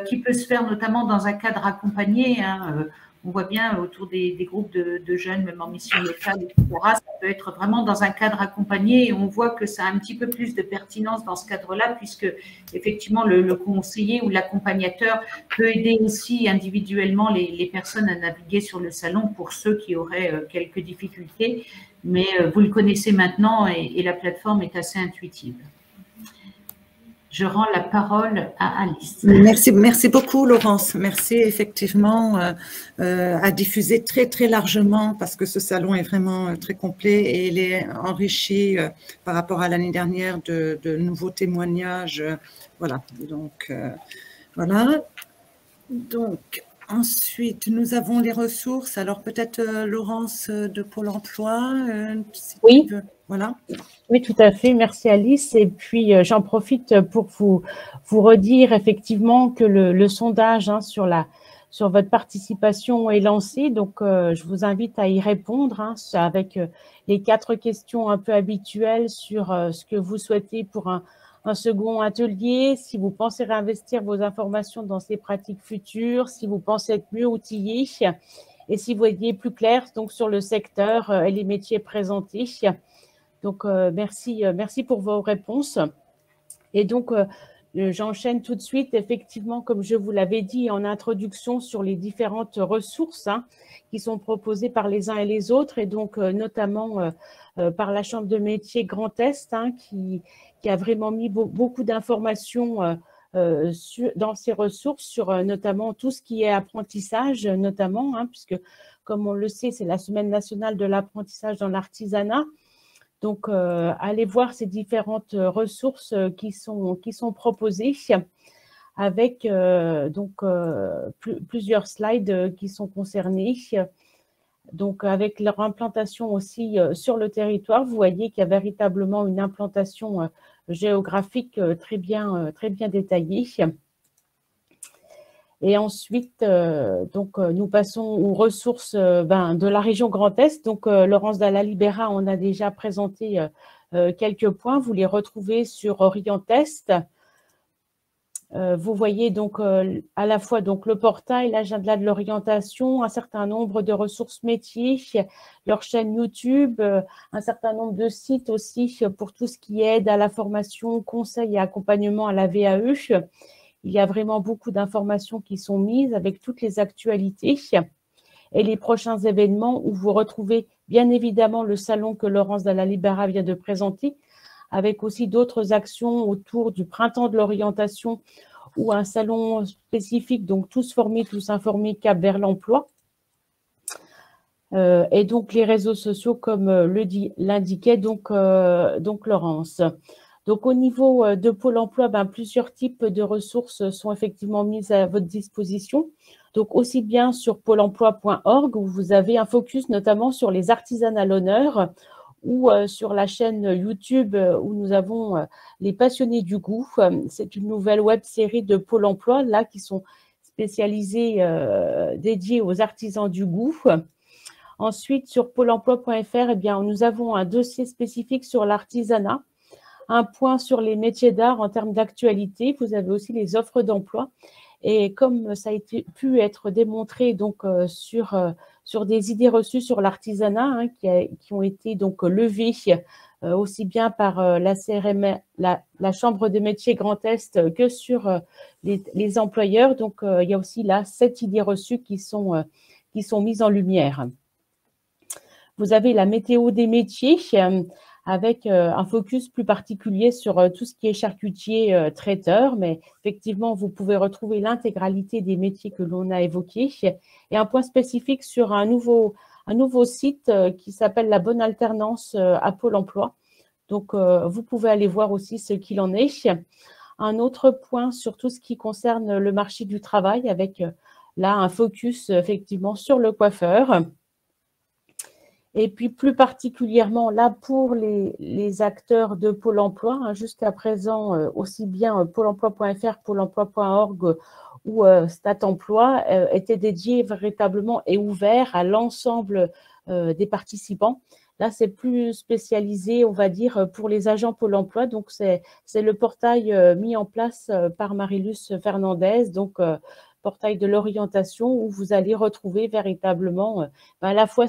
qui peut se faire notamment dans un cadre accompagné. Hein, on voit bien autour des groupes de jeunes, même en mission locale, etc. Ça peut être vraiment dans un cadre accompagné et on voit que ça a un petit peu plus de pertinence dans ce cadre-là puisque effectivement le conseiller ou l'accompagnateur peut aider aussi individuellement les personnes à naviguer sur le salon pour ceux qui auraient quelques difficultés. Mais vous le connaissez maintenant et la plateforme est assez intuitive. Je rends la parole à Alice. Merci beaucoup, Laurence. Merci effectivement à diffuser très, très largement parce que ce salon est vraiment très complet et il est enrichi par rapport à l'année dernière de nouveaux témoignages. Voilà. Donc, voilà. Donc, ensuite, nous avons les ressources. Alors, peut-être Laurence de Pôle emploi. Si oui. Tu veux. Voilà. Oui, tout à fait. Merci Alice. Et puis, j'en profite pour vous redire effectivement que le sondage hein, sur votre participation est lancé. Donc, je vous invite à y répondre hein, avec les 4 questions un peu habituelles sur ce que vous souhaitez pour un second atelier, si vous pensez réinvestir vos informations dans ces pratiques futures, si vous pensez être mieux outillé et si vous voyez plus clair donc, sur le secteur et les métiers présentés. Donc, merci pour vos réponses. Et donc, j'enchaîne tout de suite, effectivement, comme je vous l'avais dit en introduction, sur les différentes ressources hein, qui sont proposées par les uns et les autres, et donc notamment par la Chambre de métiers Grand Est, hein, qui a vraiment mis beaucoup d'informations dans ces ressources, sur notamment tout ce qui est apprentissage, notamment, hein, puisque, comme on le sait, c'est la Semaine nationale de l'apprentissage dans l'artisanat. Donc, allez voir ces différentes ressources qui sont proposées avec donc, plusieurs slides qui sont concernés. Donc, avec leur implantation aussi sur le territoire, vous voyez qu'il y a véritablement une implantation géographique très bien détaillée. Et ensuite, nous passons aux ressources de la région Grand Est. Donc, Laurence Dalla Libera en a déjà présenté quelques points. Vous les retrouvez sur Orient Est. Vous voyez donc à la fois donc, le portail, l'agenda de l'orientation, un certain nombre de ressources métiers, leur chaîne YouTube, un certain nombre de sites aussi pour tout ce qui aide à la formation, conseil et accompagnement à la VAE. Il y a vraiment beaucoup d'informations qui sont mises avec toutes les actualités et les prochains événements où vous retrouvez bien évidemment le salon que Laurence Dalla Libera vient de présenter, avec aussi d'autres actions autour du printemps de l'orientation ou un salon spécifique, donc tous formés, tous informés, cap vers l'emploi. Et donc les réseaux sociaux comme l'indiquait donc Laurence. Donc, au niveau de Pôle emploi, plusieurs types de ressources sont effectivement mises à votre disposition. Donc, aussi bien sur pôle emploi.org, où vous avez un focus notamment sur les artisanes à l'honneur, ou sur la chaîne YouTube où nous avons les passionnés du goût. C'est une nouvelle web série de Pôle emploi, là, qui sont spécialisés, dédiés aux artisans du goût. Ensuite, sur pôle emploi.fr, eh bien, nous avons un dossier spécifique sur l'artisanat, un point sur les métiers d'art en termes d'actualité. Vous avez aussi les offres d'emploi. Et comme ça a pu être démontré donc, sur des idées reçues sur l'artisanat qui ont été donc levées aussi bien par la CRM, la Chambre des métiers Grand Est que sur les employeurs. Donc, il y a aussi là 7 idées reçues qui sont mises en lumière. Vous avez la météo des métiers avec un focus plus particulier sur tout ce qui est charcutier, traiteur, mais effectivement, vous pouvez retrouver l'intégralité des métiers que l'on a évoqués et un point spécifique sur un nouveau site qui s'appelle la bonne alternance à Pôle emploi. Donc, vous pouvez aller voir aussi ce qu'il en est. Un autre point sur tout ce qui concerne le marché du travail avec là un focus effectivement sur le coiffeur. Et puis plus particulièrement là pour les acteurs de Pôle emploi, jusqu'à présent aussi bien pôle emploi.fr, pôle emploi.org ou Stat Emploi étaient dédiés véritablement et ouverts à l'ensemble des participants. Là, c'est plus spécialisé, on va dire, pour les agents Pôle emploi. Donc, c'est le portail mis en place par Marilus Fernandez, donc portail de l'orientation où vous allez retrouver véritablement à la fois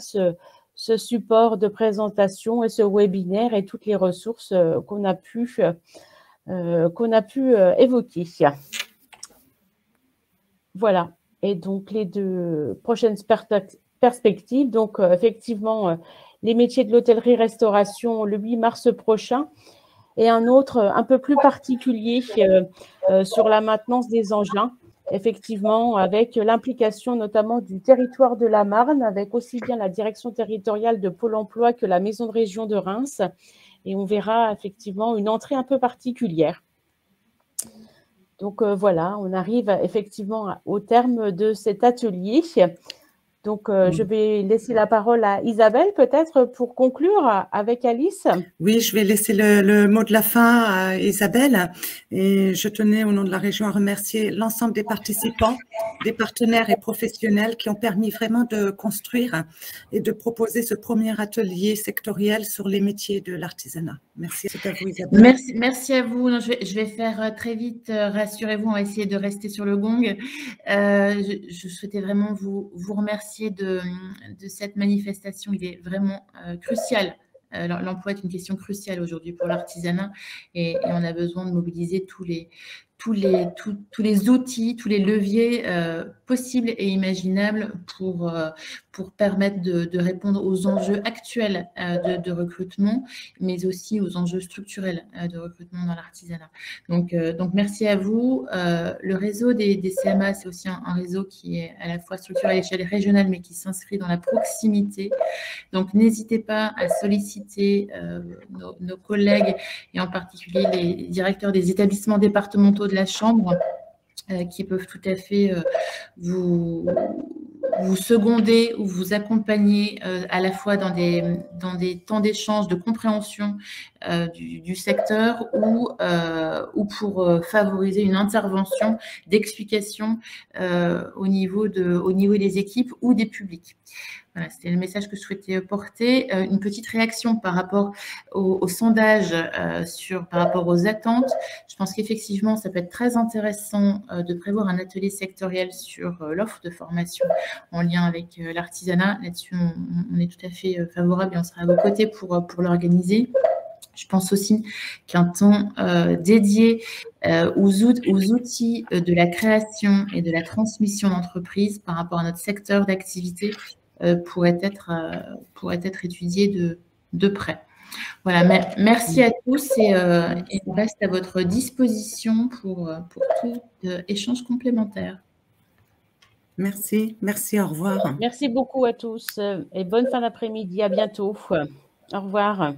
ce support de présentation et ce webinaire et toutes les ressources qu'on a pu évoquer. Voilà. Et donc, les 2 prochaines perspectives. Donc, effectivement, les métiers de l'hôtellerie-restauration le 8 mars prochain et un autre un peu plus particulier sur la maintenance des engins. Effectivement, avec l'implication notamment du territoire de la Marne, avec aussi bien la direction territoriale de Pôle emploi que la maison de région de Reims. Et on verra effectivement une entrée un peu particulière. Donc voilà, on arrive effectivement au terme de cet atelier. Donc, je vais laisser la parole à Isabelle, peut-être, pour conclure avec Alice. Oui, je vais laisser le mot de la fin à Isabelle. Et je tenais, au nom de la région, à remercier l'ensemble des participants, des partenaires et professionnels qui ont permis vraiment de construire et de proposer ce premier atelier sectoriel sur les métiers de l'artisanat. Merci à vous, Isabelle. Merci à vous. Non, je vais faire très vite. Rassurez-vous, on va essayer de rester sur le gong. Je souhaitais vraiment vous remercier de cette manifestation. Il est vraiment crucial. L'emploi est une question cruciale aujourd'hui pour l'artisanat et on a besoin de mobiliser tous les outils, tous les leviers possibles et imaginables pour permettre de répondre aux enjeux actuels de recrutement, mais aussi aux enjeux structurels de recrutement dans l'artisanat. Donc, merci à vous. Le réseau des CMA, c'est aussi un réseau qui est à la fois structuré à l'échelle régionale, mais qui s'inscrit dans la proximité. Donc, n'hésitez pas à solliciter nos collègues et en particulier les directeurs des établissements départementaux de la Chambre qui peuvent tout à fait vous vous seconder ou vous accompagner à la fois dans des temps d'échange, de compréhension du secteur ou pour favoriser une intervention d'explication au niveau des équipes ou des publics. Voilà, c'était le message que je souhaitais porter. Une petite réaction par rapport au sondage, par rapport aux attentes. Je pense qu'effectivement, ça peut être très intéressant de prévoir un atelier sectoriel sur l'offre de formation en lien avec l'artisanat. Là-dessus, on est tout à fait favorable et on sera à vos côtés pour l'organiser. Je pense aussi qu'un temps dédié aux outils de la création et de la transmission d'entreprise par rapport à notre secteur d'activité pourrait être étudié de près. Voilà, merci à tous et on reste à votre disposition pour tout échange complémentaire. Merci, au revoir. Merci beaucoup à tous et bonne fin d'après-midi. À bientôt. Au revoir.